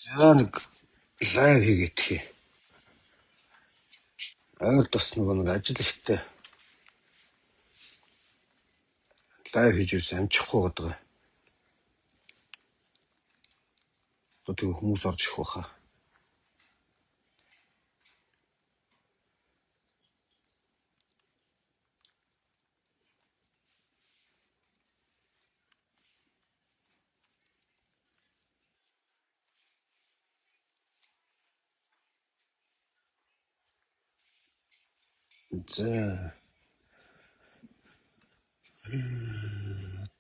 За нэг лайв хийгээдхий. Ойр тос нэг ажил ихтэй лайв хийж ирсэн амжихгүй гэдэг. Одоо тэг хүмүүс орж ирэх баха. За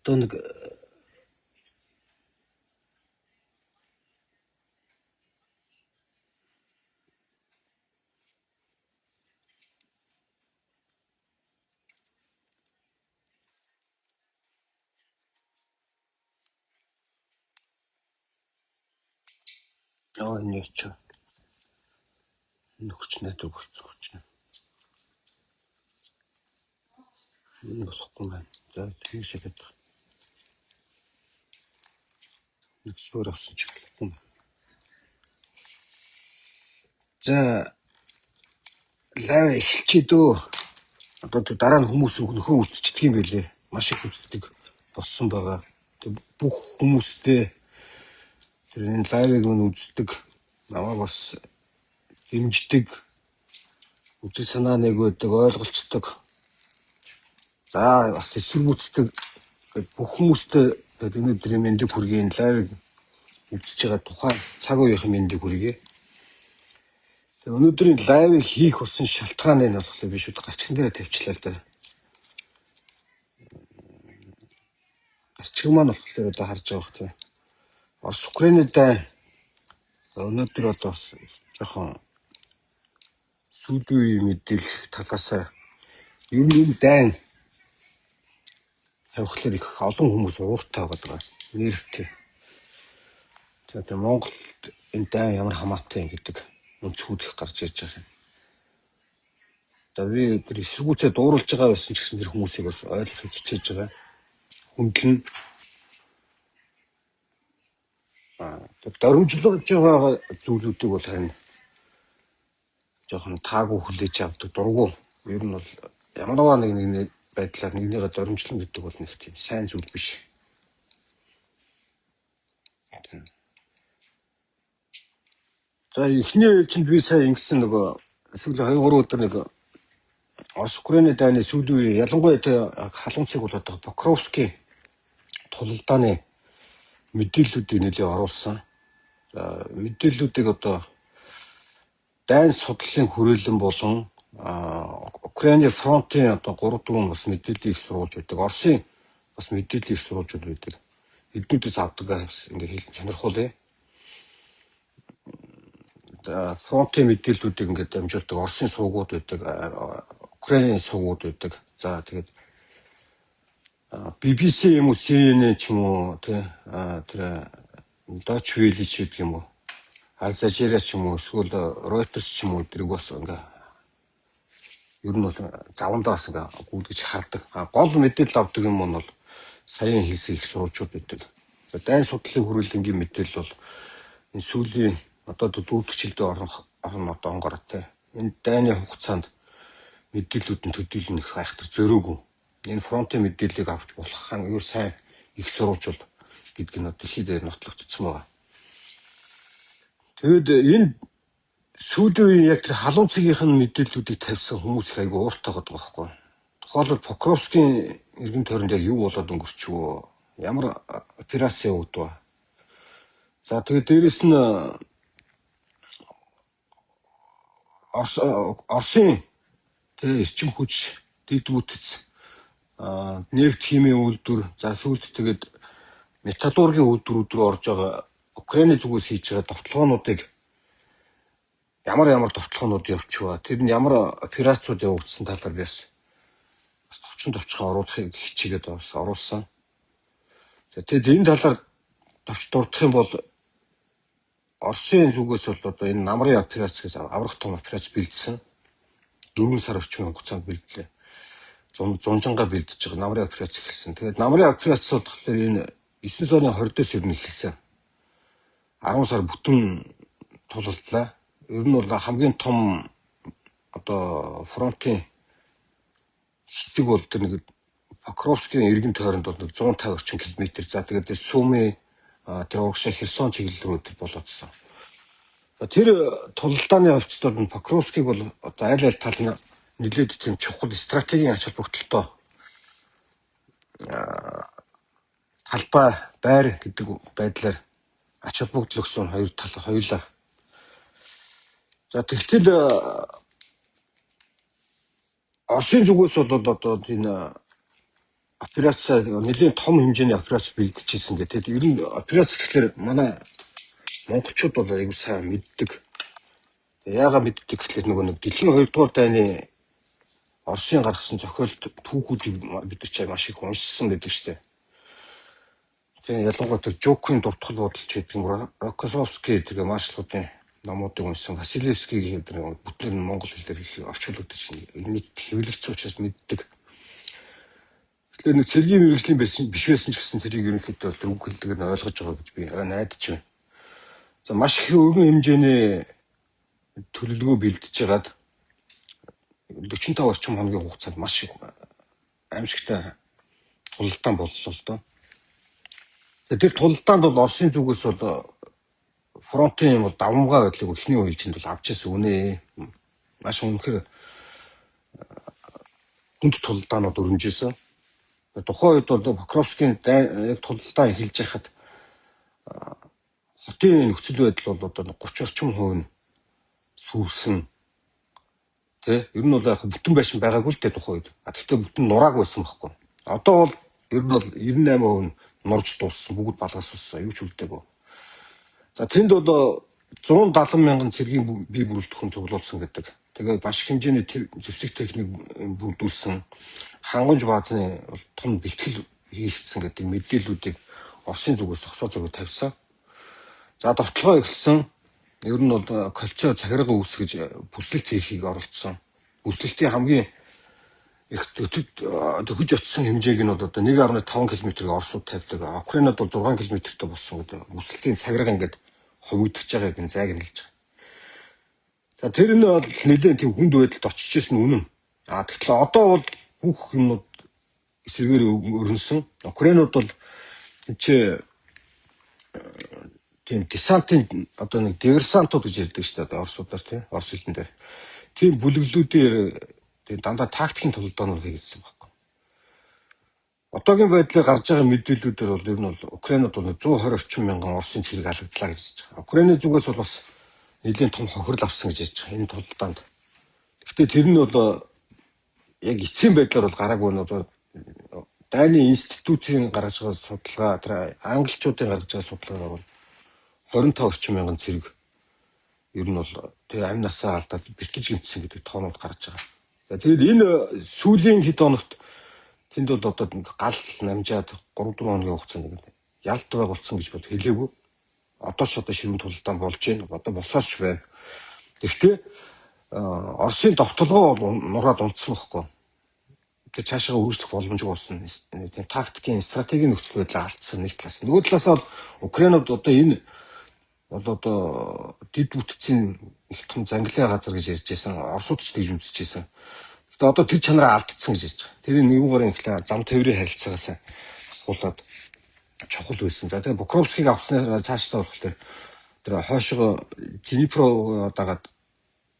одоо нэг энэ ч нөхч найдвар болцооч. Энэ болохгүй маань. За тийшээ гэдэг. Нэг суурь авсан ч болохгүй. За лайв эхэлчихээ дөө. Одоо дараа нь хүмүүс нөхөө үзчихдэг юм байлээ. Маш их үздэг болсон байгаа. Тэг бүх хүмүүстэй тэр энэ лайвыг нь үздэг. Намайг бас дэмждэг. Үзэл санаа нэг байдаг, ойлголцдог. За бас эсэргүүцдэг бүх хүмүүстэй өнөөдрийн мэндийг хүргэе. Лайвыг үзэж байгаа тухайн цаг үеийн мэндийг хүргэе. Өнөөдрийн лайвыг хийх болсон шалтгаан нь болохоор би шууд гарчхан дээр тавьчлаа л да. Гарчхан маань болохоор одоо харж байгаа хэрэг. Орос Украинад өнөөдөр одоо жоохон сүүлийн үеийн мэдээлэл талаас ер нь энэ дайн тавихлаар их олон хүмүүс ууртай байгаа. Нэрвтэй. За тэгээ Монголд энэ дайн ямар хамаатай гэдэг өнцгүүд их гарч ирж байгаа юм. За би тэр эсэргүүцээ дууруулж байгаа байсан ч гэсэн тэр хүмүүсийг бас ойлгохыг хичээж байгаа. Хүндлэн дөрвөлж байгаа зүйлүүдийг бол харин жоохон таагүй хүлээж авдаг дургу. Ер нь бол ямарваа нэг байдлаар нэгнийгээ дөрвөлжлөн гэдэг бол нэг тийм сайн зүйл биш. За эхний ээлжинд би сая ингэсэн нөгөө сүүлийн 2-3 өдөр нэг Орос Украины дайны сүүлийн үе ялангуяа халуунцыг болоод байгаа Покровский тулалдааны мэдээллүүдийг нэлээд оруулсан. За мэдээллүүдийг одоо дайн судлалын хүрээлэн болон Украины фронтын одоо 3-4 бас мэдээллийг их сурвалж байдаг. Оросын бас мэдээллийг их сурвалж байдаг. Эднүүдээс авдаг ингээ хэлэн сонирхолтой. Фронтын мэдээллүүдийг ингээд дамжуулдаг Оросын сувгууд байдаг, Украиний сувгууд байдаг. За тэгээд BBC юм уу, CNN ч юм уу, тэр Deutsche Welle ч гэдэг юм уу, Al Jazeera ч юм уу, эсвэл Reuters ч юм уу эдрийг бас ингээ ер нь бол завандаа бас ингээ гүйдэж хардаг. Гол мэдээлэл авдаг юм нь бол саяын хэлсэн их сурвалжууд байдаг. За дайн судлалын хүрээлэнгийн мэдээлэл бол энэ сүүлийн одоо дүүргчлэлд орно одоо онгортой. Энэ дайны хугацаанд мэдээллүүд нь төдийлөн их айхтар зөрөөгүй. Энэ фронтын мэдээллийг авч болох хаан юу сайн их сурвалжууд гэдэг нь дэлхийд дээр нотлогдсон байгаа. Тэгэд энэ сүүлийн үеийн яг тэр халуун цэгийн мэдээллүүдийг тавьсан хүмүүс их айгүй ууртай байгаа байхгүй. Тухайлбал Покровскийн эргэн тойронд яг юу болоод өнгөрчвөө? Ямар операц явагдав? За тэгээд дээрэс нь Оросын эрчим хүч дэд бүтц нефт химийн үйлдвэр за сүүлд тэгээд металлургийн үйлдвэрүүд рүү орж байгаа Украины зүгээс хийж байгаа товтлогоонуудыг ямар товтлогоонууд явчихваа тэр нь ямар операцууд явагдсан талаар би бас товчхон оруулахыг хичээгээд бас оруулсан. Тэгээд энэ талаар товч дурдах юм бол Оросын зүгээс бол одоо энэ намрын операц гэж аврах том операц бэлдсэн. 4 сар орчмын хугацаанд бэлдлээ. Зунжангаа бэлдэж байгаа намрын операц эхэлсэн. Тэгээд намрын операц болохоор энэ 9 сарын 20-өөс ирнэ эхэлсэн. 10 сар бүтэн тулалдлаа. Ер нь бол хамгийн том одоо фронтын хэсэг бол тэр нэг Покровскийн иргэн тойронд бол 150 орчим километр. За тэгээд Сүми тэр урагшаа Херсон чиглэл рүү тэр болоодсон. Тэр тулалдааны хувьд бол Покровскийг бол одоо аль аль тал нь нэлээд тийм чухал стратегийн ач холбогдолтой талбай байр гэдэг байдлаар ач холбогдол өгсөн хоёр тал хоёулаа. За тэгтэл Оросын зүгээс бол одоо энэ операц нэлийн том хэмжээний операц бэлдэжсэн гэдэг. Ер нь операц гэхэлэр манай монголчууд бол аягүй сайн мэддэг. Яагаад мэддэг гэхэлэр нөгөө нэг дэлхийн 2 дугаар дайны Оросын гаргасан зохиолт түүхүүдийг бид нар ч маш их уншсан гэдэг штеп. Тэгээ ялангуяа тэр Жукийн дуртгал бодолч гэдэг нь Рокоссовский тэр маршлуудын номуудыг уншсан. Василевский гэдэг бүтээр нь монгол хэлээр их орчуулагдаж мэд хэвлэгдсэн учраас мэддэг. Тэгэхээр нэг цэргийн мэргэжлийн биш байсан ч гэсэн тэрийг ерөнхийдөө тэр үг хэллэгээр нь ойлгож байгаа гэж би найдаж байна. За маш их өргөн хэмжээний төлөвлөгөө бэлдэж байгаад 45 орчим хоногийн хугацаанд маш их аимшигтай тулалдаан боллоо л доо. Тэр тулалдаанд бол Оросын зүгээс бол фронтын бол давмгай байдлыг эхний үеийнчэнд бол авч ирсэн үнэ. Маш үнэхээр хүнд тулалдаанууд өрнөжсэн. Тухайн үед бол Покровскийн яг тулалдаан эхэлж байхад хотын нөхцөл байдал бол одоо 30 орчим хувь нь сүрсэн. Тэ ер нь бол яг бүтэн байшин байгаагүй л дээ тухайн үед. Гэхдээ бүтэн нурааг байсан байхгүй. Одоо бол ер нь бол 98% нь нурж дууссан, бүгд балгасуулсан, юу ч үлдээгүй. За тэнд бол 170 мянган цэргийн бие бүрэлдэхүүн цуглуулсан гэдэг. Тэгээд маш их хэмжээний зэвсэг техник бүрдүүлсэн. Хангамж баазны том бэлтгэл хийгдсэн гэдэг мэдээллүүдийг Оросын зүгээс зогсоо зүгөө тавьсан. За довтлогоо эхэлсэн. Ер нь бол кольцоо захиргаа үүсгэж бүслэлт хийхийг оролцсон. Бүслэлтийн хамгийн их төхөж очсон хэмжээг нь бол одоо 1.5 км-ийг Оросууд тавьдаг. Украинад бол 6 км-тэй болсон гэдэг. Бүслэлтийн цагирга ингээд хувигдчихж байгааг нь зайг нь хэлж байгаа. За тэр нь бол нэлээд тийм хүнд байдалд очиж ирсэн нь үнэн. Тэгэхээр одоо бол бүх юмуд эсрэгээр өрнөсөн. Украинууд бол тийм десантын одоо нэг диверсантууд гэж ярьдаг шүү дээ Оросуудаар тийм Орос хэлэн дээр. Тийм бүлэглүүдээр тийм дандаа тактикийн тулалдаанууд хийгдсэн байхгүй. Одоогийн байдлаар гарч байгаа мэдээллүүдээр бол ер нь бол Украинад бол 120 орчим мянган Оросын цэрэг алгдлаа гэж хэлж байгаа. Украины зүгээс бол бас нэлийн том хохирол авсан гэж ярьж байгаа энэ тулалдаанд. Гэхдээ тэр нь бол яг эцсийн байдлаар бол гараагүй нь одоо дайны институцийн гаргаж байгаа судалгаа тэр англичуудын гаргаж байгаа судалгаагаар бол 25 орчим мянган цэрэг ер нь бол тэр амь насаа алдаад бэртэж гэмтсэн гэдэг тоонууд гарч байгаа. Тэгээд энэ сүүлийн хэд хоногт тэнд бол одоо гал намжаад 3-4 хоногийн хугацаанд ялт байгуулсан гэж бод хэлээгүй. Одоо ч одоо ширүүн тулалдаан болж байна. Одоо босооч байна. Гэхдээ Оросын довтлогоо бол нураад унтсан байхгүй. Тэр цаашаа үргэлжлэх боломжгүй болсон. Тийм тактикийн стратегийн нөхцөл байдлаа алдсан нэг талаас. Нөгөө талаас бол Украинууд одоо энэ бол одоо дэд бүтцийн их том зангилын газар гэж ярьж байсан. Оросууд ч тэгж үзэж байсан. Гэхдээ одоо тэр чанараа алдсан гэж ярьж байгаа. Тэр нэгүгээр ихлэ зам тээврийн харилцаагаас ахуулаад чухал байсан. За тэгээ Покровскийг авснаар цаашдаа болохоор тэр хойшоо Днипро дагаад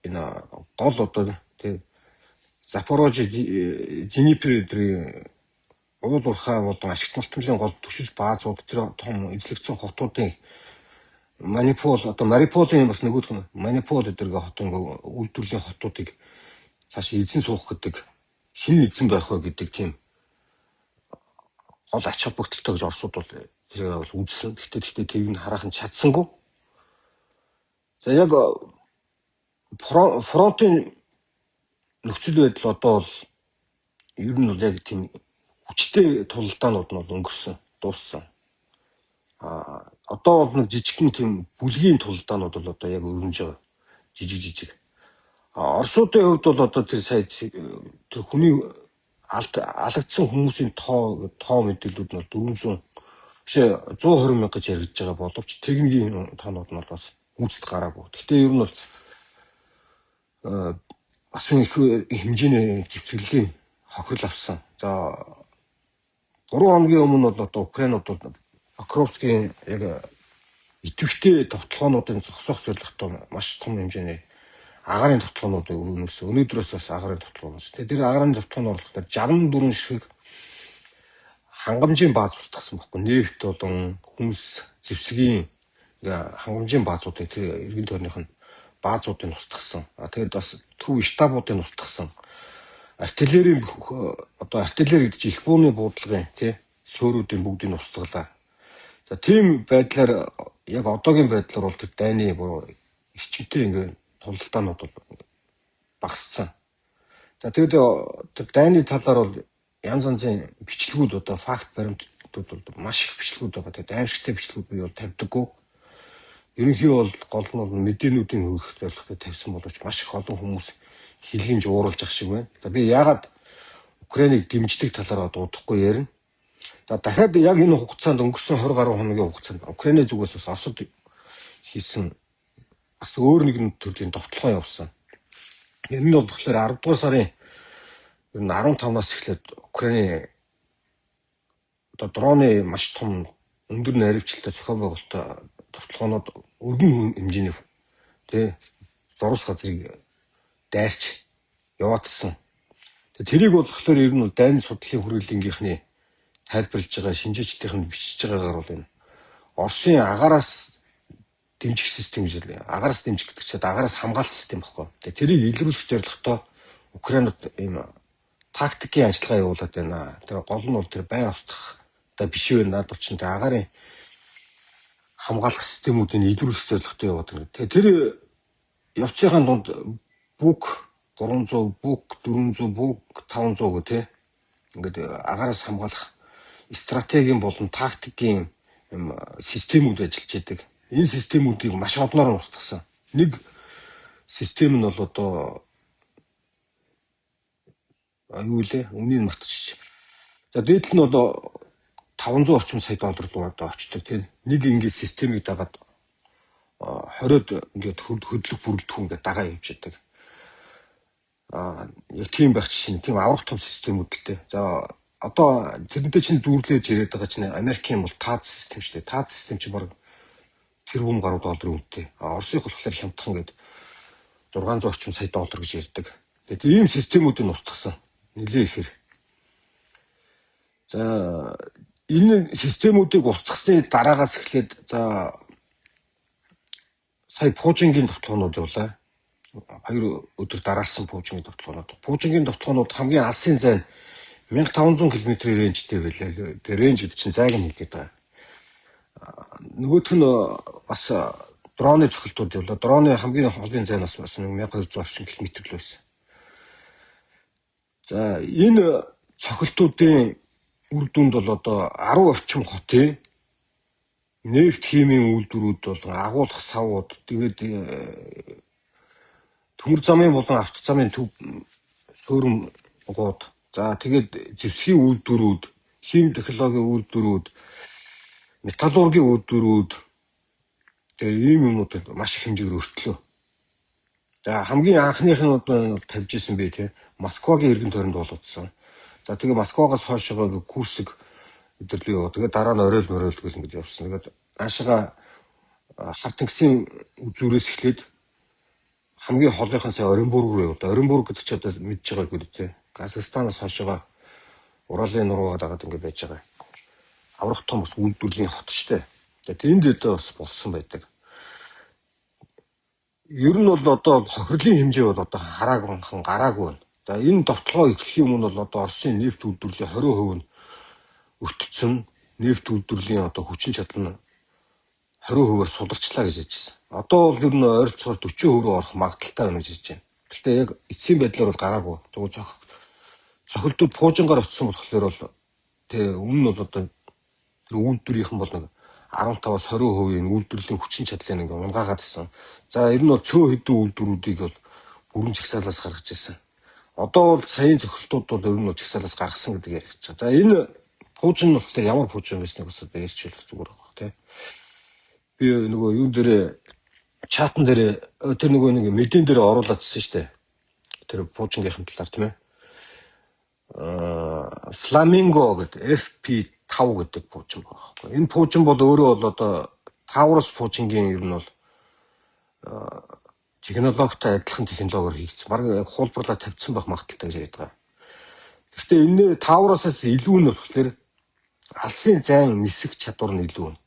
энэ гол одоо тэг Запорожье Дниприйн уул уурхай болон ашигт малтмлын гол төшиж баазууд тэр том эзлэгдсэн хотуудын Мариуполын бас нөгөө Мариупол гэдэг хотын үйлдвэрлэлийн хотуудыг цааш эзэн суух гэдэг хэн эзэн байх вэ гэдэг тийм гол ач холбогдолтой гэж Оросууд бол тэрийг бол үзсэн. Гэхдээ тэрийг нь хараахан чадсангүй. За яг фронтын нөхцөл байдал одоо бол ер нь бол яг тийм хүчтэй тулалдаанууд нь өнгөрсөн, дууссан. Одоо бол нэг жижигхэн тийм бүлгийн тулалдаанууд бол одоо яг өрнөж байгаа. Жижиг. Оросуудын хувьд бол одоо тэр сая тэр хүний алагдсан хүмүүсийн тоо мэдээлүүд нь 400 биш 120 мянга гэж яригдж байгаа боловч техникийн тоонууд нь бас гүйцэд гараагүй. Гэхдээ ер нь бол бас их хэмжээний зэвсэглэлийн хохирол авсан. За 3 хоногийн өмнө бол одоо Украинууд бол Покровскийн яг идэвхтэй товтлогоонуудын зогсоох зорилготой маш том хэмжээний агаарын товтлогоонууд өнөөдрөөс бас агаарын товтлогоон. Тэр агаарын товтлогоон орлоготой 64 ширхэг хангамжийн бааз устгасан байхгүй. Нефт болон хүнс зэвсгийн хангамжийн баазуудыг тэр иргэн тойрных нь баазуудыг устгасан. Тэгээд бас төв штабуудыг устгасан. Артиллерийн одоо артиллери гэдэг чинь их бууны буудлагын тий сөөрүүдийн бүгдийг устгалаа. За тийм байдлаар яг одоогийн байдлаар бол тэр дайны эрчимтэй ингээд тулалдаанууд бол багассан. За тэгээд тэр дайны талаар бол янз янзын бичлэгүүд одоо факт баримтууд бол маш их бичлэгүүд байгаа. Тэгээд аимшигтай бичлэгүүд би бол тавьдаггүй. Ерөнхий бол гол нь бол мэдээнүүдийн хөрөх зорилготой тавьсан боловч маш их олон хүмүүс хэлгийн жууруулж ах шиг байна. За би яагаад Украиныг дэмждэг талаараа дуудахгүй ярина. За дахиад яг энэ хугацаанд өнгөрсөн 20 гаруй хоногийн хугацаанд Украины зүгээс бас Оросд хийсэн бас өөр нэгэн төрлийн товтлогоо явуулсан. Энэ нь болохоор 10 дугаар сарын 15-наас эхлээд Украины одоо дроны маш том өндөр наривчлалтай зохион байгуулалттай товтлогоонууд өргөн хэмжээний тий зурус газрыг дайрч яваадсан. Тэрийг болохоор ер нь дайны судлалын хүрээлэнгийнхний тайлбарлаж байгаа шинжээчдийнх нь бичиж байгаагаар бол энэ Оросын агаараас дэмжих систем гэж агаараас дэмжих гэдэг чинь агаараас хамгаалах систем баггүй. Тэрийг илрүүлэх зорилготой Украинад ийм тактикийн ажиллагаа явуулаад байна. Тэр гол нь бол тэр бай устгахтай биш байна. Надад ч тэр агаарын хамгаалах системүүдийг илрүүлэх зорилготой яваад байна. Тэр явцын дунд бүк 300, бүк 400, бүк 500 гэх тий. Ингээд агаараас хамгаалах стратегийн болон тактикийн системүүд ажиллаж байдаг. Энэ системүүдийг маш одноор устгасан. Нэг систем нь бол одоо юу лээ? Өмнгийг мартчих. За дээдл нь одоо 500 орчим сая доллар руу одоо очдог тийм. Нэг ингээд системийг дагаад 20-од ингээд хөдлөх бүрэлдэхүүн ингээд дагаа явж байдаг. Яг тийм байх чинь тийм аврах том системүүдтэй. За одоо тэрнтэй чинь дүүрлэж яриад байгаа чинь Америкийн бол ТАД систем шүү дээ. ТАД систем чинь баг тэрбум гаруй долларын үнэтэй. Оросыг болохоор хямдхан гээд 600 орчим сая доллар гэж ярьдаг. Тэгээд ийм системүүдийг устгасан. Нилээ ихэр. За энэ системүүдийг устгасны дараагаас эхлээд за сая Пуужингийн товтлогоонууд явлаа. 2 өдөр дараалсан Пуужингийн товтлогоонууд. Пуужингийн товтлогоонууд хамгийн алсын зайн 1500 км рейнжтэй байлаа. Тэр рейнж гэдэг чинь зайг нь хэлгээд байгаа. Нөгөөх нь бас дроны цохилтууд явлаа. Дроны хамгийн холын зайн бас 1200 орчим км л байсан. За энэ цохилтуудын үр дүнд бол одоо 10 орчим хотын нефт химийн үйлдвэрүүд болон агуулгах савууд тэгээд төмөр замын болон авто замын төв суурмгууд за тэгээд зэвсгийн үйлдвэрүүд, хим технологийн үйлдвэрүүд, металлургийн үйлдвэрүүд тэгээд ийм юмнууд маш их хэмжээгээр өртлөө. За хамгийн анхных нь одоо тавьж исэн бэ тий. Москвагийн иргэн тойронд болоодсан. За тэгээ Москвагаас хойшоо Курск өдөрлөө яваа. Тэгээ дараа нь орой гэл ингэж явсан. Тэгээд наашаага хар тэнгисийн зүрээс эхлээд хамгийн холынхан сая Оренбург руу яваа. Оренбург гэдэг чи одоо мэдж байгаа гэдэг тий. Казахстанаас хойшоо Уралын нуруугаа дагаад ингэ байж байгаа. Аврах том бас үйлдвэрлэлийн хот штэ. Тэгээд энд бас болсон байдаг. Ер нь бол одоо хохирлын хэмжээ бол одоо хараагүй гараагүй байна. За энэ товтлогоо эхлэхийн өмнө бол одоо Оросын нефт үйлдвэрлэлийн 20% нь өртсөн. Нефт үйлдвэрлэлийн одоо хүчин чадал нь 20%-аар сударчлаа гэж хэлж байна. Одоо бол ер нь ойролцоогоор 40% руу орох магадaltaй байна гэж хэлж байна. Гэхдээ яг эцсийн байдлаар бол гараагүй. Зөвхөн цохилтууд Пуужингаар очсон болохоор бол тэгээ өмнө нь бол одоо тэр үйлдвэрийнхэн бол 15-аас 20% үйлдвэрлэлийн хүчин чадлыг ингээ унгаагаад ирсэн. За ер нь бол цөөн хэдэн үйлдвэрүүдийг бол бүрэн жагсаалаас гаргаж ирсэн. Одоо бол саяын цохилтууд бол ер нь жагсаалаас гаргасан гэдэг яригдж байгаа. За энэ Пуужин нь болохоор ямар пуужин байсныг бас одоо ярьж болох зүгээр байна тий. Би нөгөө юун дээр чатан дээр тэр нөгөө нэг мэдэн дээр оруулаадсэн шүү дээ. Тэр пуужингийнхэн талаар тийм ээ. Flamingo гэдэг FP5 гэдэг пуужин байгаа байхгүй. Энэ пуужин бол өөрөө бол одоо Taurus пуужингийн ер нь бол технологитой адилхан технологиор хийгдсэн. Бараг яг хуулбарлаа тавьсан байх магадaltaй гэж яриад байгаа. Гэхдээ энэ Taurus-аас илүү нь болохоор алсын зайн нисэх чадвар нь илүү.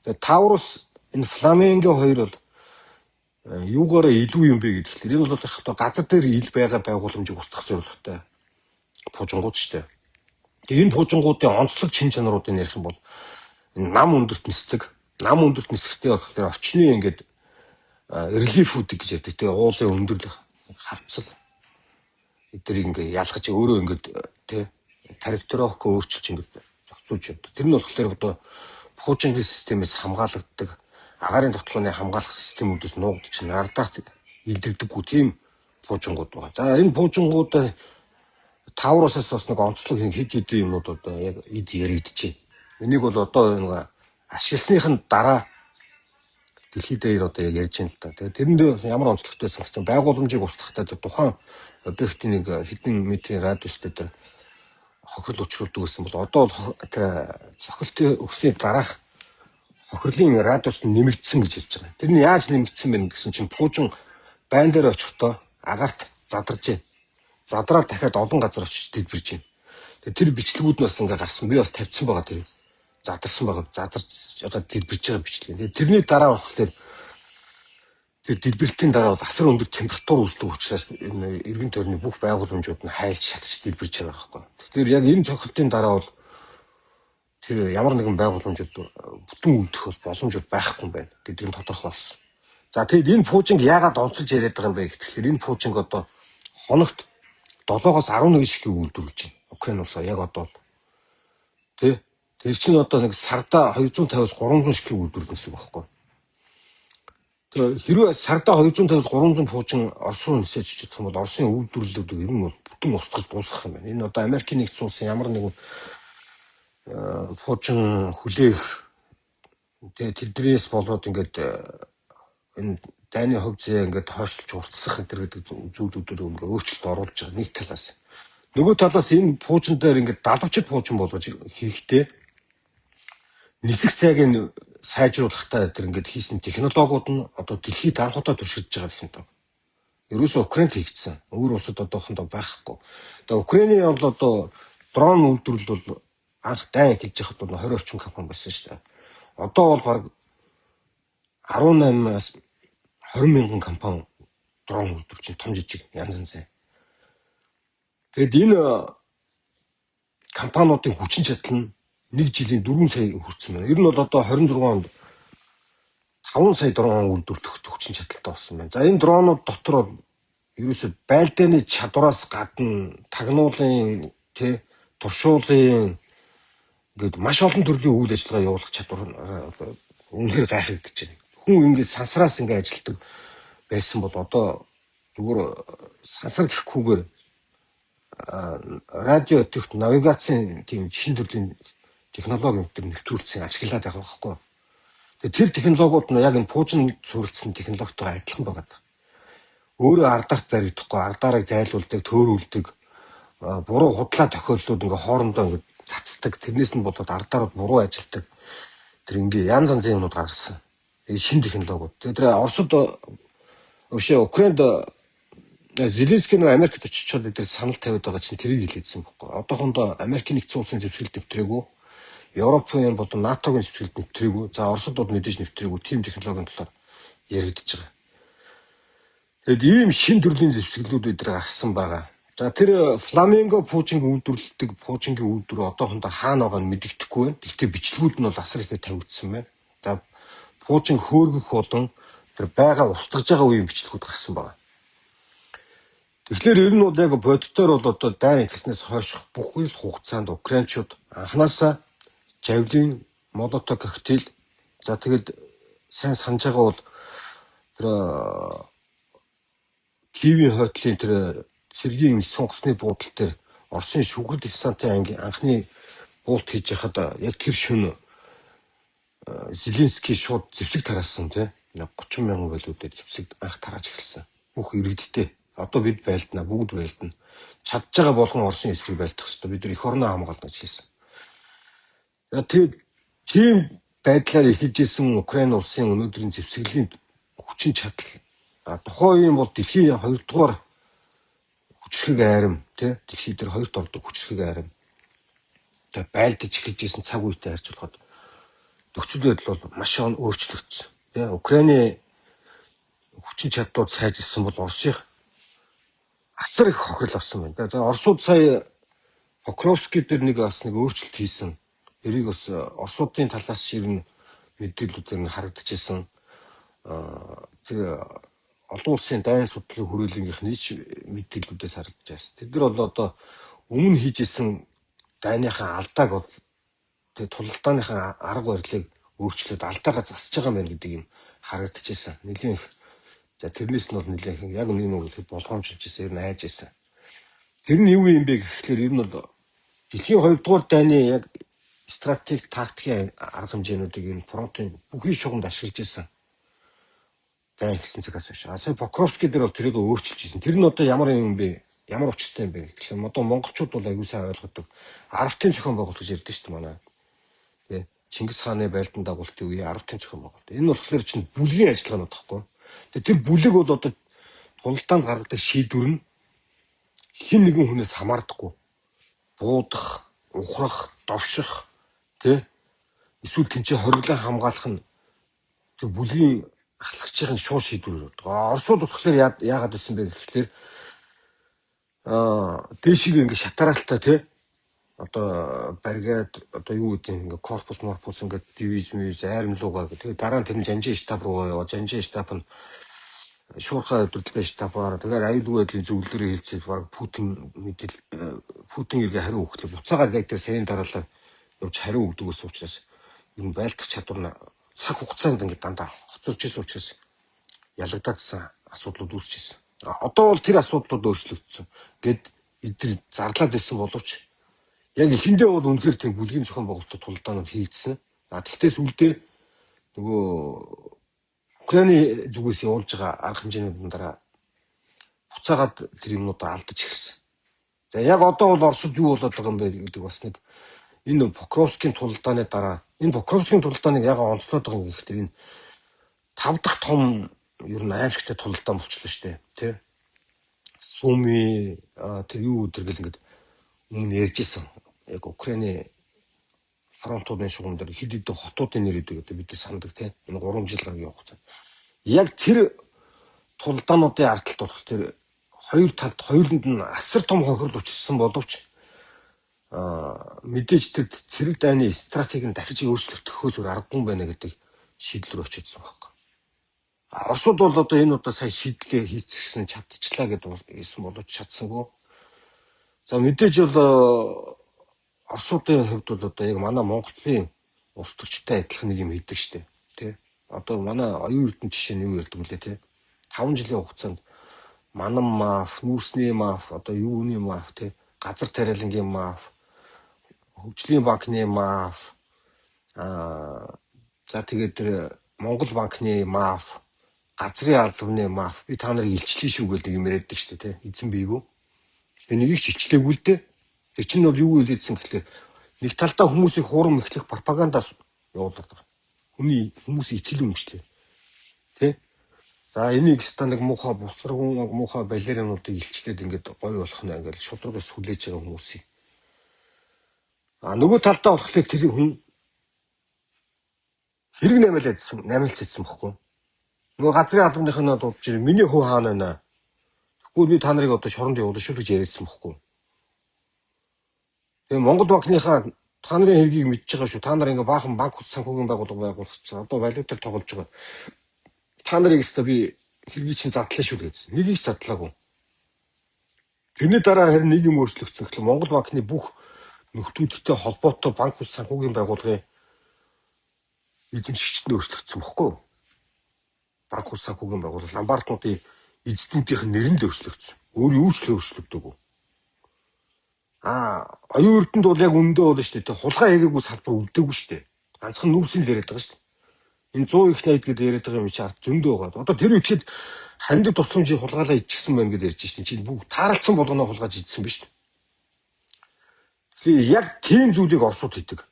Тэгээ Taurus энэ Flamingo хоёр бол юугаараа илүү юм бэ гэхээр энэ бол яг газар дээр ил байгаа байгууламжийг устгах зорилготой пуужингууд шүү дээ. Тэгээ энэ пуужингуудын онцлог чин чанаруудыг ярих юм бол нам өндөрт нисдэг. Нам өндөрт нисэхдээ болохоор орчны ингээд релиф үүдик гэж яддаг. Тэгээ уулын өндөр хавцал эднийг ингээд ялгаж өөрөө ингээд тий тарихтороохоо өөрчилж ингээд зохицуулж явдаг. Тэр нь болохоор одоо пуужингийн системээс хамгаалагддаг агаарын тогтолцооны хамгаалах системүүдээс нуугдж нардаад илэрдэггүй тийм пуужингууд байна. За энэ пуужингуудаа Taurus-аас бас нэг онцлог хэд хэдэн юмнууд одоо яг эд яригдчихэ. Энийг бол одоо нэг ашигласныхын дараа дэлхийд дээр одоо яг ярьж байна л да. Тэгээ тэрэнд ямар онцлогтой байсан гэсэн байгууламжийг устгахтай тухайн объектын нэг хэдэн метрийн радиустай дээр хохирол учруулдаг гэсэн бол одоо бол цохилтын өгсний дараах хохирлын радиус нь нэмэгдсэн гэж хэлж байгаа. Тэр нь яаж нэмэгдсэн бэ гэсэн чинь пуужин байн дээр очихдоо агаарт задарч байна. Задраад дахиад олон газар очиж дэлбэрж байна. Тэгээ тэр бичлэгүүд нь бас ингээ гарсан. Би бас тавьсан байгаа тэр. Задарсан байгаа. Задарч одоо дэлбэрж байгаа бичлэг. Тэгээ тэрний дараа болохоор тэр дэлбэрэлтийн дараа бол асар өндөр температур үүсдэг учраас энэ эргэн тойрны бүх байгууламжууд нь хайлж шатарч дэлбэрж байгаа байхгүй. Тэгэхээр яг энэ цохилтын дараа бол тэр ямар нэгэн байгууламжууд бүтэн үлдэх боломжууд байхгүй юм байна гэдэг нь тодорхой болсон. За тэгэд энэ пуужинг яагаад онцолж яриад байгаа юм бэ гэхээр энэ пуужинг одоо хоногт 7-оос 11 ширхэг үйлдвэрлэж байна. Украин улсаа яг одоо тий. Тэр чинь одоо нэг сарда 250-аас 300 ширхэг үйлдвэрлэх гэсэн үг байхгүй. Тэгээ хэрвээ сарда 250-аас 300 пуужин Орос руу нисэж чиж гэх юм бол Оросын үйлдвэрлэлүүд ер нь бүтэн устгаж дуусгах юм байна. Энэ одоо Америкийн нэгдсэн улсын ямар нэгэн пуужин хүлээх тэгээ тэднээс болоод ингээд энэ дайны хөв зээ ингээд хойшлж уртсах энэ гэдэг зүйлүүдээр ингээд өөрчлөлт оруулж байгаа нэг талаас. Нөгөө талаас энэ пуужин дээр ингээд далавчд пуужин болгож хийхдээ нисэх цайг нь сайжруулахтаа тэр ингээд хийсэн технологиуд нь одоо дэлхийд анхудаа туршиж байгаа гэх юм даа. Ерөөсөө Украинд хийгдсэн. Өөр улсад одоохондоо байхгүй. Тэгээ Украиний бол одоо дрон үйлдвэрлэл бол анх дайн эхэлж байхад бол 20 орчим компани байсан шүү дээ. Одоо бол баг 18-аас 20 мянган компани дрон үйлдвэрч том жижиг янз янзын. Тэгэд энэ компаниудын хүчин чадал нь 1 жилийн 4 сая хүрсэн байна. Ер нь бол одоо 26 онд 5 сая дрон үйлдвэрлэх хүчин чадалтай болсон байна. За энэ дронууд дотор бол ерөөсөд байлдааны чадвараас гадна тагнуулын тий туршуулын ингээд маш олон төрлийн үйл ажиллагаа явуулах чадвар үнэхээр гайхагдаж байна. Хүн ингээд сансраас ингээд ажилтдаг байсан бол одоо зүгээр сансар гэхгүйгээр радио төвт навигацийн тийм шин төрлийн технологи нэвтрүүлсэн ашиглаад байгаа байхгүй. Тэгээ тэр технологиуд нь яг энэ пуужин суурилсан технологитойгоо адилхан байгаа. Өөрөө ардаарт баригдахгүй, ардаарыг зайлуулдаг, төөрүүлдэг, буруу худлаа тохиолдлууд ингээ хоорондоо ингээ цацдаг. Тэрнээс нь болоод ардаарууд буруу ажилдаг. Тэр ингээ янз янзын юмнууд гаргасан. Шинэ технологиуд. Тэгээ тэр Оросд Украинд Зеленский нэг Америкт очичоод тэр санал тавиад байгаа чинь тэрийг хэлээдсэн байхгүй. Одоохондоо Америкийн нэгдсэн улсын зэвсгэлд нэвтрээгүй, Европын болон НАТОгийн зэвсгэлд нэвтрээгүй. За Оросд бол мэдээж нэвтрээгүй. Тим технологийн талаар яригдж байгаа. Тэгэд ийм шин төрлийн зэвсгэлүүд өдрө гарсан байгаа. За тэр Flamingo пуужинг үйлдвэрлэдэг пуужингийн үйлдвэр одоохондоо хаана байгааг нь мэддэхгүй байна. Гэхдээ бичлэгүүд нь бол асар ихээр тавигдсан байна. За пуужинг хөөргөх болон тэр байга устгаж байгаа үеийн бичлэгүүд гарсан байгаа. Тэгэхээр ер нь бол яг боддоор бол одоо дайн ихснээс хойших бүх үйл хугацаанд украинчууд анханасаа Javelin, Molotov коктейл за тэгэд сайн санаж байгаа бол тэр Киевийн хойтлын тэр цэргийн сонгосны буудал дээр Оросын шүгэр десантын ангийн анхны буулт хийж яхад яг тэр шөнө Зеленский шууд зэвсэг тараасан тий. 30 мянган болиудад зэвсэг анх тарааж эхэлсэн. Бүх иргэдтэй. Одоо бид байлдана, бүгд байлдана. Чадж байгаа болгон Оросын эсрэг байлдах хэрэгтэй. Бид нар эх орноо хамгаална гэж хэлсэн. Тийм байдлаар эхэлжсэн Украин улсын өнөөдрийн зэвсгэлийн хүчин чадал тухайн үеийн бол дэлхийн 2 дугаар хүчрхэг айрам тий дэлхий дээр 2-т ордог хүчрхэг айрам тэг байлдаж эхэлжсэн цаг үетэй харьцуулахад нөхцөл байдал бол маш өөрчлөгдсөн тий Украины хүчин чадлууд сайжилсан бол Оросын асар их хохирол авсан байна. За Оросууд сая Покровский дээр нэг өөрчлөлт хийсэн. Тэрийг бас Оросуудын талаас ширнэ мэдээллүүдээр нь харагдчихсан. Тэр олон улсын дайн судлалын хүрээлэнгийнх нь ч мэдээллүүдээс харагдаж байна. Тэд нар бол одоо өмнө хийжсэн дайныхаа алдааг бол тэг тулалдааныхаа арга барилыг өөрчлөөд алдаагаа засаж байгаа юм байна гэдэг юм харагдаж байна. Нэлийн их за тэрнээс нь бол нэлийн их яг нэг нь болгоомжлж ирсэн, ер нь айж ирсэн. Тэр нь юу юм бэ гэхлээр ер нь бол дэлхийн 2 дугаар дайны яг стратеги тактикийн арга хэмжээнүүдийг энэ фронтын бүхий шугамд ашиглаж ирсэн. Дай ихсэн цагаас хойш. Сая Покровский дээр бол тэрийг өөрчилж ирсэн. Тэр нь одоо ямар юм бэ? Ямар учиртай юм бэ гэхлээр одоо монголчууд бол аюул сайн ойлгодог. Арвтын зохион байгуулалт гэж ярьдэн шүү дээ манай. Тэ Чингис хааны байлдан дагуултын үеийн арвтын зохион байгуулалт. Энэ болохоор чинь бүлгийн ажиллагаанууд тахгүй. Тэр бүлэг бол одоо тулалдаанд гаргадаг шийдвэр нь хэн нэгэн хүнээс хамаардаггүй. Буудах, ухрах, довших, тэ эсвэл тэнцээ хориглон хамгаалах нь тэр бүлгийн ахлагчийн шууд шийдвэр байдаг. Оросууд болохоор яагаад гэсэн бэ гэхлээр дээшийг ингэ шатараалтаа тий одоо баригад одоо юу гэдэг ингэ корпус морпус ингэ дивиз айрмлуугаа тэгээ дараа нь тэр нь жанжин штаб руу яваа. Жанжин штаб нь шуурхай өдөртлөө штабаар тэгэхээр аюулгүй байдлын зөвлөлөөр хэлцээд баг Путин иргэ хариу өгөхлөө буцаагаад яг тэр сайн дараалал явж хариу өгдөг ус учраас ер нь байлдах чадвар нь цаг хугацаанд ингэ дандаа хоцорч ирсэн учраас ялагдагдсан асуудлууд үүсэж ирсэн. Одоо бол тэр асуудлууд өөрчлөгдсөн. Гэт эдгээр зарлаад байсан боловч яг эхэндээ бол үнэхээр тийм бүлгийн зохион байгуулалт тулдаанууд хийгдсэн. Тэгтээс үлдээ нөгөө Украины зүгээс явуулж байгаа арга хэмжээнүүдийн дараа буцаагаад тэр юмнуудаа алдаж эхэлсэн. За яг одоо бол Оросд юу болоод байгаа юм бэ гэдэг бас нэг энэ Покровскийн тулдааны дараа энэ Покровскийн тулдааныг яг онцлоод байгаа юм гэхэлэр энэ 5 дахь том ер нь аимшигтай тулалдаан болчихлоо шүү дээ. Тэ? Суми тэр юу өдөргөл ингээд өмнө ярьжсэн. Яг Украины фронтуудын шугам дээр хэд хэдэн хотуудын нэр өгдөг одоо бид нар сандаг тийм энэ 3 жил гаруй явах цаг. Яг тэр тулдаануудын ардталт болох тэр хоёр талд хоёуланд нь асар том хохирол учирсан боловч мэдээж тэр цэрэг дайны стратегийг дахиж өөрчлөгдөхөөс өөр аргагүй юм байна гэдэг шийдэл рүү очижсэн байхгүй. Оросууд бол одоо энэ удаа сая шийдлээ хийчихсэн чадчихлаа гэдэг хэлсэн боловч чадсангүй. За мэдээж бол Оросуудын хувьд бол одоо яг манай Монголын улс төрчтэй адилхан нэг юм хийдэг штеп тий. Одоо манай оюун эрдэнэ жишээ нь юу ярьдаг вүлээ тий. 5 жилийн хугацаанд манан маф, нүүрсний маф, одоо юуны маф тий, газар тариалангийн маф, хөгжлийн банкны маф, за тэгээд тэр Монгол банкны маф, газрын албаны маф би та нарыг илчлээ шүү гэдэг юм яриаддаг штеп тий. Эзэн бийгүү. Энийг ч ичлээгүй л дээ. Тэр чинь бол юу хэлээдсэн гэхлээр нэг талдаа хүмүүсийг хурам эхлэх пропагандаас явуулдаг. Хүмүүсийн итгэл үнэмшлээ. Тэ? За энийг ста нэг муухай бусрагун муухай балеринуудыг илчлээд ингээд гой болох нь ингээд шудрагаас хүлээж байгаа хүмүүсийг. Нөгөө талдаа болохоор тэр хүн хэрэг намаалцсан бохгүй. Нөгөө газрын албаныхаа дуудаж ирээ миний хүү хаана байна? Тэгвэл би та нарыг одоо шоронд явуулах шүү гэж яриадсан бохгүй. Тэгээ Монгол банкныхаа та нарын хэргийг мэдж байгаа шүү. Та нар ингээ баахан банк ус санхүүгийн байгууллага байгуулах чинь одоо валютаар тоглож байгаа. Та нарыг өстө би хэргийг чинь задлаа шүү гэсэн. Нэгийг ч задлаагүй. Тэрний дараа харин нэг юм өөрчлөгдсөн гэхэл Монгол банкны бүх нөхдүүдтэй холбоотой банк ус санхүүгийн байгууллагын эзэмшигчд нь өөрчлөгдсөн бохгүй юу? Банк ус санхүүгийн байгууллага ломбардуудын эзэднүүдийн нэрэнд өөрчлөгдсөн. Өөр юу ч өөрчлөгдөөгүй. Оюун эрдэнэд бол яг өндөө болно шүү дээ. Хулгай хийгээгүй салбар үлдээгүй шүү дээ. Ганцхан нүүрсийн л яриад байгаа шүү дээ. Энэ 100 их 80 гэдээ яриад байгаа юм чи ард зөндөө байгаа. Одоо тэр үехэд ханьдаг тусламжийг хулгайлаа иччихсэн байна гэдээ ярьж шүү дээ. Чи бүгд тааралцсан болгоно хулгайж идсэн биз дээ. Тэгэхээр яг тийм зүйлийг Оросууд хийдэг.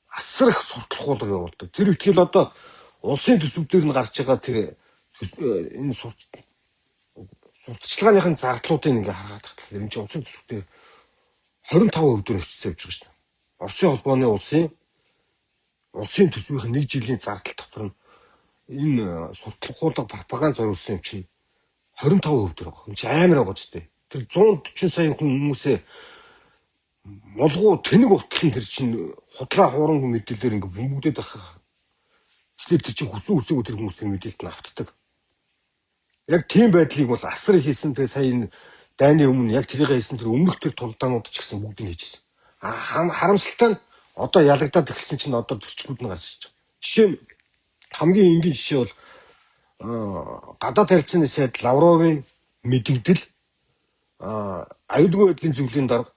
Асар их сурталхуулга явуулдаг. Тэр үтгэл одоо улсын төсөв дээр нь гарч байгаа тэр энэ сурталчилгааныхын зардлуудыг ингээ хараад тахлаа. Энэ чинь улсын төсөв дээр 25% дээр өчсөн явж байгаа шүү дээ. Оросын холбооны улсын төсвийн 1 жилийн зардал дотор нь энэ сурталхуулга пропаганд зориулсан юм чинь 25% дээр байгаа. Энэ чинь амар байгаа ч дээ. Тэр 140 сая хүмүүсээ молгоо тэнэг утлан тэр чинь худлаа хууран мэдээлэлээр ингээ бөмбөгдөд байгаа. Тэгэхээр тэр чинь хүсэн үсээгүй тэр хүмүүсийн мэдээлэлд нь автдаг. Яг тийм байдлыг бол асар их хийсэн. Тэгээ сая энэ дайны өмнө яг тэрийг хийсэн тэр өмнөх тэр тулдаанууд ч гэсэн бүгдийг хийжсэн. Харамсалтай нь одоо ялагдаад эхэлсэн чинь одоо зөрчлүүд нь гарч ирж байгаа. Жишээ нь хамгийн энгийн жишээ бол гадаад харилцааны сайд Лавровын мэдэгдэл аюулгүй байдлын зөвлөлийн дарга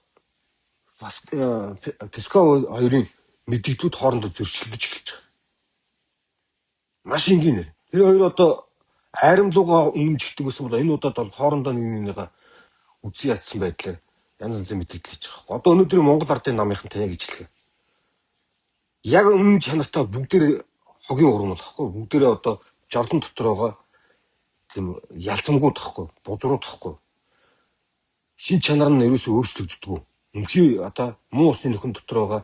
Песков хоёрын мэдэгдлүүд хоорондоо зөрчилдөж эхэлж байгаа. Маш энгийн нэр. Тэр хоёр одоо айрамлууга өмнөжигдэг гэсэн бол энэ удаад бол хоорондоо нэгнийгээ үгүй ядсан байдлаар янз янзын мэдээлэл хийж байгаа. Одоо өнөөдөр Монгол Ардын намынхантай яг ижилхэн. Яг өмнө чанартай бүгдээр хогийн урам болохгүй. Бүгдээрээ одоо жордон дотор байгаа тийм ялцамгууд тахгүй, бузрууд тахгүй. Шин чанар нь ерөөсөө өөрчлөгддөггүй. Үнхий одоо муу усны нөхөн дотор байгаа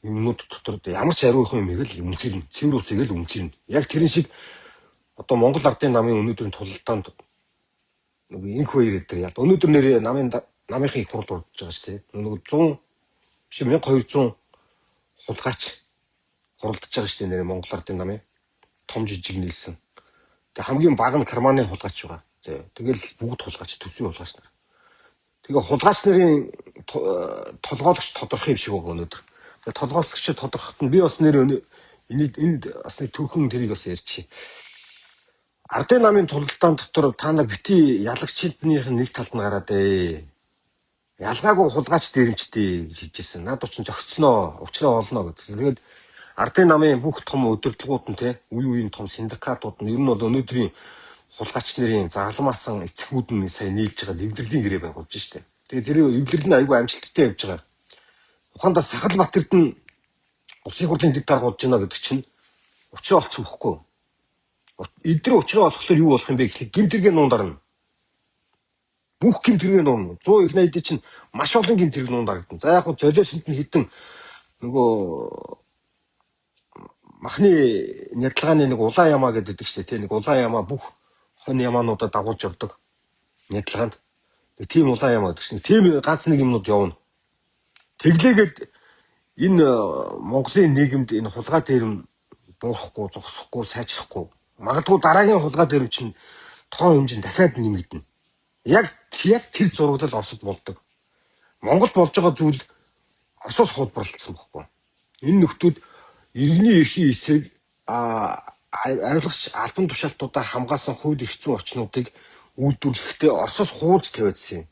юмнууд дотор ямар ч ариухан юм их л үнхээр нь цэвэр усыг л үнхээр нь. Яг тэрэн шиг одоо Монгол Ардын намын өнөөдрийн тулалдаанд нэг инх хоёр дээр яа. Өнөөдөр нэр намынхын их хурл урдж байгаа шүү дээ. Нэг 100 биш 1200 хулгайч хуралдаж байгаа шүү дээ нэр Монгол Ардын намын том жижиг нийлсэн. Тэг хамгийн бага нь Карманы хулгайч байгаа. Тэгэл бүгд хулгайч төсвийн хулгайч нар. Тэгээ хулгайч нарын толгойлогч тодорхой юм шиг байгаа өнөөдөр. Тэгээ толгойлогч тодорхойт нь би бас нэр энд бас нэг төрхөн тэрийг бас ярьчих. Ардын намын тулалдаан дотор та нар бити ялагчдынх нэг талд нь гараад ялгаагүй хулгайч дээрэмчтэй гэж хэлжсэн. Наад очин зөгцсноо, уучраа олно гэдэг. Тэгээд Ардын намын бүх том удирдлагууд нь үе үеийн том синдикатууд нь ер нь бол өнөөдрийн хулгайч нарын загламаасан эцгүүд нь сая нийлж байгаа эвдэрлийн гэрээ байгуулж штэ. Тэгээд тэр эвдэрл нь айгүй амжилттай явж байгаа. Ухаандаа Сахалбаатарт нь улсын хурлын дэд дарга болж байна гэдэг чинь учраа олцсон бохгүй. Эдгээр учраа олохлоор юу болох юм бэ гэхэл гимтэргээ нуундарна. Бүх гимтэргээ нуунна. 100 их 80 чинь маш олон гимтэрэг нуундарагдана. За яг хөө золиосонд нь хитэн нөгөө махны нядлагааны нэг улаан ямаа гэдэг чинь тийм нэг улаан ямаа бүх хонь ямаануудаа дагуулж явдаг. Нядлагаанд. Тийм улаан ямаа гэдэг чинь тийм ганц нэг юмнууд явна. Тэглээгээд энэ Монголын нийгэмд энэ хулгай дээрм буурахгүй, зогсохгүй, сайжрахгүй. Магадгүй дараагийн хулгай дээрм чинь тоо хэмжээнд дахиад нэмэгдэнэ. Яг тэр зурагт Оросд болдог. Монгол болж байгаа зүйл Оросоос худбарлагдсан байхгүй. Энэ нөхдүүд иргэний эрхийн эсрэг авилгач албан тушаалтуудаа хамгаалсан хууль эрхцэн орчнуудыг үйлдвэрлэхдээ Оросоос хууж тавиадсан юм.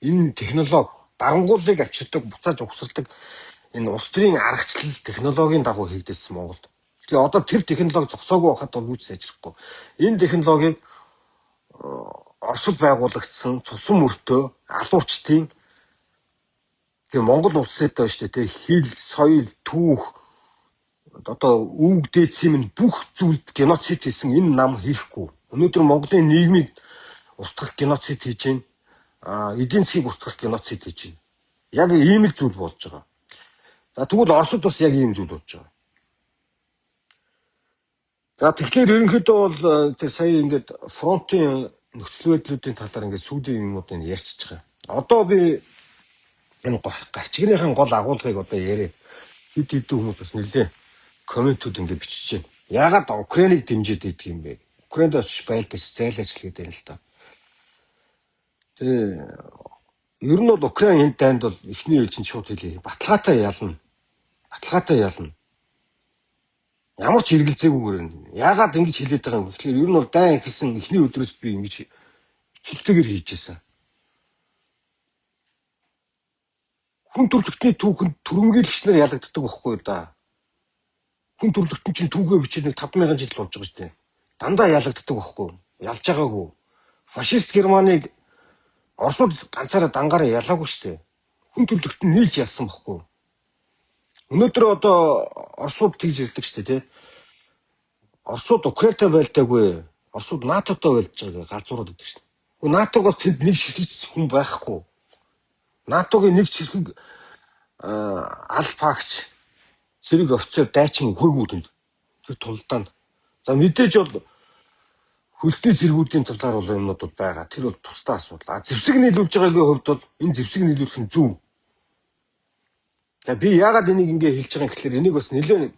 Энэ технологи дарангуулыг авчирдаг, буцааж угсардаг энэ улс төрийн аргачлал технологийн дагуу хийгдсэн Монголд. Тэгээ одоо тэр технологи зогсоогүй байхад бол үүс сайжрахгүй. Энэ технологиг Оросд байгуулагдсан цусан мөртөө алуурчдын тэгээ Монгол улсад байна шүү дээ. Хил, соёл, түүх одоо өвөг дээдсийн минь бүх зүйлд геноцид хийсэн энэ нам хийхгүй. Өнөөдөр Монголын нийгмийг устгах геноцид хийж байна. Эдийн засгийг устгах геноцид хийж байна. Яг ийм л зүйл болж байгаа. За тэгвэл Оросд бас яг ийм зүйл болж байгаа. За тэгэхээр ерөнхийдөө бол тэр сая ингээд фронтын нөхцөл байдлуудын талаар ингээд сүүлийн юмнуудыг ярьчихж байгаа. Одоо би энэ гарчигныхаа гол агуулгыг одоо яриа. Хэд хэдэн хүмүүс бас нэлээ комментүүд ингээд бичиж байна. Яагаад Украиныг дэмжиж идэх юм бэ? Украинд очиж байлдаж зайлаж л гэдэг юм л та. Тэгээ ер нь бол Украин энэ дайнд бол эхний ээлжинд шууд хэлээ. Баталгаатай ялна. Баталгаатай ялна. Ямар ч хэрэгэлзээгүйгээр яагаад ингэж хэлээд байгаа юм бэ? Тэгэхээр ер нь бол дайн ихсэн эхний өдрөөс би ингэж итгэлтэйгээр хийж байсан. Хүн төрөлхтний түүхэнд түрэмгийлэгч нар ялагддаг байхгүй да. Хүн төрөлхтөн чинь түүхээ бичээд нэг 5,000 жил болж байгаа шүү дээ. Дандаа ялагддаг байхгүй. Ялж байгаагүй. Фашист Германыг Оросууд ганцаараа дангаараа ялаагүй шүү дээ. Хүн төрөлхтөн нийлж ялсан байхгүй. Өнөөдөр одоо Оросууд тэгж ярьдаг шүү дээ, тий. Оросууд Украинтай байлтаагүй. Оросууд НАТОтой байлж байгааг галзуураад байдаг шүү дээ. НАТОгоос тэнд нэг ширхэг хүн байхгүй. НАТОгийн нэг ширхэг альфагч зэрэг офицер дайчин өгөөгүй тэнд. Тэр тулдаанд. За мэдээж бол хөлтний зэргүүдийн талаар бол юмнууд байгаа. Тэр бол тусдаа асуудал. Зэвсэг нийлүүлж байгаагийн хувьд бол энэ зэвсэг нийлүүлэх нь зөв. Би яагаад энийг ингэ хэлж байгаа юм гэхээр энийг бас нэлээд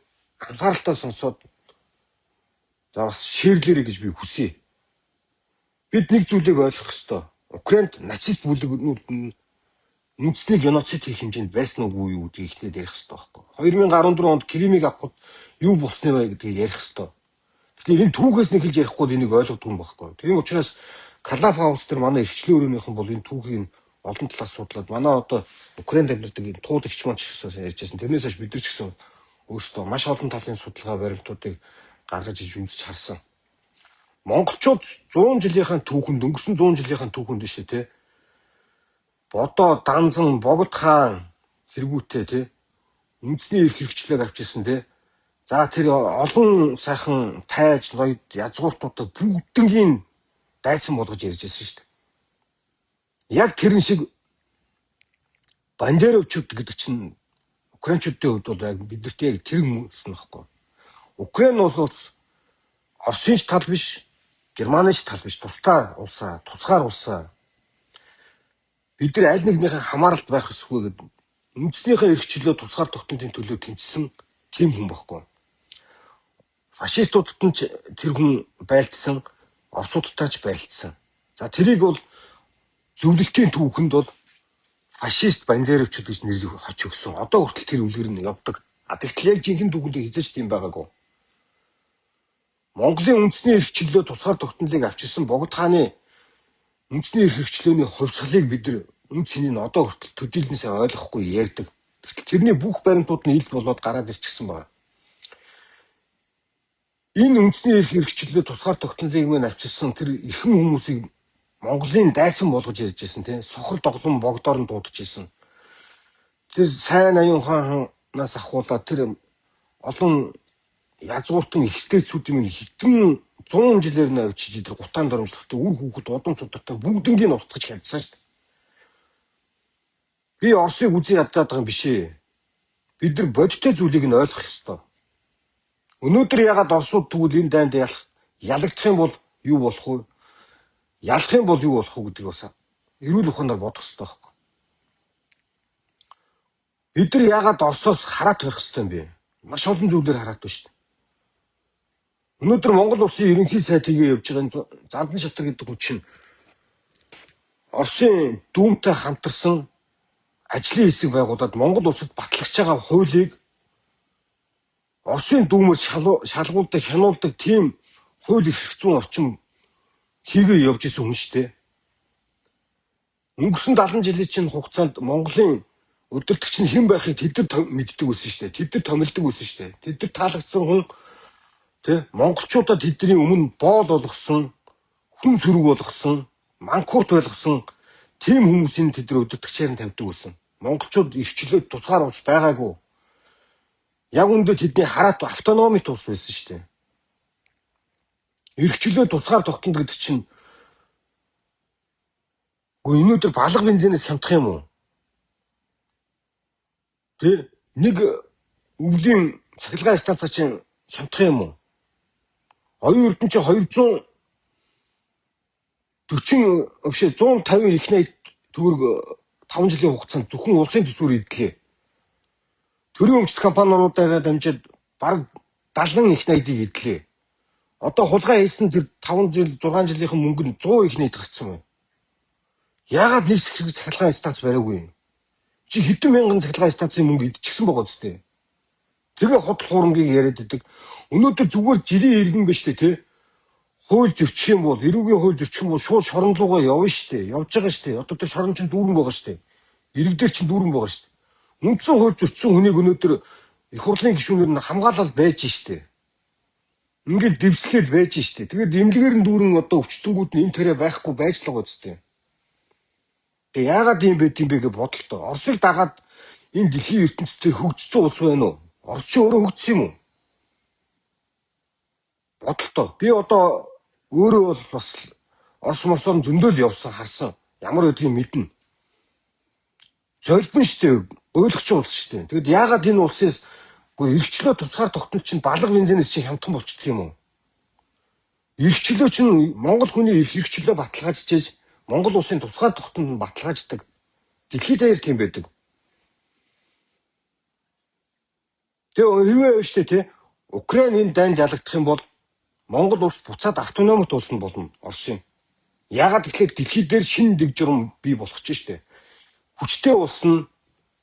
анхааралтай сонсоод за бас шеэрлээрэй гэж би хүсье. Бид нэг зүйлийг ойлгох ёстой. Украинд нацист бүлэгнүүд нь үндэсний геноцид хийх хэмжээнд байсан уу юу гэдгийг ихнээд ярих ёстой байхгүй. 2014 онд Кримийг авахд юу болсны вэ гэдгийг ярих ёстой. Тэгэхээр энэ түүхээс нэг хэлж ярихгүй энийг ойлгодог юм байхгүй. Тийм учраас Калаф хаус дээр манай эрхчлэн өрөөнийхэн бол энэ түүхийг олон талаас судлаад манай одоо Украинд амьдардаг энэ тууд ихч маань ч гэсэн ярьжсэн. Тэрнээс хойш бид нар ч гэсэн өөрсдөө маш олон талын судалгаа баримтуудыг гаргаж иж үзэж харсан. Монголчууд 100 жилийнхаа түүхэнд өнгөрсөн 100 жилийнхаа түүхэнд биш үү те. Бодоо, Данзан, Богд хаан хэрэгүүтэй те. Үндэсний эрх хэрэгчлээр авчирсан те. За тэр олон сайхан тайж, ноёд, язгууртуудад бүгднгийн дайсан болгож ярьж байсан шүү дээ. Яг тэрэн шиг бандеровчууд гэдэг чинь украинчуудын хувьд бол яг бидэрт яг тэр хүмүүс нь баггүй. Украин бол Оросын ч тал биш, Германы ч тал биш, тусгаар улсаа. Бид нар аль нэгнийхээ хамааралд байх ёсгүй гэдэг үндэснийхээ эрхчлөө тусгаар тогтнолын төлөө тэмцсэн тийм хүн баггүй. Фашистуудад нь ч тэр хүн байлдсан, Оросуудтай ч байлдсан. За тэрийг бол зөвлөлтийн түүхэнд бол фашист бандеровчуд гэж нэр хоч өгсөн. Одоо хүртэл тэр үлгэр нь явдаг. Тэгтэл яг жинхэнэ түүхэнд хязгаарч тийм байгаагүй. Монголын үндэсний эрхчлөө тусгаар тогтнолыг авчирсан Богд хааны үндэсний эрх хэрэгчлөөний хувьсгалыг бид нар үн цэнийг одоо хүртэл төдийлнээсээ ойлгохгүй ярьдаг. Тэгтэл тэрний бүх баримтууд нь ил болоод гараад ирчихсэн байна. Энэ үндэсний эрх хэрэгчлөө тусгаар тогтнолыг мань авчирсан тэр эрхэм хүмүүсийг Монголын дайсан болгож ярьж байсан тийм сохор доглон богдоор нь дуудаж байсан. Тэр сайн аюун хаанаас ахуулаад тэр олон язгууртан ихсдээцүүдийн минь хэдэн 100 жилээр нь авчиж тэр гутаан дөрмжлөхтэй үр хүүхэд удам судартай бүгднийг нь устгаж хямдсан шүү дээ. Би Оросыг үзий ядаад байгаа юм биш ээ. Бид нар бодиттой зүйлийг нь ойлгох ёстой. Өнөөдөр ягаад Оросууд тэгвэл энэ дайнд ялагдах юм бол юу болох вэ? Ялах юм бол юу болох вэ гэдгийг бас эрүүл ухаанаар бодох ёстой байхгүй. Бид нар ягаад Оросоос хараат байх ёстой юм бэ? Маш олон зүйлээр хараат байна шүү дээ. Өнөөдөр Монгол улсын ерөнхий сайд хийгээ явж байгаа Зандан шатар гэдэг хүн чинь Оросын дүүмтэй хамтарсан ажлын хэсэг байгуулад Монгол улсад батлагч байгаа хуулийг Оросын дүүмээр шалгуулдаг, хянуулдаг тийм хууль эрх зүйн орчин хийгээ явж исэн хүн шүү дээ. Өнгөрсөн 70 жилийн чинь хугацаанд Монголын удирдагч нь хэн байхыг тэд нар мэддэг байсан шүү дээ. Тэд нар томилдог байсан шүү дээ. Тэд нар таалагдсан хүн монголчуудад тэдний өмнө боол болгосон, хүн сөрөг болгосон, манкурт болгосон тийм хүмүүсийн тэд нар удирдагчаар нь тавьдаг байсан. Монголчууд эрхчлөөд тусгаар улс байгаагүй. Яг үндэ тэдний хараат автономи тус байсан шүү дээ. Эрхчлөө тусгаар тогтнол гэдэг чинь өнөөдөр балга бензинээс хямдах юм уу? Нэг өвлийн цахилгаан станцаа чинь хямдах юм уу? Оюун эрдэнэ чи 150 их 80 төгрөг 5 жилийн хугацаанд зөвхөн улсын төсвөр идлээ. Төрийн өмчт компаниудаараа дамжаад бараг 70 их 80-ыг идлээ. Одоо хулгай хийсэн тэр 5 жил 6 жилийнхэн мөнгө нь 100 их 80 гарсан байна. Яагаад нэг цахилгаан станц бариагүй юм? Чи хэдэн мянган цахилгаан станцын мөнгө идчихсэн байгаа зү? Тэгээ худал хуурмгийг яриад идэг. Өнөөдөр зүгээр жирийн иргэн биш тий. Хууль зөрчих юм бол, эрүүгийн хууль зөрчих юм бол шууд шорон руугаа явна шүү дээ. Явж байгаа шүү дээ. Одоо тэр шорон чинь дүүрэн байгаа шүү дээ. Иргэдэр чинь дүүрэн байгаа шүү дээ. Үндсэн хууль зөрчсөн хүнийг өнөөдөр их хурлын гишүүнээр нь хамгаалал байж штэ. Ингээл дэвслэл байж штэ. Тэгээд эмнэлгээр нь дүүрэн одоо өвчтөнгүүд нь энэ төрөө байхгүй байж л байгаа үстэй. Тэгээ яагаад юм бэ тийм бэ гэж бодолтой. Оросыг дагаад энэ дэлхийн ертөнцийн төр хөгжсөн улс байна уу? Орос ч өөрөө хөгжсөн юм уу? Бодолтой. Би одоо өөрөө бол бас Орос морсоор зөндөөл явсан харсан. Ямар байдгийг мэднэ. Золбон штэ. Ойлгоч улс штэ. Тэгэд яагаад энэ улсээс эргчлөө тусгаар тогтнол чинь балга бензинээс чинь хямдхан болчихдөг юм уу? Эргчлөө чинь Монгол хүний эргчлөө баталгаажж Монгол улсын тусгаар тогтнол нь баталгааждаг. Дэлхийд даяар тийм байдаг. Тэгээ хэвээ штэ тий. Украиний дайнд ялагдах юм бол Монгол улс буцаад автономит улс нь болно Оросын. Яагаад тэгэхээр дэлхийд дээр шинэ дэг журам бий болох ч штэ. Хүчтэй улс нь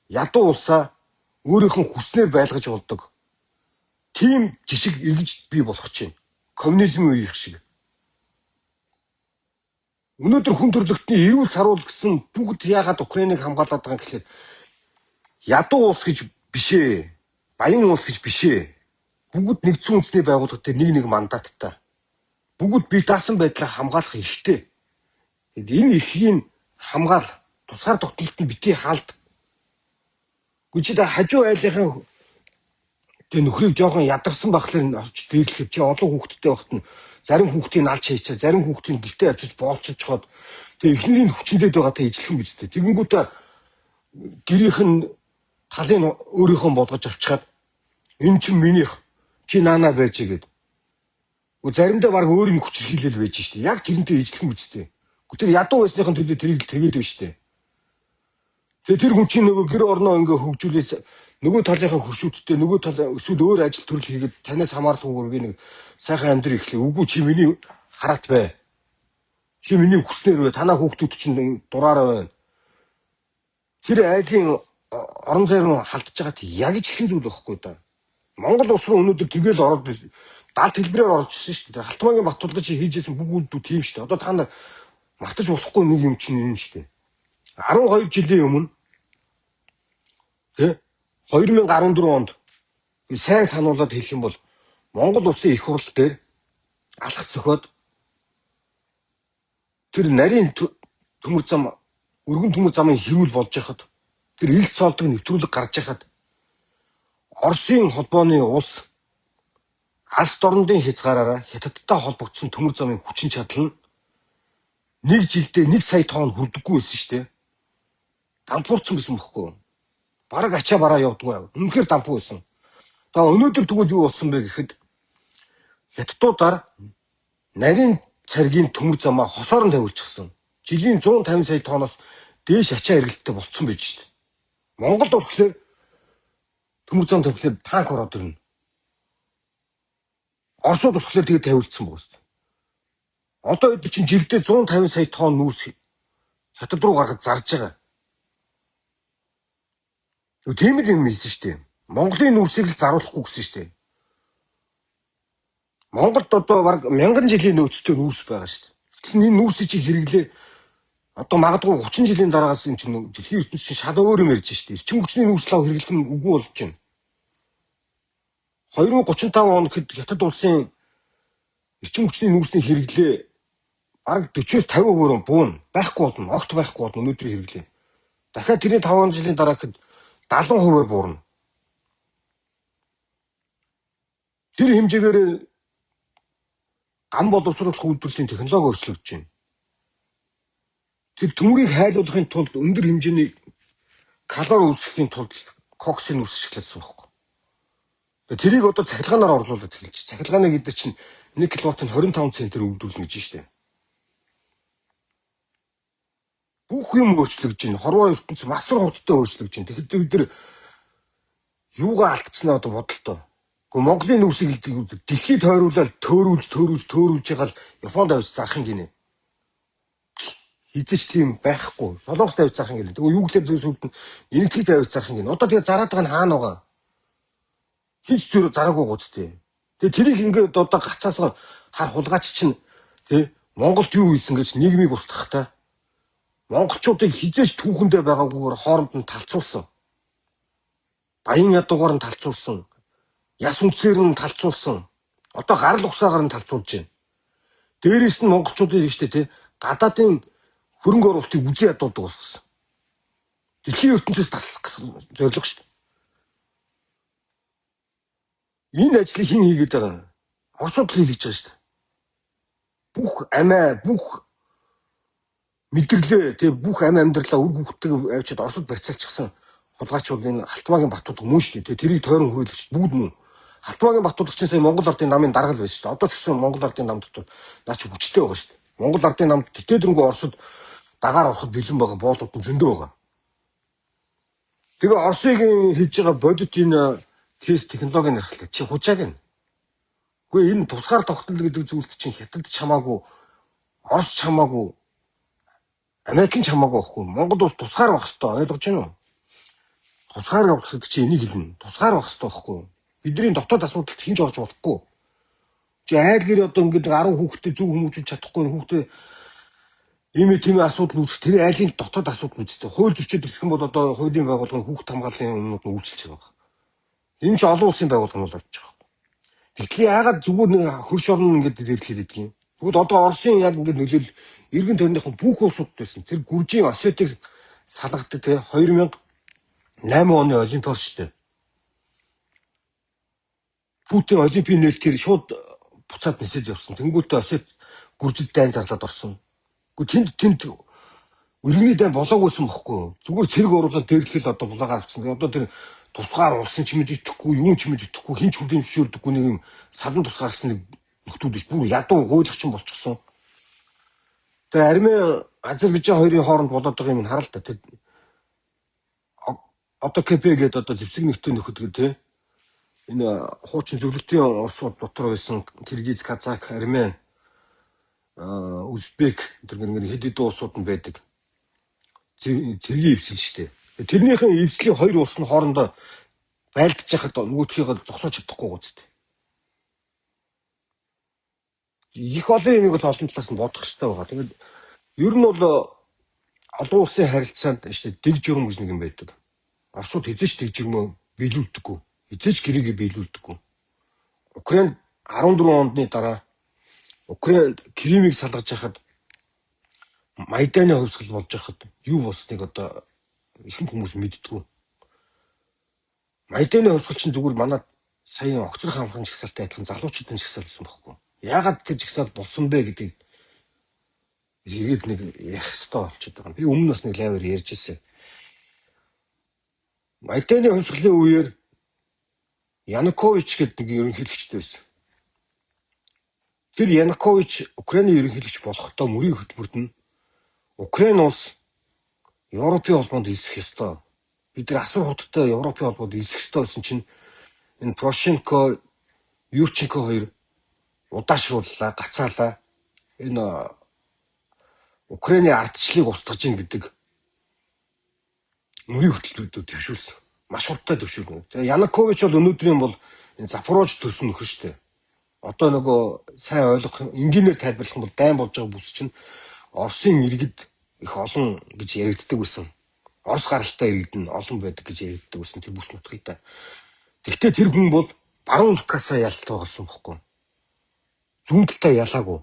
ядуу улсаа өөрийнх нь хүснээр байлгаж болдог. Тийм жишг эргэж бий болох чинь. Коммунизмын үеих шиг. Өнөөдөр хүн төрөлхтний эрүүл саруул гэсэн бүгд яагаад Украиныг хамгаалаад байгаа юм гэхэлээ ядуу улс гэж бишээ. Баян улс гэж бишээ. Бүгд нэгдсэн үндэсний байгууллага дээр нэг мандаттай. Бүгд бие даасан байдлаа хамгаалах эрхтэй. Тэгэд энэ эрхийг хамгаал тусгаар тогтнолтод битгий хаалт. Гүчид хажуу айлынхан тэг нөхрийг жоохон ядарсан бахлаар орж дээрлэхэд чи олон хүүхэдтэй байхад нь зарим хүүхдийг алж хийчихээ, зарим хүүхдийг гэлтэй авчиж боолчиж чохоод тэг эхнэрийн хүчнэдэд байгаа та ижлэх юм биз дээ. Тэгэнгүүтээ гэрийнх нь талын өөрийнхөө болгож авчихад энэ чинь минийх чи наана байж гээд. Заримдаа баг өөрийн хүч хилэл байж штэ. Яг тэрнтэй ижлэх юм биз дээ. Тэр ядуу байсныхын төлөө тэрийг тэгээд байна штэ. Тэгээ тэр хүн чинь нөгөө гэр орноо ингээ хөгжүүлээс нөгөө талынхаа хуршүүдтэй нөгөө тал эсвэл өөр ажил төрөл хийгээд танаас хамааралгүйгээр би нэг сайхан амьдрал эхлэе. Үгүй чи миний хараат бай. Чи миний хүснэр бай. Танаа хүүхдүүд чинь дураараа байна. Тэр айлын орон зайр руу халдж байгаа тийм яг ижилхэн зүйл байхгүй да. Монгол улс руу өнөөдөр тэгэл ороод даалт хэлбэрээр орж ирсэн шүү дээ. Халтмаагийн Баттулга чи хийжсэн бүгд тийм шүү дээ. Одоо та нар мартаж болохгүй нэг юм чинь энэ шүү дээ. 12 жилийн өмнө тий 2014 онд сайн сануулад хэлэх юм бол Монгол улсын их хурл дээр алхах зөхиод тэр нарийн төмөр зам өргөн төмөр замын хэрүүл болж хахад тэр ил цоолдог нэвтрүүлэг гарч хахад Оросын холбооны улс алс дорнодын хязгаараараа Хятадтай холбогдсон төмөр замын хүчин чадал нь нэг жилдээ 1 сая тонн хүрдэггүй байсан шүү дээ. Дампуурсан гэсэн бохоггүй. Бараг ачаа бараа явдггүй. Үнэхээр дампуу байсан. Тэгээ өнөөдөр тэгвэл юу болсон бэ гэхэд Хятадуудаар нарийн царгийн төмөр замаа хосоор нь тавьчихсан. Жилийн 150 сая тонноос дээш ачаа эргэлттэй болцсон байж шүү дээ. Монголд болохоор төмөр зам тавьхлаар танк ороод ирнэ. Оросууд болохоор тэгээ тавьулсан байгаа шүү дээ. Одоо бид чинь жилдээ 150 сая тонн нүүрс Хятад руу гаргаж зарж байгаа. Тийм л юм хэлсэн шүү дээ. Монголын нүүрсийг л заруулахгүй гэсэн шүү дээ. Монголд одоо баг 1000 жилийн нөөцтэй нүүрс байгаа шүү дээ. Энэ нүүрсийг чи хэрэглээ одоо магадгүй 30 жилийн дараагаас энэ чинь дэлхийн ертөнцийн чинь шал өөр юм ярьж шүү дээ. Эрчим хүчний нүүрслээ хэрэглэх нь үгүй болж байна. 2035 он гэхэд Хятад улсын эрчим хүчний нүүрсний хэрэглээ бараг 40-с 50% буuna байхгүй болно. Огт байхгүй болно өнөөдрийн хэрэглээ. Дахиад тэрний 5 жилийн дараа гэхэд 70% буурна. Тэр хэмжээгээр ган боловсруулах үйлдвэрлэлийн технологи өөрчлөгдөж байна. Тэр төмрийг хайлуулахын тулд өндөр хэмжээний калори үүсгэхийн тулд коксын үүсгэж эхэлсэн байхгүй. Тэрийг одоо цахилгаанаар орлуулад эхэлж. Цахилгааны гэдэг чинь 1 киловаттт 25 центээр өгдүүлнэ гэж штэ. Бүх юм өөрчлөгдөж байна. Хорвоо ертөнц масар хурдтай өөрчлөгдөж байна. Тэгэхээр бид нар юугаа алдчихнаа одоо бодолтой. Гэхдээ Монголын нүүрсийг дэлхийд тойруулаад төөрүүлж байгаа л Японд авч зарах юм гинэ. Хизээч тийм байхгүй. Солонгост авч зарах юм гинэ. Тэгвэл юу гэхээр зүйлсүүд нь энэтхэгт авч зарах юм гинэ. Одоо тэгээ зараад байгаа нь хаана байгаа? Хинч зүрх зараагүй гоцтой. Тэгээ тэрийг ингээд одоо гацаас хар хулгаач чинь тий Монголд юу хийсэн гэж нийгмийг устгахтаа монголчуудыг хизээч түүхэндээ байгаагүйгээр хооронд нь талцуулсан. Баян ядуугаар нь талцуулсан, яс үнцээр нь талцуулсан. Одоо гарал угсаагаар нь талцуулж байна. Дээрээс нь монголчуудын ихтэй тий гадаадын хөрөнгө оруулалтыг үзэн ядуулдаг болсон. Дэлхийн ертөнцөөс таслах гэсэн зорилго шүү дээ. Энэ ажлыг хэн хийгээд байгаа юм? Оросууд л хийж байгаа шүү дээ. Бүх амиа, бүх мэдэрлээ, тий бүх амь амьдралаа үр хөвгтэйг авчиад Оросод барьцаалчихсан хулгайчууд энэ Алтмаагийн Баттуудг мөн шүү дээ. Тэрийг тойрон хөрөөлөгч бүгд мөн. Алтмаагийн Баттуудг чинь сая Монгол Ардын намын даргал байсан шүү дээ. Одоо ч гэсэн Монгол Ардын нам дотор наа чи хүчтэй байгаа шүү дээ. Монгол Ардын намд тэтгэдэрнгүү Оросод дагаар ороход бэлэн байгаа боолууд нь зөндөө байгаа. Тэгээ Оросыг хийж байгаа бодит энэ кейс технологийн нархлаа. Чи хужааг нь. Үгүй энэ тусгаар тогтнол гэдэг зүйлд чинь хятад ч хамаагүй, Орос ч хамаагүй, Америкч хамаагүй байхгүй. Монгол улс тусгаар байх хэрэгтэй. Ойлгож байна уу? Тусгаар байх гэдэг чи энийг хэлнэ. Тусгаар байх хэрэгтэй байхгүй. Бидний дотоод асуудалд хинж орж болохгүй. Чи айл гэр одоо ингээд 10 хүүхдээ зөв хүмүүжүүлж чадахгүй хүүхдээ ийм тийм асуудал үүсэх тэр айлын дотоод асуудал үүсдэг. Хууль зөрчил гэх юм бол одоо хуулийн байгууллагын хүүхд хамгааллын өмнөд нь үйлчилж байгаа. Энэ ч олон улсын байгууллага нь болж байгаа. Тэгэхээр яагаад зүгээр нэг хөрш орно ингээд дэлгэхэд идэх юм. Тэгвэл одоо Оросын яг ингээд нөлөөл эргэн тойрныхон бүх улсууд байсан. Тэр Гүржийн Осетиг салгадаг те 2008 оны Олимпиад шүү дээ. Путин Олимпийн нээлтээр шууд буцаад мессеж явуулсан. Тэнгүүтээ Осет Гүржид дайн зарлаад орсон. Гэхдээ тэнд өргөний дай болоогүйсэн бохгүй. Зүгээр цэрэг оруулаад дээрлэхэл одоо булаагаар авчихсан. Одоо тэр тусгаар улсын ч мэд итгэхгүй, юун ч мэд итгэхгүй, хин ч хүлийн зөвшөөрдөггүй нэг юм садан тусгаарсан нэг нөхдүүд биш. Бүр ядуу гуйлагчин болчихсон. Тэгээ Армен, Азербайджан хоёрын хооронд болоод байгаа юм хараа л та. Одоо КП гэдэг одоо зэвсэг нэгтэй нөхөд гэдэг те. Энэ хуучин зөвлөлтийн Оросууд дотор байсан Киргиз, Казак, Армен, Узбек тэр хэд хэдэн улсууд нь байдаг. Цэргийн эвсэл шүү дээ. Тэрнийхэн эвслийн хоёр улс нь хоорондоо байлдаж яхад нөгөөдхийгөө зогсооч чадахгүй гоцтой. Их олон юмыг бол олон талаас нь бодох хэрэгтэй байгаа. Тэгээд ер нь бол олон улсын харилцаанд шүү дээ дэг журам гэж нэг юм байдаг. Оросууд хизээч дэг журмөө биелүүлдэггүй. Хизээч гэрээгээ биелүүлдэггүй. Украин 14 ондны дараа Украин Кримийг салгаж яхад Майданы хувьсгал болж яхад юу болсныг одоо ихэнх хүмүүс мэддэггүй. Майданы хувьсгал чинь зүгээр манай сая огцрох хамхан жагсаалтай адилхан залуучуудын жагсаал болсон байхгүй. Яагаад тэр жагсаал болсон бэ гэдгийг иргэд нэг ярих хэрэгтэй болчиход байгаа. Би өмнө бас нэг лайваар ярьж ирсэн. Майданы хувьсгалын үеэр Янукович гэдэг нэг ерөнхийлөгчтэй байсан. Тэр Янукович Украины ерөнхийлөгч болохдоо мөрийн хөтөлбөрт нь Украин улс Европын холбоонд элсэх ёстой. Бид нар асар хутагтай Европын холбоонд элсэх ёстой гэсэн чинь энэ Порошенко, Юрченко хоёр удаашрууллаа, гацаалаа. Энэ Украины ардчлалыг устгаж ийн гэдэг мөрийн хөтөлбөрөд төвшүүлсэн. Маш хурдтай төвшүүлнэ. Тэгээ Янукович бол өнөөдрийн бол энэ Запорож төрсөн нөхөр шүү дээ. Одоо нөгөө сайн ойлгох энгийнээр тайлбарлах юм бол дайн болж байгаа бүс чинь Оросын иргэд их олон гэж яригддаг байсан. Орос гаралтай иргэд нь олон байдаг гэж яригддаг байсан тэр бүс нутгийтай. Тэгвэл тэр хүн бол баруун талаасаа ялалтай болсон бохгүй. Зүүн талаа ялаагүй.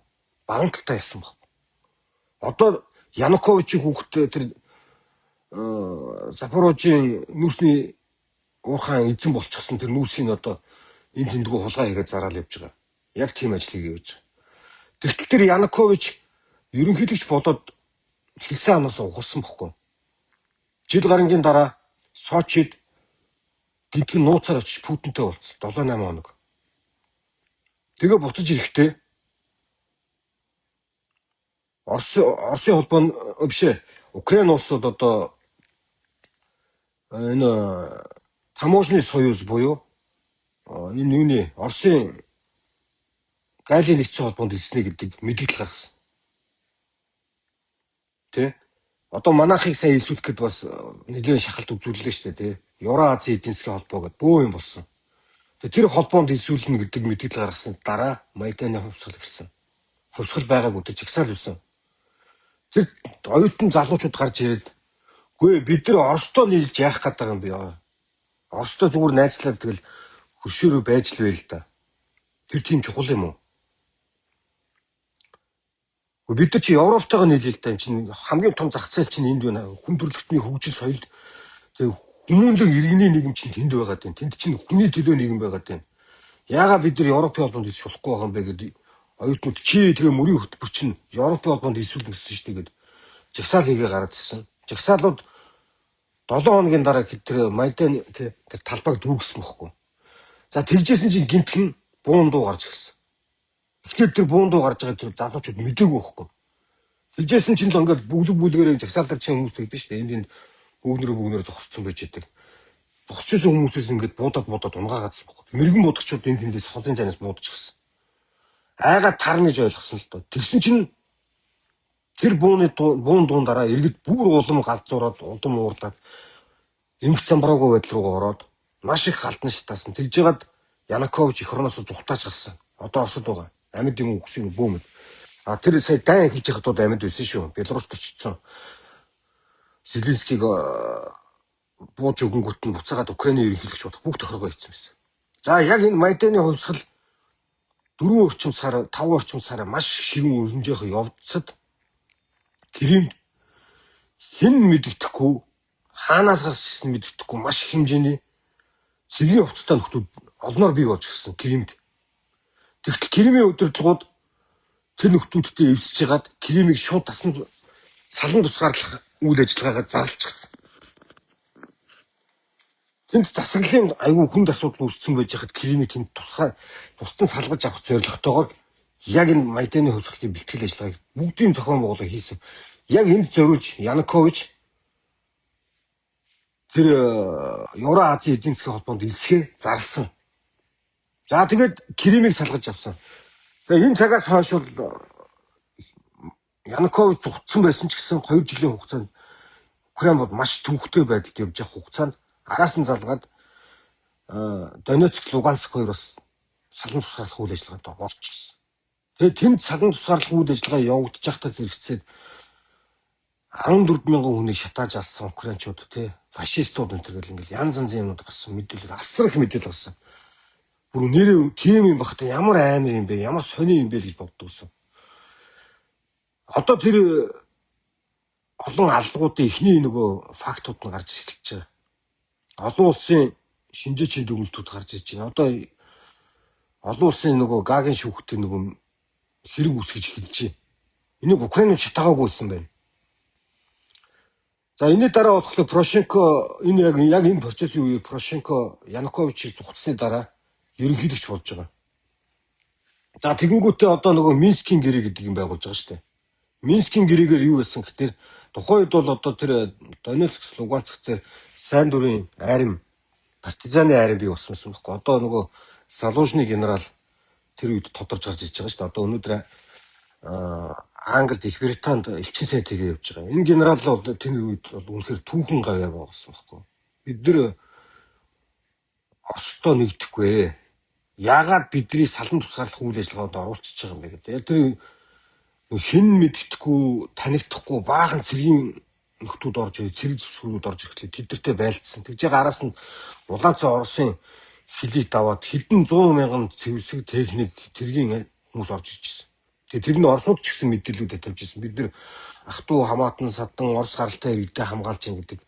Баруун талаа ялсан бохгүй. Одоо Януковичийн хүүхдээ тэр Запорожийн нүүрсний уурхаан эзэн болчихсон тэр нүүрсийн одоо энэ тэндгүү хулгай хийгээд зараал явж байгаа. Яг тийм ажлыг хийж байгаа. Тэгтэл тэр Янукович ерөнхийлөгч болоод хэлсэн амнаас ухалсан бохгүй. Жил гарангийн дараа Сочид гинтгэн нууцаар очиж Путинтэй уулзсан 7-8 хоног. Тэгээ буцаж ирэхдээ Оросын холбоо нь бишээ Украин улсууд одоо энэ таможны союз буюу энэ юуны Оросын гайлын нэгдсэн холбоонд хэлснэ гэдэг мэдээлэл гаргасан. Тэ? Одоо манайхыг сайн илсүүлэхэд бас нэлээд шахалт үзүүллээ шүү дээ, тэ? Евразийн эдийн засгийн холбоо гэдэг бөө юм болсон. Тэр холбоонд илсүүлнэ гэдэг мэдээлэл гаргасан дараа Майданы хувьсгал гэсэн. Хувьсгал байгаагүй тэр жагсаал байсан. Тэр оюутан залуучууд гарч ирээд үгүй бид нар Оростой нийлж яах гээд байгаа юм бэ? Оростой зүгээр найзлаад тэгэл хөршөөрөө байж л байл да. Тэр тийм чухал юм уу? Бид нар чи Европтойгоо нийлээ л да. Энэ чинь хамгийн том зах зээл чинь энд байна. Хүн төрөлхтний хөгжил соёл тэг хүмүүнлэг иргэний нийгэм чинь тэнд байгаад байна. Тэнд чинь хүний төлөө нийгэм байгаад байна. Яагаад бид нар Европын холбоонд хэлж болохгүй байгаа юм бэ гэдэг оюутнууд чи тэгээ мөрийн хөтөлбөр чинь Европын холбоонд хэлсүүл гэсэн шүү дээ гэдэг. Жагсаал хийгээ гараад ирсэн. Жагсаалууд 7 хоногийн дараа тэр Майдан тэр талбайг дүүргэсэн бохгүй. За тэгжсэн чинь гинтхэн буун дуу гарч ирсэн. Эхлээд тэр буун дуу гарч байгаа тэр залуучууд мэдээгүй байхгүй. Тэгжсэн чинь л ингээд бүлгээр жагсаал дээр чинь хүмүүс тэгдэж шүү дээ. Энд бүгнөрөө зогсцсон байж байдаг. Зогсчихсон хүмүүсээс ингээд буудаад унгаагаадсан байхгүй. Мэрэгэн будагчууд энэ тэндээс холын цанаас буудаж гисэн. Айгаа тарнаж ойлгосон л доо. Тэгсэн чинь тэр буун дуундараа иргэд бүр улам галзуураад удам уурдаад эмх замбраагүй байдал руугаа ороод маш их галдан шатаасан. Тэгж яагаад Янукович эх орноос зүхтааж галсан. Одоо Оросд байгаа. Амьд юм өгсөн бөөмөд. А тэр сая дан хийж байхдаа амьд байсан шүү. Белоруст очсон. Зеленскийг бууж өгөнгөт нь буцаагаад Украины ерөнхийлөгч бодох бүх тохиргоо хийсэн байсан. За яг энэ Майданы хувьсгал 4 орчим сар 5 орчим сар маш ширүүн өрнжийнхөө явцад Кримд хэн мэддэхгүй хаанаас гарч ирсэн мэддэхгүй маш их хэмжээний цэргийн хувцастай нөхдүүд олноор бий болж гисэн Кримд. Тэгтэл Кримийн удирдлагууд тэр нөхдүүдтэй эвсэж хагаад Кримийг шууд тасн салан тусгаарлах үйл ажиллагаагаа зарлчихсан. Тэнд засаглалын айгүй хүнд асуудал үүссэн байж хад Кримийг тэнд тусдан салгаж авах зорилготойгоор яг энэ Майданы хувьсгалын бэлтгэл ажиллагааг бүгдийн зохион байгуулалт хийсэн. Яг энд зориулж Янукович тэр Евразийн эдийн засгийн холбоонд илсгээ зарласан. За тэгээд Кримийг салгаж авсан. Тэгээ энэ цагаас хойш бол Янукович зугтсан байсан ч гэсэн 2 жилийн хугацаанд Украин бол маш төвөгтэй байдалд явж явах хугацаанд араас нь залгаад Донецк, Луганск хоёр бас салан тусгаарлах үйл ажиллагаанд орчихсон. Тэгээд тэнд салан тусгаарлах үйл ажиллагаа явагдаж байхдаа зэрэгцээд 14 мянган хүнийг шатааж алсан украинчууд тий фашистууд энэ төрөл ингээл янз янзын юмуд гарсан мэдээлэл асар их мэдээлэл гарсан. Бүр нэрээ тийм юм багтаа ямар амар юм бэ? Ямар сони юм бэ гэж боддогсон. Одоо тэр олон алгуудын эхний нөгөө фактууд нь гарч эхэлж байгаа. Олон улсын шинжээчийн дүгнэлтүүд гарч ирж байна. Одоо олон улсын нөгөө Гагийн шүүхтийн нөгөө хэрэг үсгэж эхэлж байна. Энийг Украинууд шатаагаагүйсэн байна. За энэ дараа болохоор Порошенко энэ яг энэ процессын үеэр Порошенко Януковичийг зугтсны дараа ерөнхийлөгч болж байгаа. За тэгэнгүүтээ одоо нөгөө Минскийн гэрээ гэдэг юм байгуулж байгаа шүү дээ. Минскийн гэрээгээр юу байсан гэхээр тухайн үед бол одоо тэр Донецк, Луганск дээр сайн дурын айрам партизаны айрам бий болсон юм байна. Одоо нөгөө Залужны генерал тэр үед тодорж гарч ирж байгаа шүү дээ. Одоо өнөөдөр Англид, Их Британд элчин сайн тэгээ явж байгаа. Энэ генерал бол тэр үед бол үнэхээр түүхэн гавьяа болсон байхгүй. Бид нэр Оростой нэгдэхгүй. Яагаад бидний салан тусгаарлах үйл ажиллагаанд оруулчихж байгаа юм бэ гэдэг. Тэр хэн мэддэхгүй, танигдахгүй баахан цэргийн нөхдүүд орж ирээ, цэрэг зөвсгүүд орж ирэхлээр тэдэртэй байлдсан. Тэгж байгаа араас нь Улаанцай Оросын хилийг даваад хэдэн 100 мянган цэвэсэг техник цэргийн хүмүүс орж иржсэн. Тэгээ тэр нь Оросууд ч гэсэн мэдээлэлүүдэд тавьж ирсэн. Бид нэр ах トゥ хамаатан садан Орос гаралтай иргэдэд хамгаалж ийн гэдэг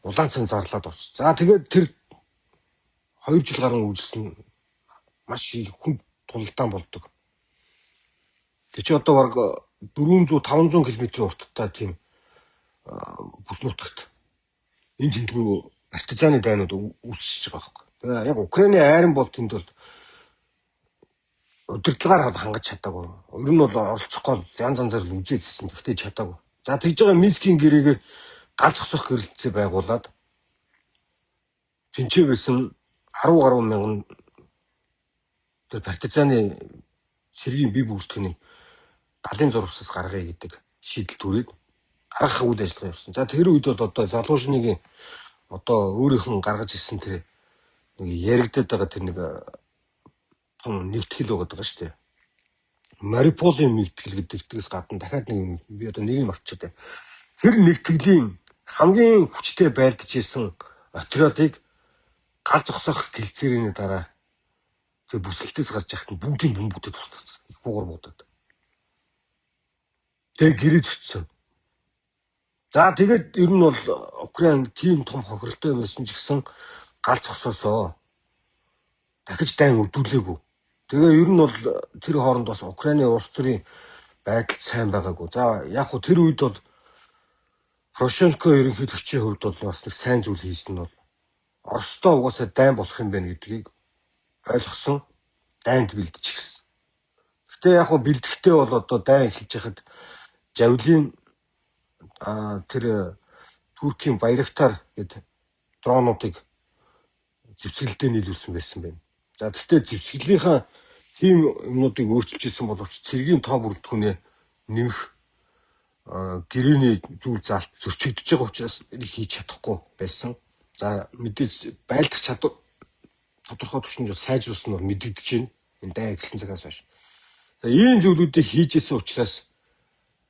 Улаанцай зарлаад орсон. За тэгээд тэр 2 жил гарan үйлсэн маш их хүн тулалдаан болдог. Тэг чи одоо баг 400-500 км урттай тийм бүс нутагт энэ тэмдгүү партизаны дайнууд үүсчихэж байгаа байхгүй. Тэгээ яг Украины айран бол тэнд бол удирдлагаар хангаж чадаагүй. Ер нь бол оролцохгүй янз янзаар л үзээд хэлсэн. Тэгтээ чадаагүй. За тэгж байгаа Минскийн гэрээгээр ганц зогсох гэрэлцээ байгуулад тэнцээ байсан 10 гаруй мянган тэр партизаны цэргийн бие бүрэлдэхүүний галын зурвсаас гаргая гэдэг шийдэл түрээд гаргах үйл ажиллагаа явуулсан. За тэр үед бол одоо Залужныгийн одоо өөрийнх нь гаргаж ирсэн тэр нэг яригдаад байгаа тэр нэг том нэгтгэл байгаа шүү дээ. Мариуполийн нэгтгэл гэдэгтгээс гадна дахиад нэг би одоо нэрийг мартчихлаа. Тэр нэгтгэлийн хамгийн хүчтэй байлдаж исэн отрядыг гал зогсоох гэлцээрийн дараа тэр бүсэлтээс гарч яхад бүгдийн бөмбөгдөд тусдагсан. Их бугар буудаад. Тэгээ гэрээ зөцсөн. За тэгээд ер нь бол Украин тийм том хохиролтой байсан ч гэсэн гал зогсоосоо дахиж дайн өдүүлээгүй. Тэгээ ер нь бол тэр хооронд бас Украины улс төрийн байдал сайн байгаагүй. За яг хөө тэр үед бол Порошенко ерөнхийлөгчийн хувьд бол бас нэг сайн зүйл хийсэн нь бол Оростой угаасаа дайн болох юм байна гэдгийг ойлгосон, дайнд бэлдэж ирсэн. Гэтэ яг хөө бэлдэхтэй бол одоо дайн эхэлж хахад Жавлин тэр Туркийн Байрактар гэдэг дронуудыг зэвсгэлдээ нийлүүлсэн байсан байна. За гэхдээ зэвсгэлийнхаа тийм юмнуудыг өөрчилж ирсэн боловч цэргийн тоо бүрэлдэхүүнээ нэмэх гэрээний зүйл заалт зөрчигдөж байгаа учраас хийж чадахгүй байсан. За мэдээж байлдах чадвар тодорхой түвшинд сайжруулсан нь бол мэдэгдэж байна. Энэ дай эхэлсэн цагаас хойш. За ийм зүйлүүдийг хийжсэн учраас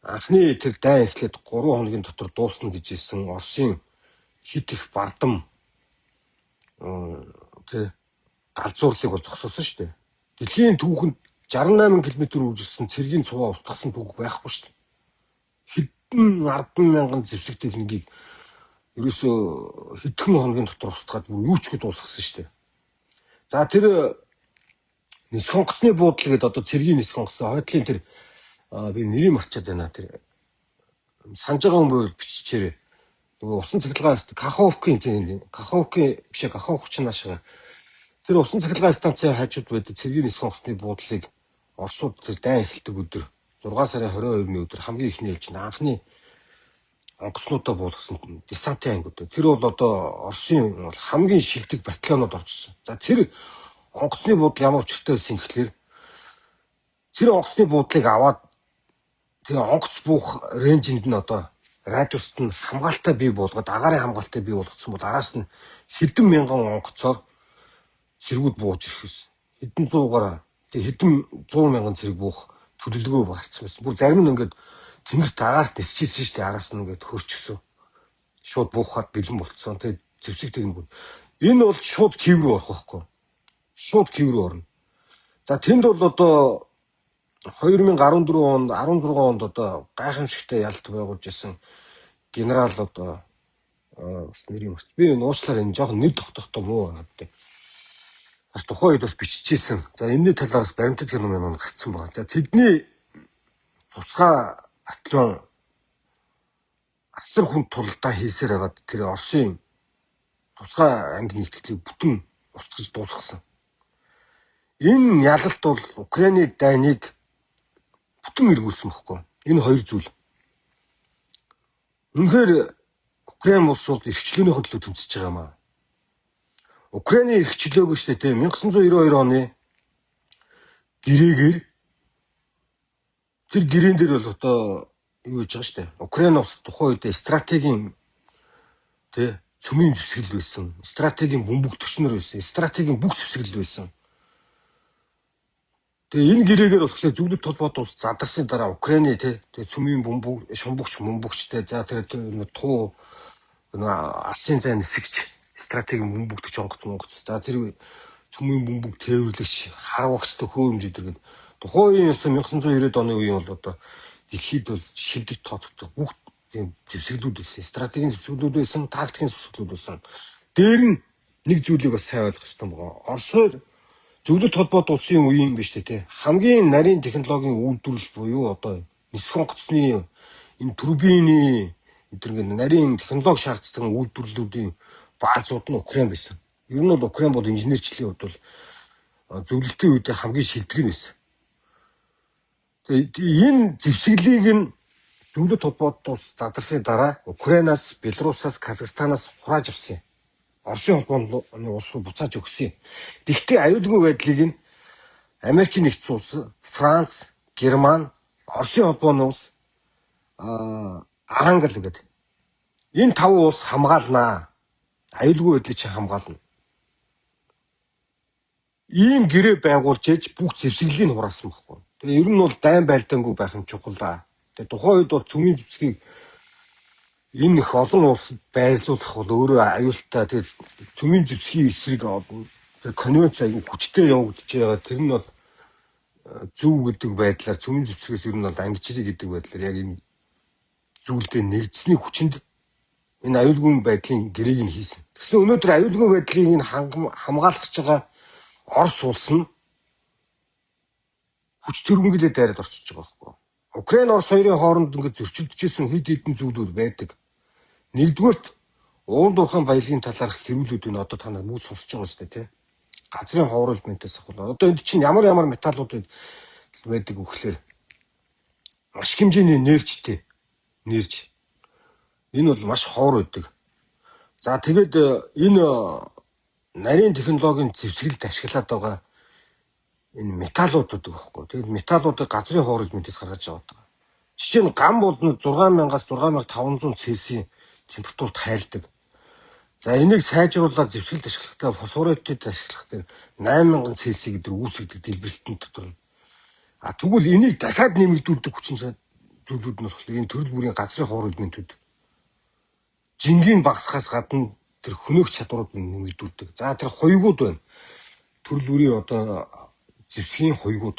анхны тэр дай эхлээд 3 хоногийн дотор дуусна гэж хэлсэн Оросын хит их бардам тэр галзуурлыг бол зогсоосон шүү дээ. Дэлхийн түүхэнд 68 км үржилсэн цэргийн цуваа устгасан түүх байхгүй шүү дээ. Хэдэн 10 мянган зэвсэг техникийг ерөөсөө хэдхэн хоногийн дотор устгаад юу ч гээд дуусгасан шүү дээ. За тэр нис хонгоцны буудлыг одоо цэргийн нис хонгоцны хойдлын тэр би нэрийг марчаад байна. Тэр санаж байгаа хүн бол биччихээрэй. Нөгөө усан цахилгаан Каховкийн биш Каховчин наашаа тэр усан цахилгаан станцын хажууд байдаг цэргийн нис хонгоцны буудлыг Оросууд тэр дайн эхэлдэг өдөр 6 сарын 22-ны өдөр хамгийн ихний ээлжинд анхны онгоцнуудаа буулгасан десантын ангиуд. Тэр бол одоо Оросын хамгийн шилдэг батальонууд орж ирсэн. За тэр онгоцны буудлыг ямар учиртай байсан гэхэлэр тэр онгоцны буудлыг аваад тэгээ онгоц буух рейнжинд нь одоо радиуст нь хамгаалалтаа бий болгоод агаарын хамгаалалтаа бий болгоцсон бол араас нь хэдэн мянган онгоцоор цэргүүд бууж ирэх байсан. Хэдэн 100-аар тэгээ хэдэн 100 мянган цэрэг буух төлөвлөгөө гарцсан байсан. Бүр зарим нь ингээд тэнгэрт агаарт нисчихсэн шүү дээ. Араас нь ингээд хөрчихсөн. Шууд буухад бэлэн болцсон. Тэгээ зэвсэг техник. Энэ бол шууд кив рүү орох байхгүй. Шууд кив рүү орно. За тэнд бол одоо 2014 онд 16 онд одоо гайхамшигтай ялт байгуулж исэн генерал одоо бас нэрийг марч. Би нууцлаар энэ жоохон нэр тогтоохтой муу гэдэг. Бас тухайн үед бас биччихсэн. За энэний талаас баримтат феномен гарцсан байна. За тэдний тусгай батальон асар хүнд туралдаа хийсээр хагаад тэр Оросын тусгай анги нэгтгэлийг бүтэн устгаж дуусгасан. Энэ ялалт бол Украины дайныг бүтэн эргүүлсэн баггүй. Энэ хоёр зүйл. Үнэхээр Украин улс бол эрхчлөөнийхөө төлөө тэмцэж байгаа юм аа. Украины эрхчлөөгүй шүү дээ. 1992 оны гэрээгээр тэр гэрээн дээр бол одоо юу гэж байгаа шүү дээ. Украин улс тухайн үед стратегийн цөмийн зэвсгэл байсан. Стратегийн бөмбөг төчнөр байсан. Стратегийн бүх зэвсгэл байсан. Тэгээ энэ гэрээгээр болохоор зөвлөлт толгойд ус задарсан дараа Украины тэгээ цөмийн бөмбөг, шумбагч, мөмбөгчтэй за тэгээ туу алсын зай нисгч стратегийн бөмбөгдөж онгоц. За тэр цөмийн бөмбөг тээвэрлэгч, харвагч төхөөрөмж гэдэг. Тухайн үеийн 1990-ад оны үеийн бол одоо дэлхийд бол шилдэг тооцогдох бүх тийм зэвсгэлүүд байсан. Стратегийн зэвсгэлүүд байсан, тактикийн зэвсгэлүүд байсан. Дээр нь нэг зүйлийг бас сайн ойлгох хэрэгтэй байгаа. Оросоор зөвлөлт холбоот улсын үеийн биш тий. Хамгийн нарийн технологийн үйлдвэрлэл буюу одоо нисэх онгоцны энэ турбины энэ нарийн технологи шаардсан үйлдвэрлэлүүдийн баазууд нь Украин байсан. Ер нь бол Украин бол инженерчлэлийн хувьд бол зөвлөлтийн үед хамгийн шилдэг нь байсан. Тэгээ энэ зэвсгэлийг нь зөвлөлт холбоот улс задарсны дараа Украинаас, Белорусаас, Казахстанаас хурааж авсан юм. Оросын холбооны улс буцааж өгсөн. Тэгвэл аюулгүй байдлыг нь Америкийн нэгдсэн улс, Франц, Герман, Оросын холбооны улс, Англи гэдэг. Энэ 5 улс хамгаалнаа. Аюулгүй байдлыг чинь хамгаална. Ийм гэрээ байгуулж ээж бүх зэвсгэлийг нь хураасан байхгүй. Тэгээ ер нь бол дайн байлдаангүй байх нь чухал да. Тэгээ тухайн үед бол цөмийн зэвсгийг Энэ их олон улсад байрлуулах бол өөрөө аюултай. Тэгээд цөмийн зэвсгийн эсрэг тэр конвенц аягүй хүчтэй явагдаж байгаа. Тэр нь бол зөв гэдэг байдлаар цөмийн зэвсгээс ер нь бол ангижлыг гэдэг байдлаар яг энэ зүйлдээ нэгдсэний хүчинд энэ аюулгүй байдлын гэрээг нь хийсэн. Тэгсэн өнөөдөр аюулгүй байдлыг энэ хамгаалах байгаа Орос улс нь хүч төрөнгөлөө дайраад орчиж байгаа байхгүй. Украин Орос хоёрын хооронд ингээд зөрчилдөжсэн хэд хэдэн зүйлүүд байдаг. Нэгдүгээрт уул уурхайн баялагын талаарх хэрүүлүүдийг одоо та нар муу сонсож байгаа шүү дээ, тий. Газрын ховрол мэнтэс ахвал одоо энд чинь ямар металлууд байдаг вөхлөөр маш хэмжээний нэржтэй. Энэ бол маш ховор байдаг. За тэгээд энэ нарийн технологийн зэвсгэлд ашиглаад байгаа энэ металлууд гэдэг байхгүй. Тэгээд металлуудыг газрын ховрол мэнтэс гаргаж аваад байгаа. Жишээ нь гам бол 6000-аас 6500 Цельсийн температурт хайлдаг. За энийг сайжруулаад зэвсгэлд ашиглахдаа фосфоритэд ашиглахдаа 8000 Цельси гэдэг үүсгдэг дэлбэрэлтэн дотор. Тэгвэл энийг дахиад нэмэгдүүлдэг хүчин зүйлүүд нь болохоор энэ төрөл бүрийн газрын ховрол мэнтүүд жингийн багасгаас гадна тэр хөнөөх чадварууд нь нэмэгдүүлдэг. За тэр хуйгууд байна. Төрөл бүрийн одоо зэвсгийн хуйгууд.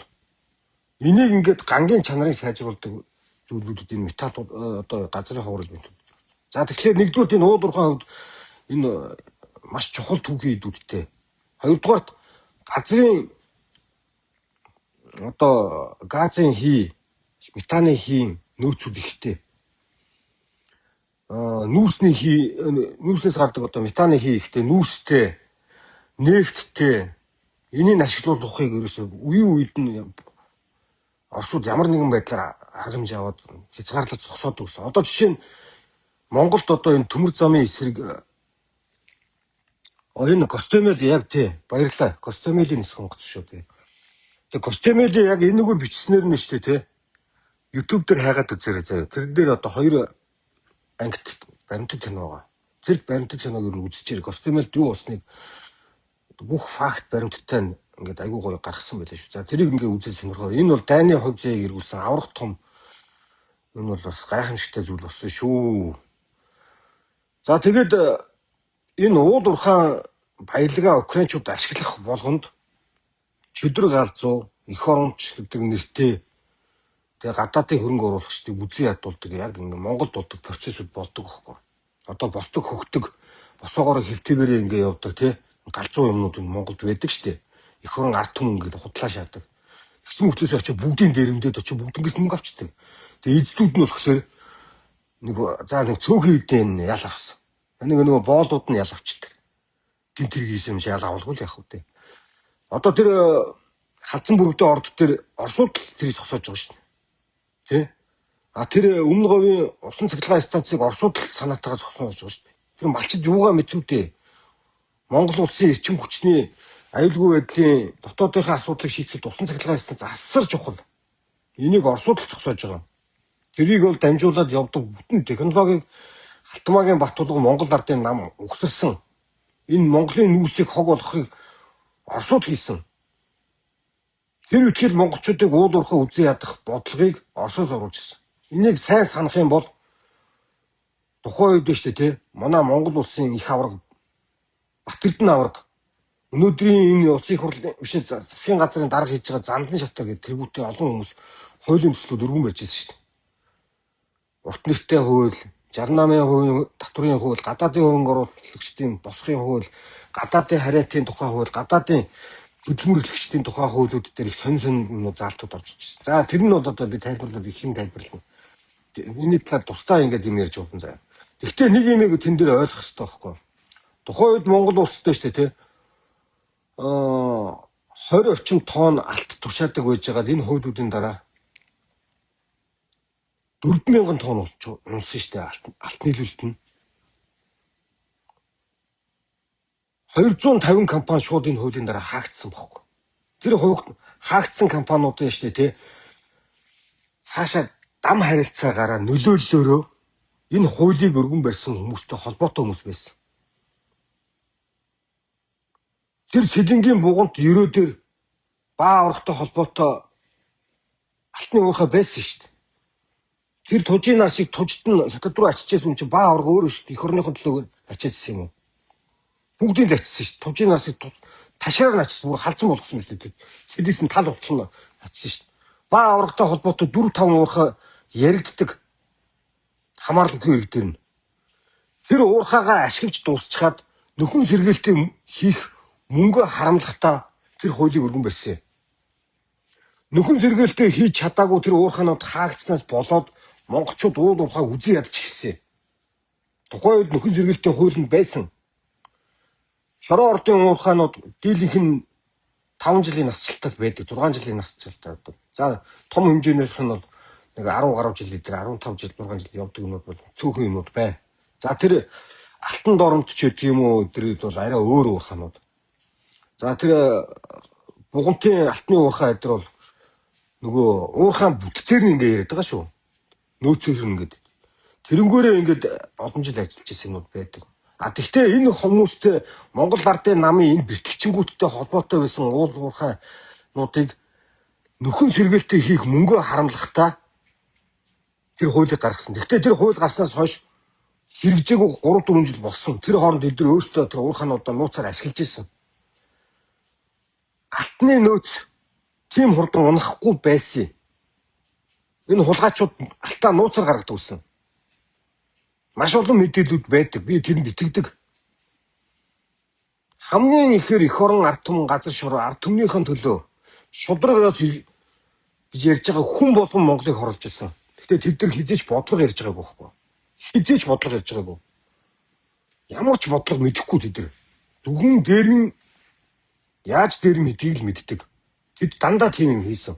Энийг ингээд гангийн чанарыг сайжруулдаг зүйлүүд энэ металлууд одоо газрын ховрол мэнтүүд. За тэгэхээр нэгдүгээр энэ уул уурхайн хувьд энэ маш чухал түүхийн идүүдтэй. Хоёрдугаарт газрын одоо газын хий, метаны хий нөөцүүд ихтэй. Нүүрснээс гардаг одоо метаны хий ихтэй, нүүрстэй, нефттэй. Энийг ашиглуулахыг ерөөсөө үеийн үед нь Оросууд ямар нэгэн байдлаар арга хэмжээ аваад хязгаарлаж зогсоодог гэсэн. Одоо жишээ нь Монголд одоо энэ төмөр замын эсрэг энэ Костомел яг тий баярлаа. Костомелийн нисэх онгоц шүү тий. Тэгээ Костомелийн яг энэгээр бичснээр нь шүү тий. YouTube дээр хайгаад үзээрэй заяа. Тэр дээр одоо 2 ангит баримтат кино байгаа. Тэр баримтат киног юу үзчихээр Костомелд юу усныг бүх факт баримттай ингээд айгүй гоё гаргасан байлаа шүү. За тэрийг ингээд үзэл сонирхоор. Энэ бол дайны хувь зээг ирүүлсэн аврах том энэ бол бас гайхамшигтай зүйл болсон шүү. За тэгээд энэ уул уурхайн баялагаа украинчууд ашиглах болгонд чөдөр галзуу, эх оромч гэдэг нэртэй тэгээ гадаадын хөрөнгө оруулагчдыг үзэн ядуулдаг яг ингээд Монголд болдог процессыг болдог байхгүй. Одоо босдог хөгтөг босоогоор хэвтэйгээр ингээд явдаг тий галзуу юмнууд нь Монголд байдаг штеп. Эх орон ард түмэн ингээд худлаа шаадаг. Тэгсэн мөртлөөс очиж бүгдийн дээрэмдээд очиж бүгднгээс мөнгө авчдаг. Тэгээ эзлүүд нь болохоор нэг цөөхөн хэдэн ял авсан. Нэг боолууд нь ял авчдаг. Гинт хэрэг юм шиг ял авалгүй л яах вэ? Одоо тэр халдсан бүрэгдээ орд тэр Оросууд тэрийг зогсоож байгаа шүү дээ. Тэ? Тэр өмнө говийн усан цахилгаан станцыг Оросууд санаатайгаар зогсоож байгаа шүү дээ. Тэр малчид юугаа мэдвү дээ. Монгол улсын эрчим хүчний аюулгүй байдлын дотоодынхаа асуудлыг шийдэхэд усан цахилгаан станц асар чухал. Энийг Оросууд л зогсоож байгаа. Тэрийг бол дамжуулаад явдаг бүтэн технологиг Халтмаагийн Баттулга Монгол ардын нам угсарсан. Энэ Монголын нүүрсийг хог болгохыг Оросууд хийсэн. Тэр үтгэл монголчуудыг уул уурхай үзэн ядах бодлогыг Оросоос оруулж ирсэн. Энийг сайн санах юм бол тухайн үед шүү дээ тий. Манай Монгол улсын их аварга Батэрдэн аварга өнөөдрийн энэ улсын их хурлын биш засгийн газрын дарга хийж байгаа Зандан шатар гэдэг тэргүүтээ олон хүмүүс хуулийн төслүүд өргөн барьж ирсэн шүү дээ. Урт нэртэй хууль 68% татврын хууль, гадаадын хөрөнгө оруулагчдын босхын хууль, гадаадын хариатын тухай хууль, гадаадын хөдөлмөрлөгчдийн тухай хуулиуд дээр их сонин заалтууд орж ирсэн. За тэр нь бол одоо би тайлбарлаад их юм тайлбарлана. Миний талаар тусдаа ингэж юм ярьж болно заа. Гэхдээ нэг юмыг тэн дээр ойлгох хэрэгтэй байхгүй. Тухайн үед Монгол улстай шүү дээ тий. 20 орчим тонн алт туршаадаг байж байгаад энэ хуулиудын дараа 4000 тонн унсан шүү дээ алт нийлүүлэлт нь. 250 компани шууд энэ хуулийн дараа хаагдсан байхгүй. Тэр хаагдсан компаниудын шүү дээ тий. Цаашаа дам харилцаагаараа нөлөөллөөрөө энэ хуулийг өргөн барьсан хүмүүстэй холбоотой хүмүүс байсан. Тэр сэлэнгийн буганд ерөөдөр баа ургатай холбоотой алтны уурхай байсан шүү дээ. Тэр тужийн нарсыг тужид нь хятад руу ачижсэн чинь баа авраг өөрөө шүү дээ. Эх орныхон төлөө ачаадсэн юм уу? Бүгдийг л ачсан шүү дээ. Тужийн нарсыг ташаараар нь ачсан. Бүр халзан болгосон шүү дээ. Сэдээс нь тал утал нь ачсан шүү дээ. Баа аврагтай холбоотой 4-5 уурхай яригддаг хамаарлалгүй иргэдэр нь. Тэр уурхайгаа ашиглаж дуусчихад нөхөн сэргээлтээ хийх мөнгө харамлахтаа тэр хуулийг өргөн барьсан. Нөхөн сэргээлтээ хийж чадаагүй тэр уурхайнууд хаагдснаас болоод монголчууд уул уурхайг үзэн ядаж ирсэн. Тухайн үед нөхөн сэргээлтээ хууль нь байсан. Шороо ордын уурхайнууд дийлийнх нь 5 жилийн насжилтал байдаг, 6 жилийн насжилтал байдаг. За том хэмжээнийх нь бол нэг 10 гаруй жил дээр 15 жил 6 жил явдаг юмуд бол цөөхөн юмуд байна. За тэр алтан доромт ч гэдэг юм уу тэр бол арай өөр уурхайнууд. За тэр бугантын алтны уурхай эдэр бол нөгөө уурхайн бүтцээр нь ингээ яриад байгаа шүү. Нөөцөөр нь ингээд тэрнгөөрөө ингээд олон жил ажиллаж ирсэн юмуд байдаг. А тэгтээ энэ хүмүүстэй Монгол ардын намын энэ бэлтгэгчингүүдтэй холбоотой байсан уул уурхайнуудыг нөхөн сэргээлтээ хийх мөнгө харамлахтаа тэр хуулийг гаргасан. Тэгтээ тэр хууль гарснаас хойш хэрэгжээгүй 3-4 жил болсон. Тэр хооронд эдгээр өөрсдөө тэр уурхайнуудаа нууцаар ашиглаж ирсэн. Алтны нөөц тийм хурдан унахгүй байсан. Энэ хулгайчууд алтаа нууцаар гаргадаг гэсэн. Маш олон мэдээлүүд байдаг. Би тэрэнд итгэдэг. Хамгийн ихээр эх орон ард түмэн газар шороо ард түмнийхэн төлөө шудрагаас гэж ярьж байгаа хүн болгон Монголыг хорлож ирсэн. Гэтэ тэд нар хизээч бодлого ярьж байгаагүй байхгүй. Хизээч бодлого ярьж байгаагүй. Ямар ч бодлого мэдэхгүй тэд нар. Дүгэн дээр нь яаж дээр нь гэдгийг л мэддэг. Тэд дандаа тийм юм хийсэн.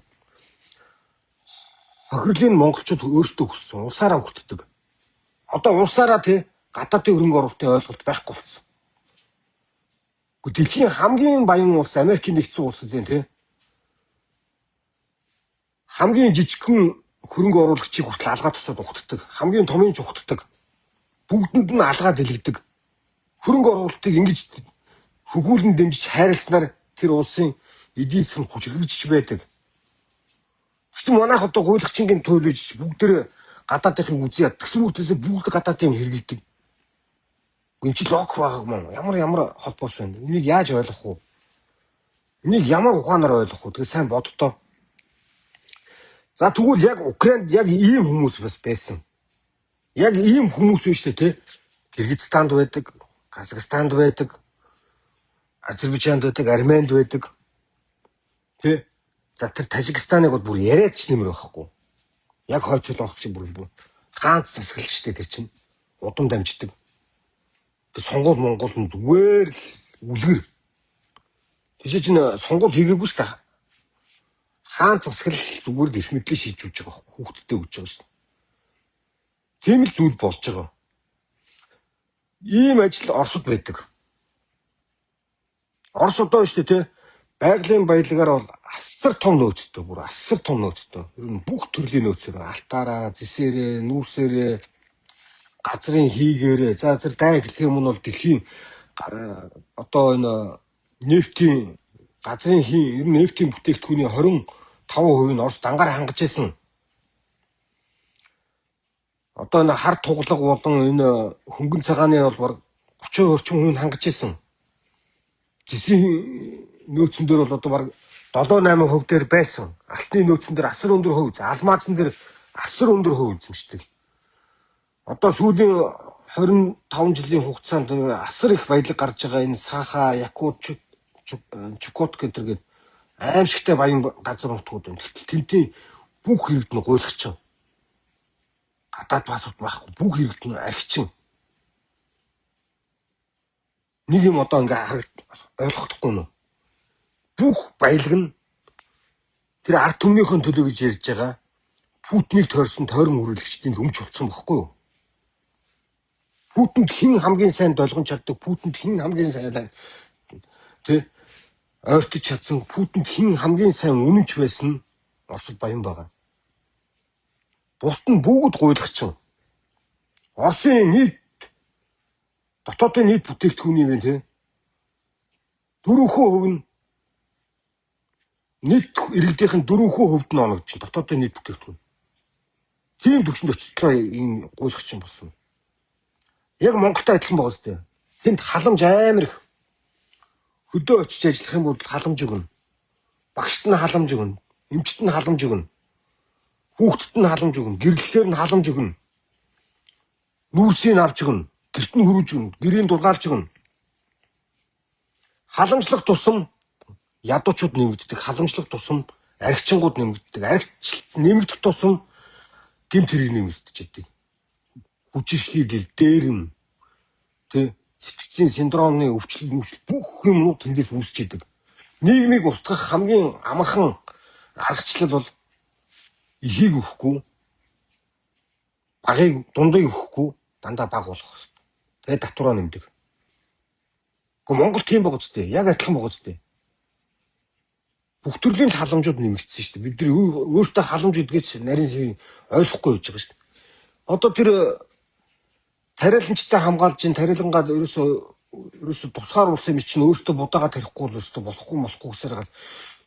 Хохирлын монголчууд өөрсдөө хүссэн. Улсаараа хүртдэг. Одоо улсаараа тий гадаадын хөрөнгө оруулалтын ойлголт байхгүй болсон. Дэлхийн хамгийн баян улс Америкийн нэгдсэн улсуудын тий хамгийн жижигхэн хөрөнгө оруулагчийг хүртэл алгаа тусаад ухтдаг. Хамгийн томын ч ухтдаг. Бүгдэнд нь алгаа дэлгэдэг. Хөрөнгө оруулалтыг ингэж хөгүүлэн дэмжиж хайрласнаар тэр улсын эдийн засаг хүчрхэгжиж байдаг. Тэгсэн манайх одоо хуулагчингийн төлөж бүгд тэр гадаадын үзье ядгсан мөртөөсөө бүгд гадаадын хэрэгэлдэг. Гүн чи лог байгаа юм. Ямар холбоос байна. Энийг яаж ойлгох вэ? Энийг ямар ухаанаар ойлгох вэ? Тэгээ сайн бодтоо. За тэгвэл яг Украинд яг ийм хүмүүс бас байсан. Яг ийм хүмүүс биш үү те? Кыргызстанд байдаг, Казахстанд байдаг, Азербайджанд байдаг, Арменинд байдаг. Тэ? За тэр Тажикстаныг бол бүр яриад ч нэмэр байхгүй. Яг хойцол авах шиг бүр хаант засаглаж штэ тэр чинь. Удам дамждаг. Тэр сонгол Монгол нь зүгээр л үлгэр. Тийш чинь сонгол хийгээгүй штэ. Хаан засгал зүгээр л их мэдлээ шийдж үж байгаа хүүхдтэй үж байгаа шүү. Тийм л зүйл болж байгаа. Ийм ажил Оросд байдаг. Орос одоо шүү дээ байгалийн баялагаар бол асар том нөөцтэй, бүр асар том нөөцтэй. Ер нь бүх төрлийн нөөцөөр алтаараа, зэсээрээ, нүүрсээрээ, газрын хийгээрээ. За тэр дай хэлэх юм нь бол дэлхийн одоо энэ нефтийн газрын хий, ер нь нефтийн бүтээгдэхүүний 25% нь Орос дангаар хангаж ирсэн. Одоо энэ хар туглаг болон энэ хөнгөн цагааны бол 30% орчим хувийг хангаж ирсэн. Жисийн нөөцөн дээр бол одоо баг 7-8% дээр байсан. Алтны нөөцөн дээр асар өндөр хувь, алмазын дээр асар өндөр хувь эзэмшдэг. Одоо сүүлийн 25 жилийн хугацаанд асар их баялаг гарч байгаа энэ Саха, Якут, Чукотк гэдэг аимшигтай баян газар нутгууд байна. Тэмтийн бүх иргэд нь гуйлагч. Гадаад паспорт байхгүй бүх иргэд нь архичин. Нэг юм одоо ингээ ойлгохдохгүй нөө. Бүх баялаг нь тэр ард түмнийхэн төлөө гэж ярьж байгаа Путинийг тойрсон тойрон үргэлжлэгчдийн өмч болсон бохгүй юу? Путинд хэн хамгийн сайн долгон чаддаг, Путинд хэн хамгийн сайн тэ ойртож чадсан, Путинд хэн хамгийн сайн үнэнч байсан Оросд баян байгаа. Бусд нь бүгд гуйлагчин. Оросын нийт дотоодын нийт бүтээгдэхүүний вэ тэ 4% нь нийт иргэдийнхэн 4% нь оногдчихно дотоодын нийт бүтээгдэхүүн. Тийм төвчөнд очилтлоо ийм гуйлах чинь болсон. Яг Монголтай адилхан байгаа зү. Тэнд халамж амар их. Хөдөө очиж ажиллах юм бол халамж өгнө. Багшд нь халамж өгнө. Эмчт нь халамж өгнө. Хүүхдэд нь халамж өгнө. Гэрлэлээр нь халамж өгнө. Нүүрсийг авч өгнө. Гэрт нь хөрвж өгнө. Гэрийн дулаалж өгнө. Халамжлах тусам ядуучууд нэмэгддэг. Халамжлах тусам архичингууд нэмэгддэг. Архичлалт нэмэгдэх тусам гэмт хэрэг нэмэгдчихдээ. Хүчирхийлэл, дээрэм, сэтгцийн синдромны өвчлөл бүх юмнууд тэндээс үүсчихдээ. Нийгмийг устгах хамгийн амархан аргачлал бол ихийг өгөхгүй, багыг дундыг өгөхгүй, дандаа баг болох хэрэгтэй. Тэгээд татвараа нэмдэг. Гэхдээ Монгол тийм байгаа ч тийм, яг адилхан байгаа ч тийм. Бүх төрлийн халамжууд нэмэгдсэн шүү дээ. Бид нар өөртөө халамж гэдгийг нарийн ойлгохгүй байж байгаа шүү дээ. Одоо тэр тариаланчтай хамгаалж ин тариалангаад ерөөсө тусгаар улсын чинь өөртөө будаага тарихгүй бол өөртөө болохгүй гэсээр гал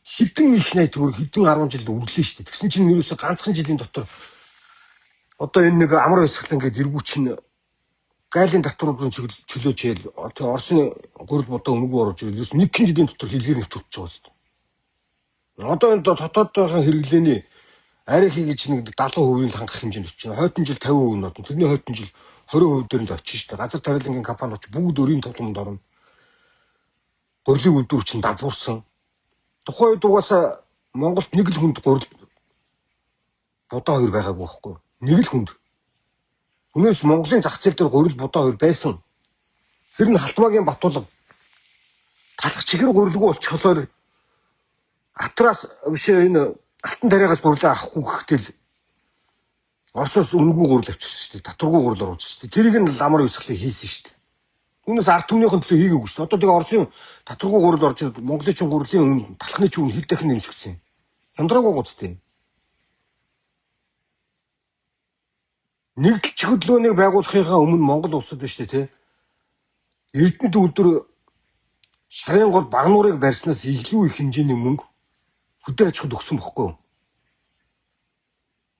хэдэн их найт төгрөг хэдэн 10 жилд өрлөө шүү дээ. Тэгсэн чинь ерөөсө ганцхан жилийн дотор одоо энэ нэг амар баясгал ингээд эргүү чинь гайлын татваруудын чөлөөж ял Оросын гурил бодоо өнгөө оруулж ерөөсө нэг жилийн дотор хэлгээр нэвтрүүлж байгаа шүү дээ. Одоо энэ дотоодынхаа хэрэглээний арихи гэж нэг 70% хангах хэмжээнд очиж байна. Хойдон жил 50% нь одно. Тэрний хойдон жил 20% дээр нь очиж шүү дээ. Газар тариалангийн компаниуд бүгд өрийн тоглоомд орно. Гурилын үйлдвэр чинь давхурсан. Тухайн үед угаасаа Монголд нэг л хүнд гурил будаа хоёр байгаагүй байхгүй. Нэг л хүнд. Түүнээс Монголын зах зээл дээр гурил будаа хоёр байсан. Тэр нь Халтмаагийн Батулга талах чихэр гурилгүй болчихлоор Атраас биш энэ алтан тариагаас гурлаа авахгүй гэхтэл Оросоос өнгөө гурил авчихсан шүү дээ. Татваргүй гурил оруулж шүү дээ. Тэрийг нь ламар өсгөлээ хийсэн шүү дээ. Түүнээс ард түмнийхэн төлөө хийгээгүй шүү дээ. Одоо тэгээ Оросын татваргүй гурил орж ирээд Монголын чинь гурилын өмнө талхны чинь өмнө хэд дахин нэмсгцэн. Хямдраагүй гоцтой. Нэг чиглэлөөнийг байгуулахынхаа өмнө Монгол улсад биш үү те. Эрдэнэт өдөр шарын гол багнуурыг барьснаас илүү их хэмжээний мөнгө хөдөө аж ахуйд өгсөн бохгүй.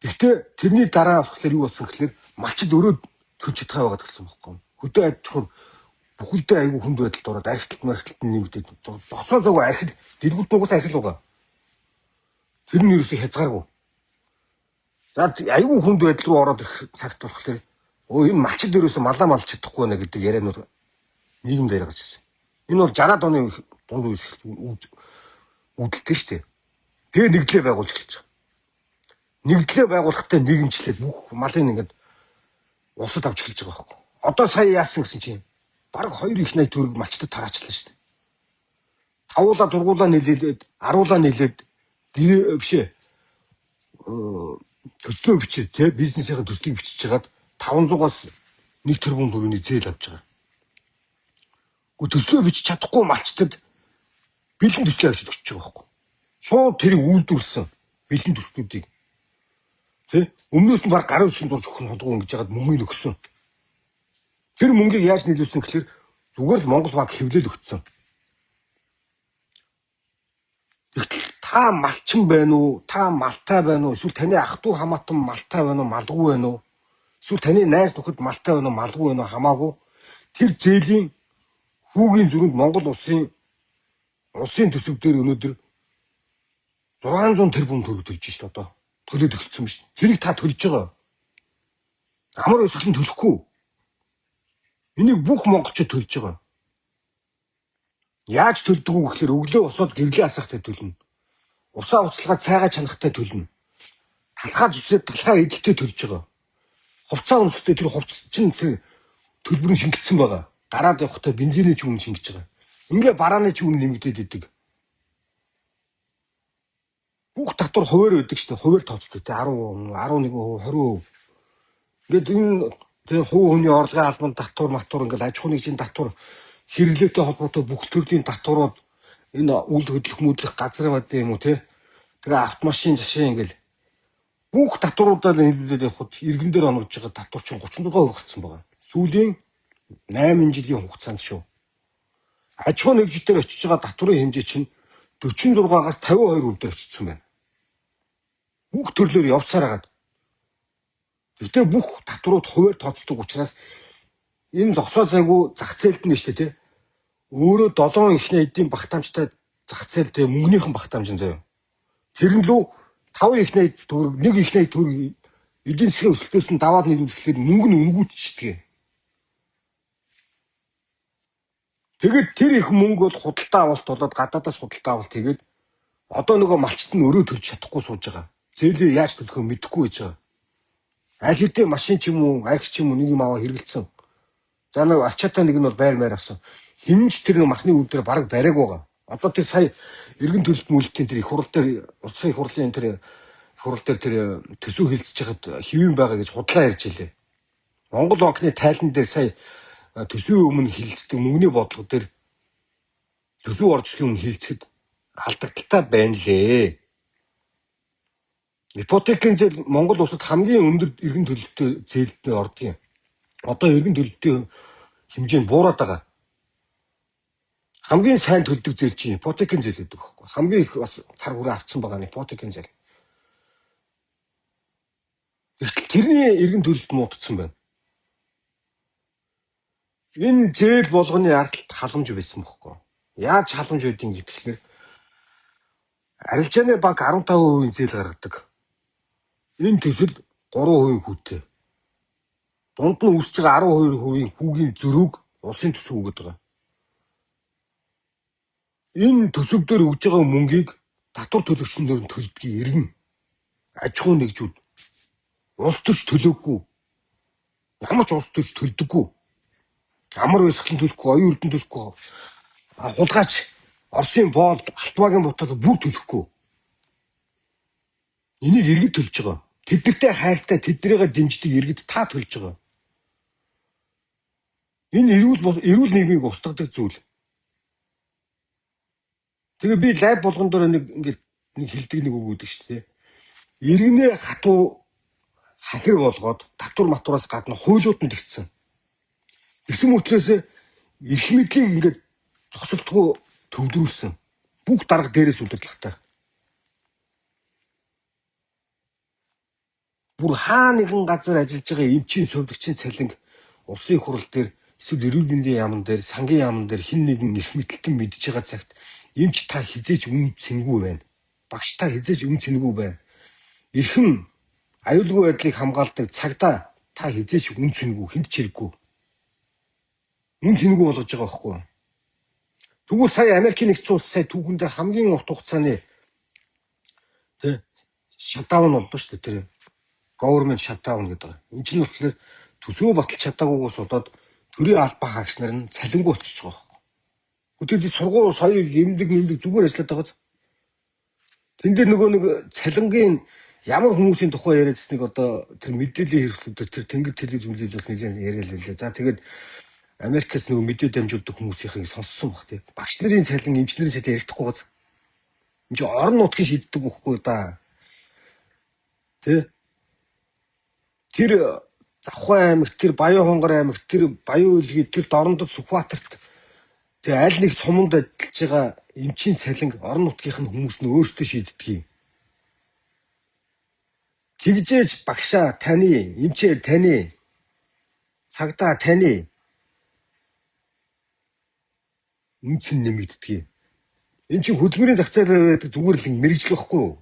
Гэхдээ тэрний дараа болохоор юу болсон гэхээр малчид өрөөд төлж чадхаа байгаад гэсэн бохгүй. Хөдөө аж ахуй бүхэлдээ айгүй хүнд байдалд ороод архиталт мархиталт нэмэгдээд зогсоо зогоо архил дэлгүүрт угаас архил байгаа. Тэр нь ерөөсөй хязгааргүй. За айгүй хүнд байдал руу ороод ирэх цагт болохоор энэ малчид ерөөсөй малаа малж чадахгүй байна гэдэг ярианууд нийгэмд яригаж ирсэн. Энэ бол 60-аад оны дунд үеэс үүдэлтэй шүү дээ. Тэгээ нэгдлээ байгуулж эхэлж байгаа. Нэгдлээ байгуулахтай нийгэмчлээд бүх малын ингээд усад авч эхэлж байгаа байхгүй. Одоо сая яасан гэсэн чинь бараг 2 их найт төгрөг малчдад тараачлаа шүү дээ. 5-уулаа 6-уулаа нийлээд 10-уулаа нийлээд бишээ төслөө бичээд тий бизнесийн төслийг бичиж хагаад 500-аас 1 тэрбум төгрөгийн зээл авч байгаа. Гэхдээ төслөө бичиж чадахгүй малчдад бэлэн төслөө авчиж өчөж байгаа байхгүй. Шууд тэрийг үйлдвэрлэсэн бэлэн төслүүдийг тий өмнөөс нь баг гарын үсгийн зурж өгөх нь холгоо ингэж яагаад мөнгөний өгсөн. Тэр мөнгийг яаж нийлүүлсэн гэхээр зүгээр л Монгол банк хэвлэл өгсөн. Та малчин байна уу? Та малтай байна уу? Эсвэл таны ах トゥ хамаатан малтай байна уу? Малгүй байна уу? Эсвэл таны найз нөхөд малтай байна уу? Малгүй байна уу? Хамаагүй. Тэр зээлийн хүүгийн зүрэнд Монгол улсын төсөв дээр өнөөдөр 600 тэрбум төгрөг төлж шít одоо. Төлөөд өгсөн биш. Тэрийг та төлж байгаа. Амар өсгөл нь төлөхгүй. Энийг бүх монголчууд төлж байгаа. Яаж төлдөг үү гэхээр өглөө босоод гэрлээ асахтай төлнө. Усаа уцалгаад цайгаа чанахтай төлнө. Талхаа зүсээд талхаа эдэлтэй төлж байгаа. Хувцас өмсөхдөө тэр хувцас чинь тэр төлбөр нь шингэсэн байгаа. Гараад явахдаа бензиний ч үнэ шингэж байгаа. Ингээ барааны ч үнэ нэмэгдээд идэг. Бүх татвар хуваар өгдөг шүү дээ. Хуваар тооцдог те 10%, 11%, 20%. Ингээд энэ тэгээ хувь хүний орлогын албан татвар матвар ингээд аж ахуйн нэгжийн татвар хэрэглээтэй холбоотой бүх төрлийн татварууд энэ үйл хөдлөх газар бод юм уу те. Тэгээ автомашин жишээ ингээл бүх татваруудаа нийлүүлээд явхад иргэн дээр оногдож байгаа татвар чинь 37% гарсан байгаа. Сүүлийн 8 жилийн хугацаанд шүү. Аж ахуйн нэгж дээр очиж байгаа татварын хэмжээ чинь 46-аас 52% дээр очсон байна. Бүх төрлөөр явсаар хагаад. Гэхдээ бүх татварууд хуваар тооцдог учраас энэ зогсоо зайгүй зах зээлд нь шүү дээ. Өөрөө 7 ихний эдийн багтаамжтай зах зээлтэй мөнгөнийхэн багтаамж нь заяа. Тэр нь лөө 5 ихний төгрөг, 1 ихний төгрөг эдийн засгийн өсөлтөөс нь даваад нийлүүлэхээр мөнгө нь өнгөтчдөг. Тэгээд тэр их мөнгө бол худалдаа авалт болоод гадаадаас худалдаа авалт тэгээд одоо нөгөө малчт нь өөрөө төлж чадахгүй сууж байгаа. Зээлээ яаж төлөхөө мэдэхгүй байж байгаа. Аль хэдийн машин ч юм уу, арх ч юм уу нэг юм аваа хэрэгэлсэн. За нэг ачаатай нэг нь бол байр авсан. Хинж тэр махны үүдээр бараг бариаг байгаа. Одоо тэр сая эргэн төлөлт мүлтийн тэр их хурал дээр улсын их хурлын тэр их хурал дээр тэр төсөв хилцэж хахад хэвэн байгаа гэж худлаа ярьж илээ. Монгол банкны тайлан дээр сая төсвийн өмнө хилцдэг мөнгөний бодлого дээр төсөв оржлын өмнө хилцэхэд алдагдaltaй байна лээ. Ипотекийн зээл Монгол улсад хамгийн өндөр эргэн төлөлтөй зээлд ордог юм. Одоо эргэн төлөлтийн хэмжээ нь буураад байгаа. Хамгийн сайн төлдөг зээл чинь ипотекийн зээл гэдэг байхгүй. Хамгийн их бас цар хүрээ авцсан байгаа нь ипотекийн зээл. Гэтэл тэрний эргэн төлөлт муудсан байна. Энэ зээл болгоны ардалт халамж байсан бохоггүй. Яаж халамж байдгийг гэхэлэр арилжааны банк 15% зээл гаргадаг. Энэ төсөл 3% хүүтэй. Дунд нь үүсэж байгаа 12% хүүгийн зөрүүг улсын төсөв өгöd байгаа. Энэ төсөв дээр өгж байгаа мөнгийг татвар төлөгчнөр нь төлдгийг иргэн аж ахуй нэгжүүд улс төрч төлөөгүй. Ямар ч улс төрч төлдөггүй. Амар байсгалан төлөхгүй, оюун эрдэнэ төлөхгүй. Хулгайч Оросын боол, Алтбаагийн бутал бүр төлөхгүй. Энийг иргэд төлж байгаа. Тэднэртэй хайртай, тэднэрийгээ дэмждэг иргэд та төлж байгаа. Энэ эрүүл нийгмийг устгадаг зүйл. Тэгээ би лайв болгон дээр нэг хилдэг нэг үг өгдөг шүү дээ. Иргэнээ хатуу хахир болгоод татвар матураас гадна хуйлууд нь тэгсэн. Тэгсэн мөртлөөс эрх мэдлийг ингээд зогсолтгүй төвлөрүүлсэн. Бүх дарга дээрээс үлдэрдэлхтэй. Бүр хаа нэгэн газар ажиллаж байгаа эмчийн сувлагчийн цалинг улсын их хурал дээр эсвэл эрүүл мэндийн яамн дээр, сангийн яамн дээр хэн нэгэн эрх мэдэлтэн мэдж байгаа цагт эмч та хизээч үн цэнгүй байна. Багш та хизээч үн цэнгүй байна. Эрхэм аюулгүй байдлыг хамгаалдаг цагдаа та хизээч үн цэнгүй, хэнд ч хэрэггүй. Үн цэнгүй болгож байгаа байхгүй юу? Тэгвэл сая Америкийн нэгдсэн улс сая түүхэндээ хамгийн урт хугацааны шатдаун боллоо шүү дээ тэр government shutdown гэдэг. Энэ чинь болохоор төсөө баталж чадаагүйгээс болоод төрийн албаа хаагч нар нь цалингуу очиж байгаа байхгүй. Гэтэл сургууль соёл эмдэг зүгээр ажиллаад байгаа. Тэн дээр нөгөө нэг цалингийн ямар хүмүүсийн тухай яриадсныг одоо тэр мэдээллийн хэрэгслүүд тэр тэнгэр телевиз мэдээлэл нэлээд яриад лээ. За тэгээд Америкээс нөгөө мэдээ дамжуулдаг хүмүүсийн сонссон баг тий. Багш нарын цалин, эмч нарын цалин ярихдаггүй гоц. Энд чинь орон нутгийн шийддэг байхгүй да. Тий. Тэр Завхай аймагт, тэр Баян Хонгор аймагт, тэр Баян Үлгий, тэр Дорнодод Сүхбаатарт тэр аль нэг суманд ажиллаж байгаа эмчийн цалин орон нутгийнх нь хүмүүс нь өөрсдөө шийддэг юм. Тэгжээж багшаа таны, эмчээ таны, цагдаа таны үнцэн нэмэгддэг юм. Энд чинь хөдөлмөрийн зах зээл байдаг зүгээр л мэрэгжил واخгүй юу?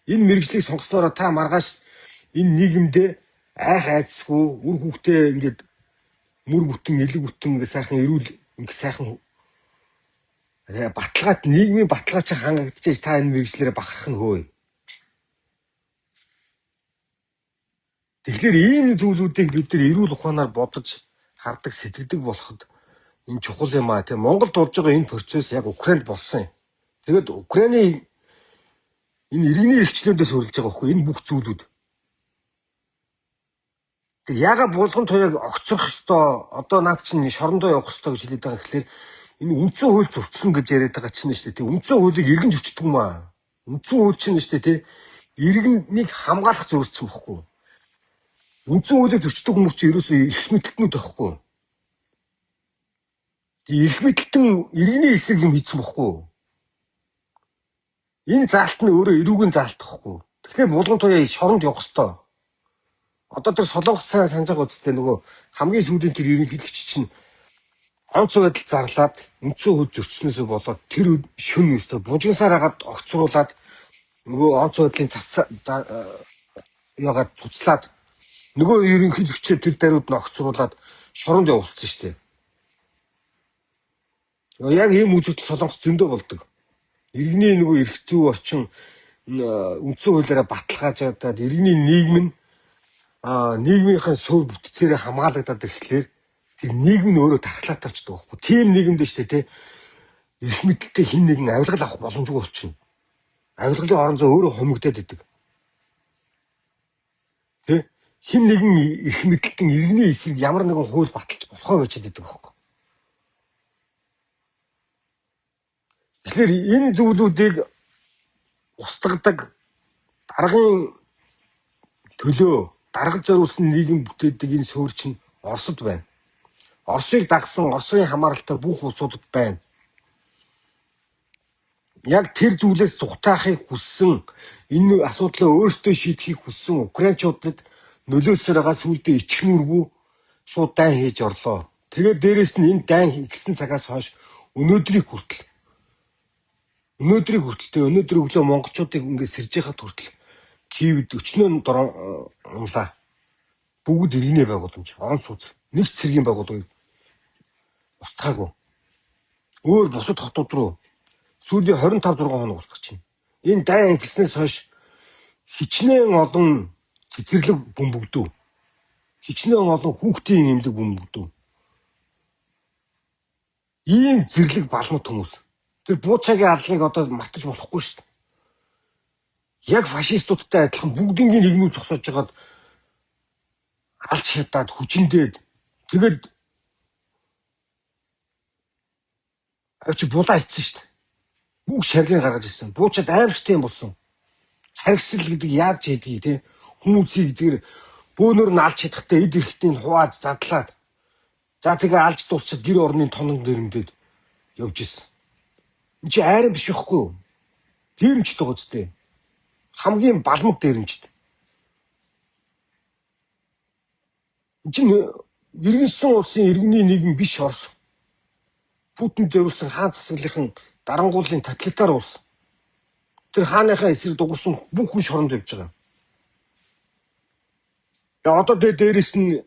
Энэ мэрэгжлийг сонгосноор та маргааш энэ нийгэмдээ айх айцсгүй үр хүүхдээ ингээд мөр бүтэн, элэг бүтэн ингээд сайхан эрүүл ингээд сайхан баталгаад нийгмийн баталгаа чи хангагдчихэж та энэ мэрэгжлээрээ бахарх нь хөөе. Тэгэхээр ийм зүйлүүдийг бид нар эрүүл ухаанаар бодож хардаг, сэтгэдэг болоход энэ чухал юм аа тийм Монголд болж байгаа энэ процесс яг Украинд болсон юм. Тэгээд Украины энэ иргэний эрхчлөөдөөс хөрөлж байгаа байхгүй энэ бүх зүйлүүд. Тэг яга булган туяаг огцрох ёстой. Одоо наад чинь шорондоо явах ёстой гэж хэлээд байгаа гэхэлэр энэ үндсэн хууль зөрчсөн гэж яриад байгаа чинь шүү дээ. Тэг үндсэн хуулийг иргэн зөрчдөг юм аа. Үндсэн хууль чинь шүү дээ тий. Иргэнийг хамгаалах зөвлөсөн бохгүй. Үндсэн хуулийг зөрчдөг хүмүүс чинь ерөөсөө эрх мэдэлтнүүд байхгүй. Эрх мэдэлтэн иргэний эсрэг юм хийсэн бохгүй. Энэ заалт нь өөрөө эрүүгийн заалт байхгүй. Тэгэхээр булган туяа шоронд явах ёстой. Одоо тэр Солонгос санаж байгаа үстэй нөгөө хамгийн сүүлийн тэр ерөнхийлөгч чинь онцгой байдал зарлаад өнцөө хөд зөрчснөөсөө болоод тэр шүн өстө бужигсаар хагаад огцруулаад нөгөө онцгой байдлын ягаад туцлаад нөгөө ерөнхийлөгчөө тэр даруйд нь огцруулаад шоронд явуулсан шүү дээ. Яг ийм үзэгдэл Солонгос зөндөө болдог. Иргэний нөгөө эрх зүй орчин үндсэн хуулиараа баталгааж чадаад иргэний нийгэм нь нийгмийнхээ сув бүтцээрээ хамгаалагдаад ирэхлээр тэр нийгэм нь өөрөө тархлаад тавчдаг байхгүй. Тийм нийгэмд шүү дээ, эрх мэдэлтэй хин нэгэн авилгал авах боломжгүй болчихно. Авилгалын орон зай өөрөө хумигдаад идэг. Хин нэгэн эрх мэдэлтэн иргэний эсрэг ямар нэгэн хууль баталж болохоо байж идэг байхгүй. Тэгэхээр энэ зүйлүүдийг устгадаг даргын төлөө дарга зориулсан нийгэм бүтээдэг энэ суурь чинь Оросд байна. Оросыг дагсан Оросын хамааралтай бүх улсуудад байна. Яг тэр зүйлээс зугатаахыг хүссэн энэ асуудлаа өөрсдөө шийдэхийг хүссэн украинчуудад нөлөөсөөр байгаа сүулдэ ичхмүргүй шууд дайн хийж орлоо. Тэгээд дээрэс нь энэ дайн хийсэн цагаас хойш өнөөдрийг хүртэл өнөөдөр өглөө монголчуудыг ингээд сэрж яхад хүртэл Киевд өчнөө унлаа. Бүгд иргэнэ байгууламж, орон сууц, нэг ч цэргийн байгууллагыг устгаагүй. Өөр бусад хотууд руу сүүлийн 25-6 хоног устгах чинь. Энэ дайн ихснээс хойш хичнээн олон цэцэрлэг бөмбөгдөв. Хичнээн олон хүүхдийн эмнэлэг бөмбөгдөв. Ийм зэрлэг балмад хүмүүс. Тэр буучагийн алгыг одоо мартаж болохгүй шүү дээ. Яг фашистуудтай адилхан бүгднийг нэгнүү зогсоож жагаад алж хятаад хүчиндээд тэгээд авчи булаа ицсэн шүү дээ. Бүх шарлыг гаргаж ирсэн. Буучаад аимшигтэй юм болсон. Харгисэл гэдэг яаж хийдгийг те хүмүүсийг тэр бөөнөр нь алж чадахтай эд эрэхтийн хувааж задлаад за тэгээ алж дуусчаад гэр орны тоног дэрэмдээд явж ирсэн. Энд чи айран биш байхгүй юу? Дээрэмчтэй байгаа зү. Хамгийн балмаг дээрэмчт. Энд чинь иргэншсэн улсын иргэний нийгэм биш Орос. Путин зөвлөсөн хаан засаглалын дарангуулын тоталитар улс. Тэр хааныхаа эсрэг дуурсан бүх хүн шоронд явж байгаа. Тэгээ одоо дээрээс нь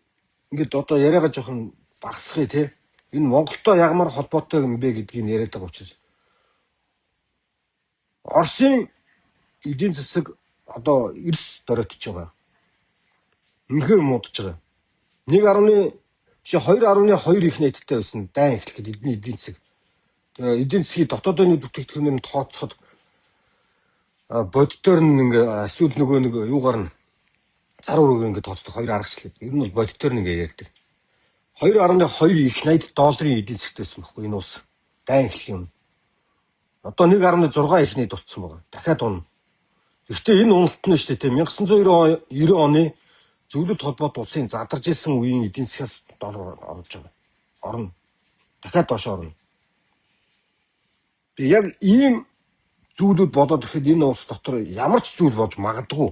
ингээд одоо яриагаа жоохон багасхыг те. Энэ Монголтой ягмар холбоотой юм бэ гэдгийг яриад байгаа учраас. Оросын эдийн засаг одоо эрс доройтож байгаа. Үнэхээр муудаж байгаа. 2.2 их нийттэй байсан дайн эхлэхэд эдний эдийн засаг. Тэгээ эдийн засгийн дотоодын бүтээгдэхүүнээр нь тооцоход бодитоор нь ингээ эсвэл нөгөө нэг юугаар нь заруур ингээ тооцдог хоёр аргачлал. Ер нь бол бодитоор нь ингээ ярьдаг. 2.2 их $80 эдийн засгт байсан байхгүй энэ улс. Дайн эхлэх юм. Одоо 1.6 их нийт болцсон байгаа. Дахиад унна. Гэхдээ энэ уналт нь шүү дээ 1990 оны зөвлөлт холбоот улсын задарж исэн үеийн эдийн засгаас доллар орж байгаа. Орно. Дахиад доош орно. Яг ийм зүйлүүд бодоод ирэхэд энэ улс дотор ямар ч зүйл болж магадгүй.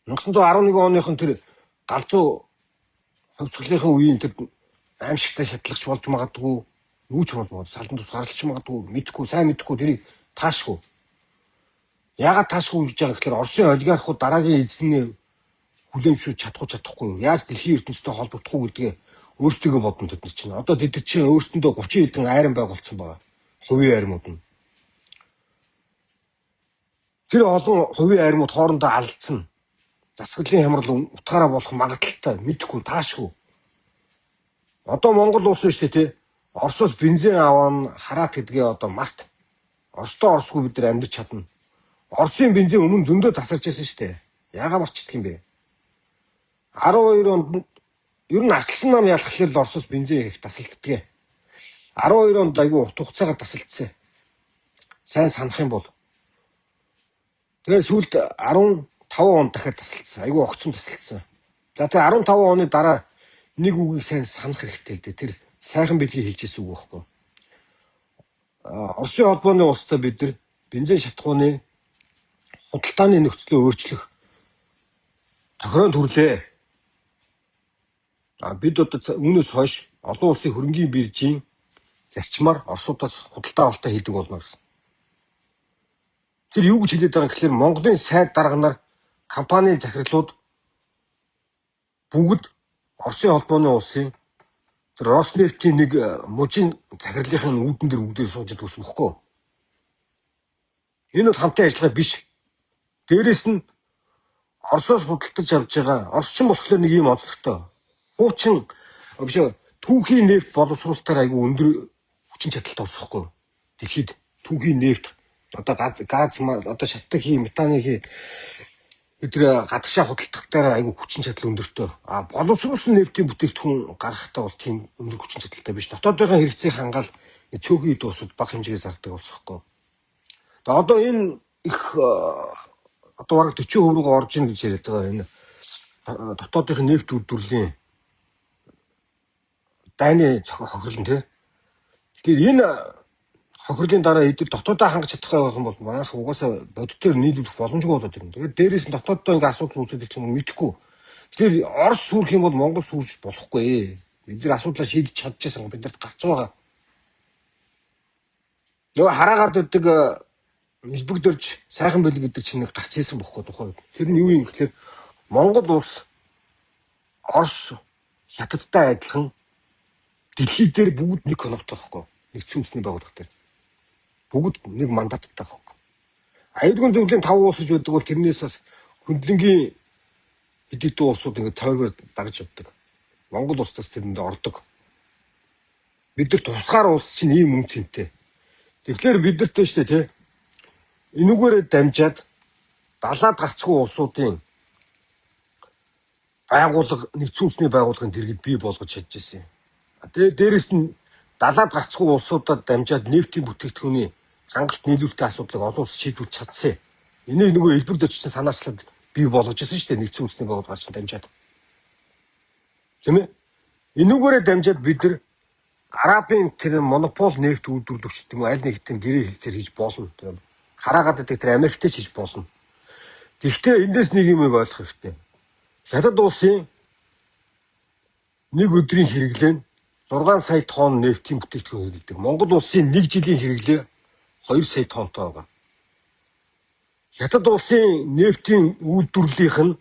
1911 оныхон тэр галзуу хувьсгалынхын үеийн тэр аимшигтай хятлагч болж магадгүй. Юу ч бодмоо салдан тус гаралч магадгүй. Мэдхгүй, сайн мэдхгүй тэрийг таашгүй. Яагаад таашгүй гэж байгаа гэхээр Оросын олигархууд дараагийн эзний хүлээмжшүүлж чадахгүй. Яаж дэлхийн ертөнцтэй холбогдохгүй гэдгээ өөрсдөө бодно тэд нар чинь. Одоо тэд нар чинь өөрсдөндөө 30 хэдэн айран байгуулсан байгаа. Хувийн айрмууд нь. Тэр олон хувийн айрмууд хоорондоо алдсан. Засаглалын хямрал утгаараа болох магадaltaй мэдхгүй таашгүй. Одоо Монгол улс шүү дээ те. Оросоос бензин аваа хараат гэдгээ одоо март. Оростой орсгүй бид нар амьдарч чадна. Оросын бензин өмнө зөндөө тасарч байсан шүү дээ. Яагаад марчдаг юм бэ? 12 онд ер нь арчилсан нам ялхахлаар л Оросоос бензин их тасалддаг. 12 онд айгүй урт хугацаагаар тасалдсан. Сайн санах юм бол. Тэгээд сүүлд 15 онд дахиад тасалдсан. Айгүй огцом тасалдсан. За тэгээд 15 оны дараа нэг үгийг сайн санах хэрэгтэй л дээ. Тэр сайхан бэлгийг хэлж ирсэн үг байхгүй. Оросын холбооны улстай бид нар бензин шатхууны худалдааны нөхцлөө өөрчлөх тохироон төрлөө. Бид одоо үүнээс хойш олон улсын хөрөнгийн биржийн зарчмаар Оросуудаас худалдаа авалтаа хийдэг болно гэсэн. Тэр юу гэж хэлээд байгаа юм гэхээр Монголын сайд дарга нар компанийн захирлууд бүгд Оросын холбооны улсын тэр Роснефтийн нэг мужийн захирлын үүдэн дээр бүгдээ сууж идсэн бохгүй. Энэ бол хамтын ажиллагаа биш. Дээрээс нь Оросоос худалдаж авж байгаа. Оросчин болохоор нэг юм онцлогтой. Хуучин биш түүхийн нефт боловсруулалтаар айгүй өндөр хүчин чадалтай усахгүй. Дэлхийд түүхийн нефт одоо газ одоо шатдаг хий метаны хий тэр гадагшаа худалдахтаар айгүй хүчин чадал өндөртэй. Боловсруулсан нефтийн бүтээгдэхүүн гаргахтаа бол тийм өндөр хүчин чадалтай биш. Дотоодынхаа хэрэгцээг хангаал цөөхөн хэд усуд бага хэмжээгээр зардаг болсохгүй. Тэгээ одоо энэ их одоо бараг 40% руу орж ийн гэж яриад байгаа энэ дотоодынхын нефт үйлдвэрлэлийн дайны хохирлон тий. Тэгэхээр энэ хохирлын дараа эдгээр дотоодоо хангаж чадах байх юм бол манайх угаасаа бодитоор нийлүүлэх боломжгүй болоод ирнэ. Тэгээд дээрээс нь дотоодоо ингээ асуудал үүсэх юм мэдэхгүй. Тэгэхээр Орос сүрэх юм бол Монгол сүрж болохгүй. Бид нар асуудлаа шийдэж чадчихсан биднэрт гарч байгаа. Нөгөө хараагаад өгдөг нэлбэгдэрж сайхан бэл гэдэг чинь нэг гарч ирсэн бохгүй тухай. Тэр нь юу юм гэхээр Монгол улс Орос хятадтай адилхан дэлхий дээр бүгд нэг коннектой байхгүй. Нэгдсэн үндэсний байгууллага дээр. Бүгд нэг мандаттай байхгүй. Аюулгүй зөвлөлийн 5 улс гэж байдаг бол тэрнээс бас хөндлөнгийн хэд хэдэн улсууд ингэ тойроор дагаж явдаг. Монгол улсаас тэрэнд ордог. Бид нар тусгаар улс чинь ийм мөнгө цэнтэй. Тэгэхээр бид нартэй шүү дээ тий. Энүүгээрээ дамжаад далаад гарцгүй улсуудын байгууллага нэгдсэн үндэсний байгууллагын дэргэд бий болгож чадж ирсэн. Тэгээ дээрэс нь далаад гарцгүй улсуудад дамжаад нефтийн бүтээгдэхүүний хангалт нийлүүлэлтийн асуудлыг олон улс шийдвүүлж чадсан. Энийг нөгөө элбэг дэвчсэн санаачлаад бий болгож ирсэн шүү дээ нэгдсэн үндэсний байгууллагаар чинь дамжаад. Тийм ээ? Энүүгээрээ дамжаад бид нар Арабын тэр монопол нефт үйлдвэрлэгч гэдэг юм аль нэг хэдэн гэрээ хэлцээр хийж болно. Хараагаад байдаг тэр Америктэй ч хийж болно. Гэхдээ эндээс нэг юм ойлгох хэрэгтэй. Хятад улсын нэг өдрийн хэрэглээ нь 6 сая тонн нефтийн бүтээгдэхүүн хэрэглэдэг. Монгол улсын нэг жилийн хэрэглээ 2 сая тоннтой байгаа. Хятад улсын нефтийн үйлдвэрлэлийнх нь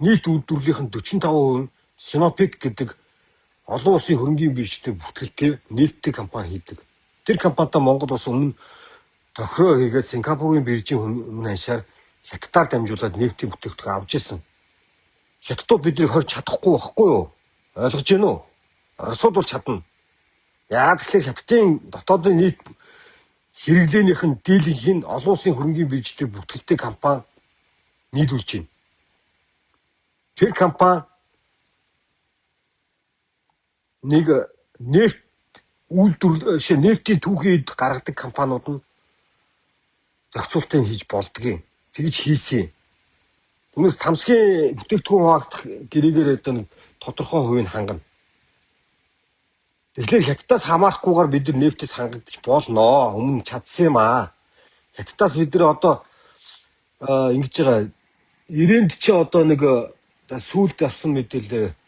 нийт үйлдвэрлэлийнх нь 45% Sinopec гэдэг олон улсын хөрөнгийн биржтэй бүртгэлтэй нефттэй компани хийдэг. Тэр компанитай Монгол улс өмнө тохироо хийгээд Сингапурын биржийн өмнө ханшаар Хятадаар дамжуулаад нефтийн бүтээгдэхүүн авч ирсэн. Хятадууд биднийг хорж чадахгүй байхгүй юу? Ойлгож байна уу? Оросууд бол чадна. Яагаад гэхээр Хятадын дотоодын нийт хэрэглээнийх нь дийлэнх нь олон улсын хөрөнгийн биржтэй бүртгэлтэй компани нийлүүлж байна. Тэр компани нэг нефт үйлдвэрлэл нефтийн түүхийд гаргадаг компаниуд нь зохицуултыг хийж болдгийг тэгж хийсэн. Түүнээс тамсгийн бүтээгдэхүүн хуваагдах гэрээгээр одоо нэг тодорхой хувийг хангана. Тэгэхээр Хятадаас хамаарахгүйгээр бид нар нефтээс хангагдаж болно. Өмнө чадсан юм аа. Хятадаас бид нар одоо ингэж байгаа 90-нд чи одоо нэг сүүлд авсан мэдээлэл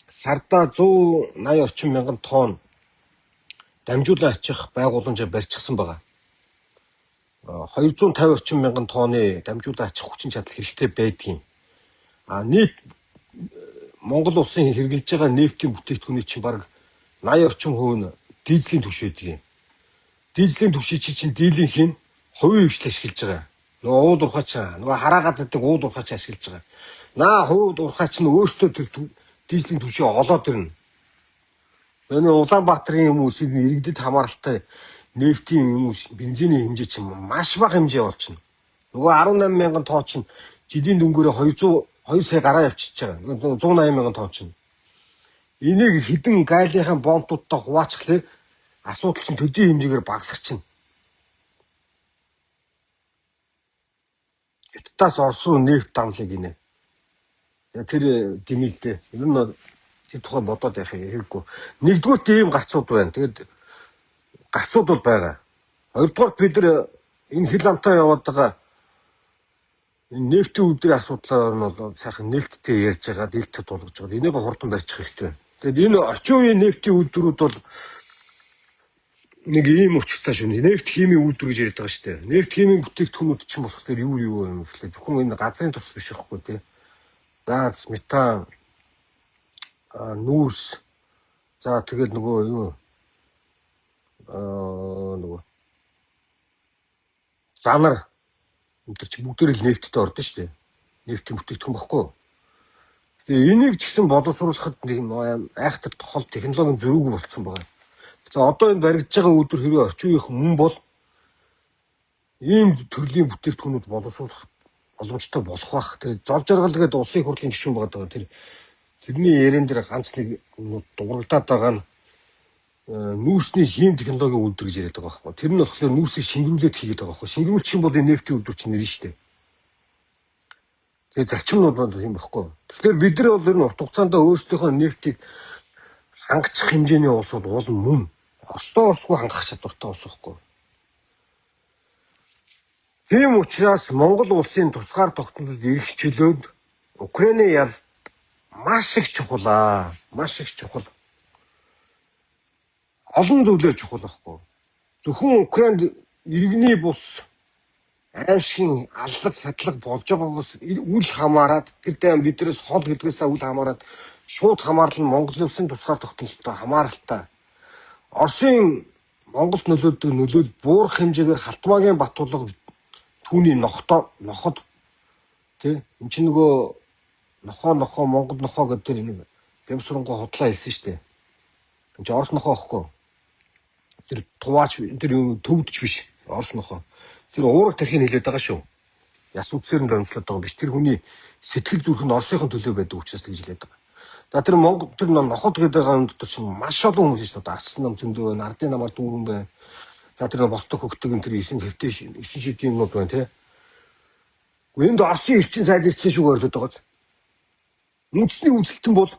сарда 180 орчим мянган тонн дамжуулан ачих байгууламжаар барьчихсан байгаа. 250 орчим мянган тонны дамжуулан ачих хүчин чадал хэрэгтэй байдгийн. Нийт Монгол улсын хэрэгжилж байгаа нефтийн бүтээгдэхүүний чинь бараг 80 орчим хувь нь дизелийн түвш байдаг. Дизелийн түвшийг чинь дийлэнх нь хувийн хвшил ашиглаж байгаа. Нөгөө ууд урхаач нөгөө хараагаад байдаг ууд урхаач ашиглаж байгаа. Наа хувь урхаач нь өөртөө тэр дизелийн түвшийг олоод ирнэ. Энэ Улаанбаатарын хүмүүс иргэдэд хамааралтай нефтийн хүмүүс бензиний хэмжээ чинь маш бага хэмжээ болчихно. Нөгөө 18 мянган тонн чинь жилийн дөнгөөрөө 2 сая гараа явчихж байгаа. 180 мянган тонн чинь. Энийг хідэн гайлынхаа бомбуудтай хуваачихлаа асуудал чинь төдий хэмжээгээр багасах чинь. Хятадаас Орос руу нефт дамлыг гинэ. Тэр димэлдээ. Ер нь тэр тухай бодоод яхах хэрэггүй. Нэгдүгürt ийм гарцууд байна. Тэгээд гарцууд бол байгаа. Хоёрдугаар бид нар энэ хил амтаа яваад байгаа Энэ нефтийн үүдрийн асуудлаар нь бол сайхан нээлттэй ярьж байгаа, нээлттэй тулгаж байгаа. Энийг хурдан барьчих хэрэгтэй. Тэгэд энэ орчин үеийн нефтийн үүдрүүд бол нэг ийм учиртай шүү. Нефт химийн үйлдвэр гэж яриад байгаа шүү дээ. Нефт химийн бүтээгдэхүүнүүд чинь болохоор юу юм гэхлээр зөвхөн энэ газрын тус биш байхгүй тий. Газ, метан, нүүрс, за тэгээд нөгөө юу нөгөө занар энэ чинь бүгдээр л нефттэй ордон шүү дээ. Нефтийн бүтээгдэхүүн баггүй. Тэгээ энийг ч гэсэн боловсруулахад нэг айхтар хол технологийн зөрүүг болцсон байгаа. За одоо энэ баригдаж байгаа үйлдвэр хэрвээ орчин үеийнх мөн бол ийм төрлийн бүтээгдэхүүнүүд боловсруулах боломжтой болох бах. Тэр зол жаргал гэдэг улсын хурлын гишүүн байгаа. Тэрний ярен дээр ганц нэг дурагдаад байгаа нь нүүрсний хим технологийн үйлдвэр гэж яриад байгаа байхгүй. Тэр нь болохоор нүүрсийг шингэрүүлээд хийгээд байгаа байхгүй. Шингэрүүлчих юм бол энэ нефтийн үйлдвэр чинь нэрнэ шүү дээ. Тэгээ зарчим нь бол юм баггүй. Тэгэхээр бид нар бол ер нь урт хугацаанд өөрсдийнхөө нефтийг хангачих хэмжээний улсууд уул мөн. Оросдоо орсгүй хангах чадвартай улс байхгүй. Тийм учраас Монгол улсын тусгаар тогтнолд ирэх чөлөөнд Украины ял маш их чухал аа. Маш их чухал. Олон зүйлээр чухал байхгүй. Зөвхөн Украинд иргэний бус аимшигын аллаг хадлаг болж байгаагаас үл хамааран тэр дэм биднээс хол гэдгээсээ үл хамааран шууд хамаарлан Монгол улсын тусгаар тогтнолтой хамааралтай. Оросын Монголд нөлөөлдөг нөлөөл буурах хэмжээгээр Халтмаагийн Батулга түүний ноход тий энэ чинь нөгөө нохоо Монгол нохоо гэдэг нэг Бямсурангой худлаа хэлсэн шүү дээ. Энэ чинь Орос нохоо аахгүй. Тэр туваач тэр төвдч биш Орос нохоо. Тэр уурах тархийг хэлээд байгаа шүү. Яс үдсээр нь дамжлаад байгаа биш. Тэр хүний сэтгэл зүрх нь Оросын төлөө байдаг учраас гэж хэлээд байгаа. За тэр Монгол тэр ноход гэдэг байгаа юм дотор чинь маш олон хүмүүс шүү дээ. Арчсан нам зөндөө байна, ардын намаар дүүрэн байна. За тэр босток хөгтөг энэ тэр 9 хэвтэй 9 шидийн юмуд байна тий. Энд Оросын эрчим сайд ирсэн шүү гэж боддог гоц. Үндэсний үзэлтэн бол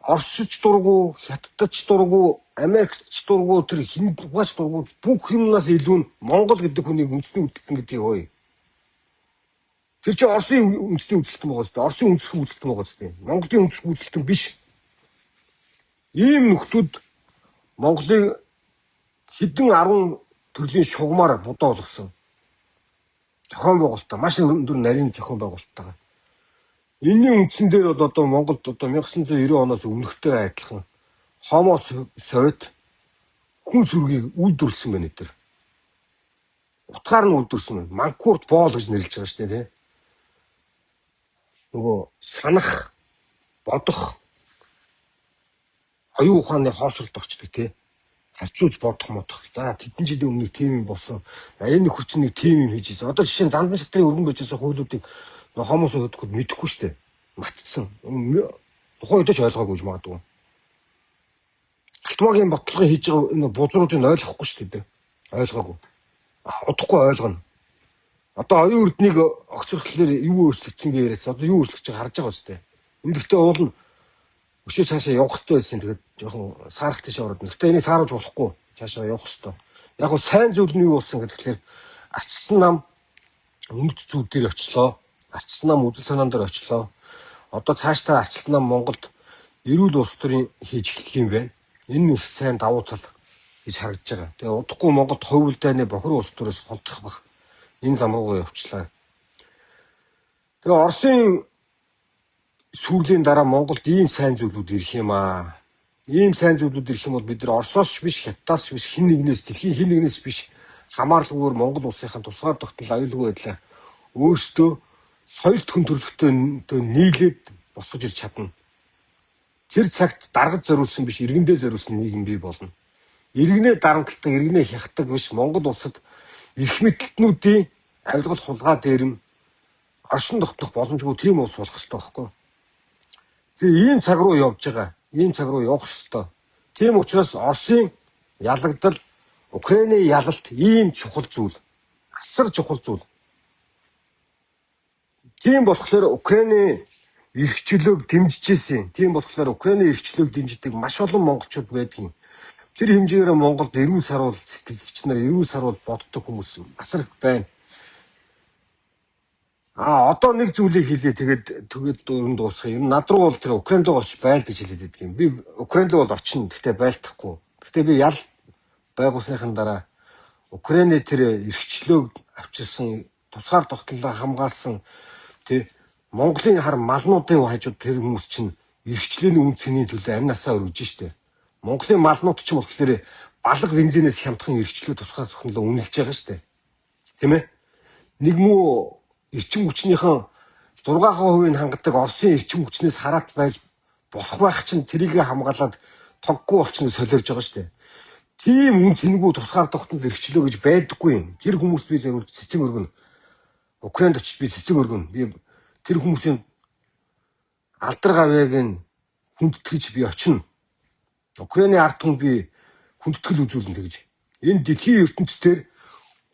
Оросч дургу, Хятадч дургу, Америкч дургу, тэр Хиндугач дургу бүх юмнаас илүү нь Монгол гэдэг хүнийг үндэсний үзэлтэн гэдгийг хөөе. Тэр чинь Оросын үндэсний үзэлтэн байгаа зү. Оросын үндэсний үзэлтэн байгаа зү. Монголын үндэсний үзэлтэн биш. Ийм нөхдүүд Монголыг хэдэн 10 төрлийн шугамаар будаа болгосон. Зохион байгуулалтаа маш өндөр нарийн зохион байгуулалттайгаа. Энийн үндсэн дээр бол одоо Монголд одоо 1990 оноос өмнөхтэй адилхан Homo Soviet хүн сүргийг үйлдвэрлэсэн байна эдгээр. Утгаар нь үйлдвэрлэсэн байна. Манкурт Пол гэж нэрлэж байгаа шүү дээ. Нөгөө санах, бодох, оюун ухааны хоосролд очдог тий. Харьцуулж бодох модох. За тэдэн жилийн өмнө тийм юм болсон. Энэ нөхөр чинь нэг тийм юм хийж ийсэн. Одоо жишээ нь Зандан шатрын өргөн байжсэн хуулиудыг Хомос хөдөхөд мэдэхгүй шүү дээ. Мартцсан. Тухайн үед ч ойлгоогүй гэж магадгүй. Халтмаагийн бодлогын хийж байгаа энэ бузруудыг ойлгохгүй шүү дээ. Ойлгоогүй. Удахгүй ойлгоно. Одоо оюун эрднийг огцрохлоор юу өөрчлөгдөнгөө яриац. Одоо юу өөрчлөгдөж байгааг харж байгаа үстэй. Энд дэхтэй уул нь өшөө цаашаа явах хэрэгтэй байсан. Тэгээд жоохон саарах тийш ороод. Гэхдээ энийг сааруулж болохгүй. Цаашаа явах хэрэгтэй. Яг нь сайн зүйл нь юу болсон гэхээр арчсан нам өмнөд зүуд дээр очлоо. Арчсан нам үзэл санаан дээр очлоо. Одоо цаашдаа арчсан нам Монголд эрүүл улс төрийн хийж эхлэх юм байна. Энэ их сайн давуу тал гэж харагдаж байгаа. Тэгээ удахгүй Монголд хувь дайны бохир улс төрөөс холдох бах. Энэ зам руу явчлаа. Тэгээ Оросын сүүлийн дараа Монголд ийм сайн зүйлүүд ирэх юм аа. Ийм сайн зүйлүүд ирэх юм бол бид нар Оросоос ч биш, Хятадаас ч биш, хэн нэгнээс, дэлхийн хэн нэгнээс биш хамааралгүйгээр Монгол улсынхаа тусгаар тогтнол аюулгүй байдлаа өөрсдөө соёл төхөн төрлөختөө нийлээд босгож ирж чадна. Тэр цагт даргад зориулсан биш, иргэндээ зориулсан нийгэм бий болно. Иргэнээ дарамтлагдаг, иргэнээ хягдаг биш Монгол улсад эрх мэдлтнүүдийн авилгал хулгай дээрэм оршин тогтнох боломжгүй тийм улс болох хэрэгтэй байхгүй. Тэгээ ийм цаг руу явж байгаа. Ийм цаг руу явах хэрэгтэй. Тийм учраас Оросын ялагдал, Украины ялалт ийм чухал зүйл. Асар чухал зүйл. Тийм болохоор Украины эрхчлөөг дэмжижсэн. Тийм болохоор Украины эрхчлөөг дэмждэг маш олон монголчууд байдгийн. Тэр хэмжээгээр Монголд эрүүл саруул сэтгэгч нар, эрүүл саруул боддог хүмүүс асар их байна. Одоо нэг зүйлийг хэлье тэгээд дөрөнд дуусгая. Ер нь над руу бол тэр Украинд очиж байлдаж хэлээд байдаг юм. Би Украинд бол очино. Гэхдээ байлдахгүй. Гэхдээ би ял байгуулсныхан дараа Украины тэр эрхчлөөг авчирсан, тусгаар тогтнолоо хамгаалсан тий Монголын хар малнуудын хажууд тэр хүмүүс чинь эрхчлөөний үн цэний төлөө амнасаа өргөж штэ. Монголын малнууд ч юм болохоор балга бензинээс хямдхан эрхчлөө тусгаар тогтнолоо үнэлж байгаа штэ. Тийм ээ? Нэг муу эрчим хүчнийхэн 6% хангадаг Оросын эрчим хүчнээс хараат байж болох байх чинь тэрийг хамгаалаад тоггүй болчихно солиорж байгаа штэ. Тийм үн цэнэгүй тусгаар тогтнол эрхчлөө гэж байдаггүй юм. Тэр хүмүүст би зөвхөн цэцэг өргөнө. Украинд очиж би цэцэг өргөнө. Би тэр хүмүүсийн алдар гавьяаг хүндэтгэж би очино. Украины ард түмэн би хүндэтгэл үзүүлнэ тэгж. Энэ дэлхийн ертөнцийн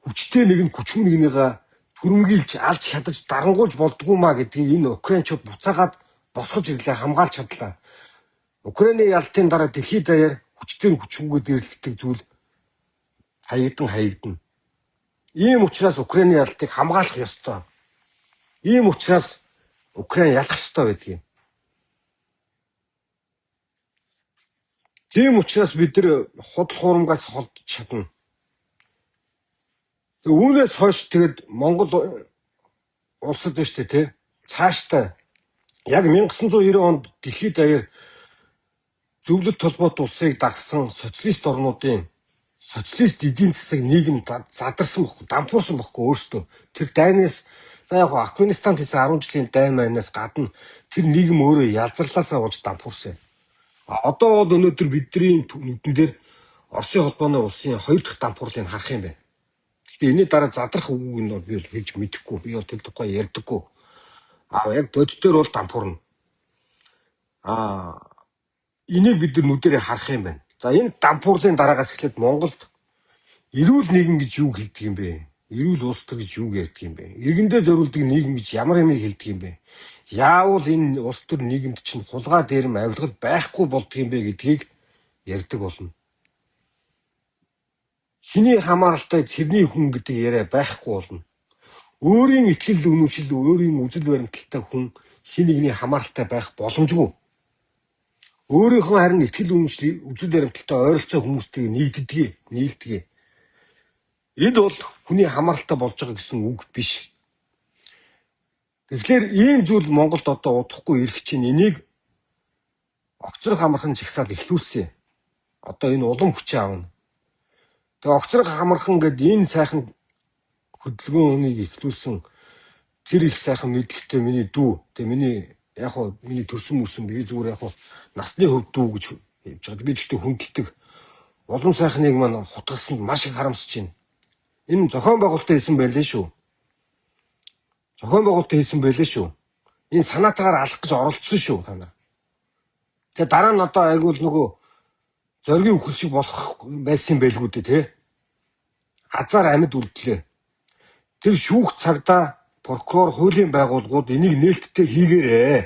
хүчтэй нэгэн хүчгүй нэгнийгээ түрэмгийлж алж хядаж дарангуйж болдгоо маа гэдгийг энэ украинчууд буцаагаад босгож ирлээ, хамгаалж чадлаа. Украины ялтын дараа дэлхийд даяар хүчтэй хүчгүйгээр дэрлэгдэх зүйл хаягдана. Ийм учраас Украины ялтыг хамгаалах ёстой. Ийм учраас Украин ялах ёстой байдгийг. Тийм учраас бид нар худал хуурмгаас холдож чадна. Үүнээс хойш тэгээд Монгол улсад байна шүү дээ тий. Цаашдаа яг 1990 онд дэлхийд даяар зөвлөлт толгойд улсыг дагсан социалист орнуудын социалист эдийн засаг нийгэм задарсан бохгүй, дампуурсан бохгүй өөртөө. Тэр дайнаас за яг Афганистанд хийсэн 10 жилийн дайн майнаас гадна тэр нийгэм өөрөө ялзарлаасаа болж дампуурсан. Одоо бол өнөөдөр бидний нүдэн дээр Оросын холбооны улсын 2 дахь дампуурлыг харах юм байна. Гэхдээ энэний дараа задрах үгүйг нь би бол хэлж мэдэхгүй. Би бол тэр тухай ярьдаггүй. Яг бодитоор бол дампуурна. Энийг бид нар нүдэрээ харах юм байна. За энэ дампуурлын дараагаас эхлээд Монголд эрүүл нийгэм гэж юу хэлдэг юм бэ? Эрүүл улс төр гэж юу ярьдаг юм бэ? Иргэндээ зориулдаг нийгэм гэж ямар юмыг хэлдэг юм бэ? Яавал энэ улс төр нийгэмд чинь хулгай дээрэм авилгал байхгүй болдго юм бэ гэдгийг ярьдаг болно. Хиний хамааралтай тэрний хүн гэдэг яриа байхгүй болно. Өөрийн итгэл үнэмшил, өөрийн үзэл баримталтай хүн хин нэгний хамааралтай байх боломжгүй. Өөрийнхөө харин итгэл үнэмшил, үзэл баримталтай ойролцоо хүмүүстэй нийлдэг. Энд бол хүний хамааралтай болж байгаа гэсэн үг биш. Тэгэхээр ийм зүйл Монголд одоо удахгүй ирэх чинь энийг огцрог хамархан жагсаал эхлүүлсэн. Одоо энэ улам хүчээ авна. Тэгээ огцрог хамархан гэдэг энэ сайхан хөдөлгөөнийг эхлүүлсэн тэр их сайхан мэдлэгтэй миний дүү. Тэгээ миний миний төрсөн мөсөн би зүгээр насны хөв дүү гэж хэлж байгаа. Би тэгтээ хүндэлдэг. Улам сайхныг маань хутгасанд маш их харамсаж байна. Энэ зохион байгуулалтаа хийсэн байлээ шүү. Энэ санаатаагаар алах гэж оролцсон шүү та нар. Тэгээ дараа нь одоо айгуул нөгөө зоргийн үхэл шиг болох байсан байлгүй дээ тий. Азар амьд үлдлээ. Тэр шүүх цагдаа, прокурор, хуулийн байгууллагууд энийг нээлттэй хийгээрээ.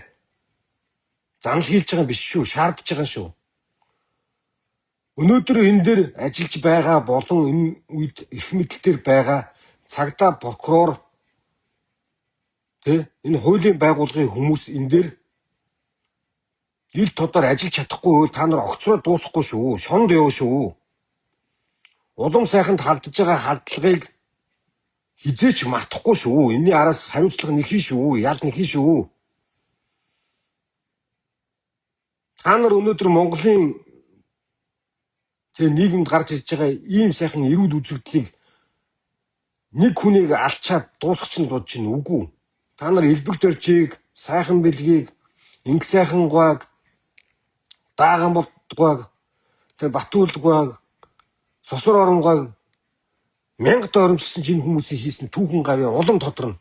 Занал хийлж байгаа юм биш шүү, шаардж байгаа шүү. Өнөөдөр энэ дээр ажиллаж байгаа болон энэ үед эрх мэдэлтээр байгаа цагдаа, прокурор энэ хуулийн байгууллагын хүмүүс энэ дээр ил тодор ажиллаж чадахгүй бол та нар огцроо дуусахгүй шүү. Шонд явна шүү. Улам сайханд халдж байгаа халдлагыг хизээч мартахгүй шүү. Энэний араас хариуцлага нэхий шүү. Ял нэхий шүү. Та нар өнөөдөр Монголын нийгэмд гарч ирж байгаа ийм сайхан эрүүл үзэгдлийг нэг хүнийг алчаад дуусгач нь бодож байна үгүй. Та нар элбэг дөржийг, сайхан бэлгийг, инг сайхан гуайг, дааган болтгойг, Батүлгойг, Сосор оромгойг 1000 доромжлсон чинь хүмүүсийн хийсэн түүхэн гавьяа улам тодорно.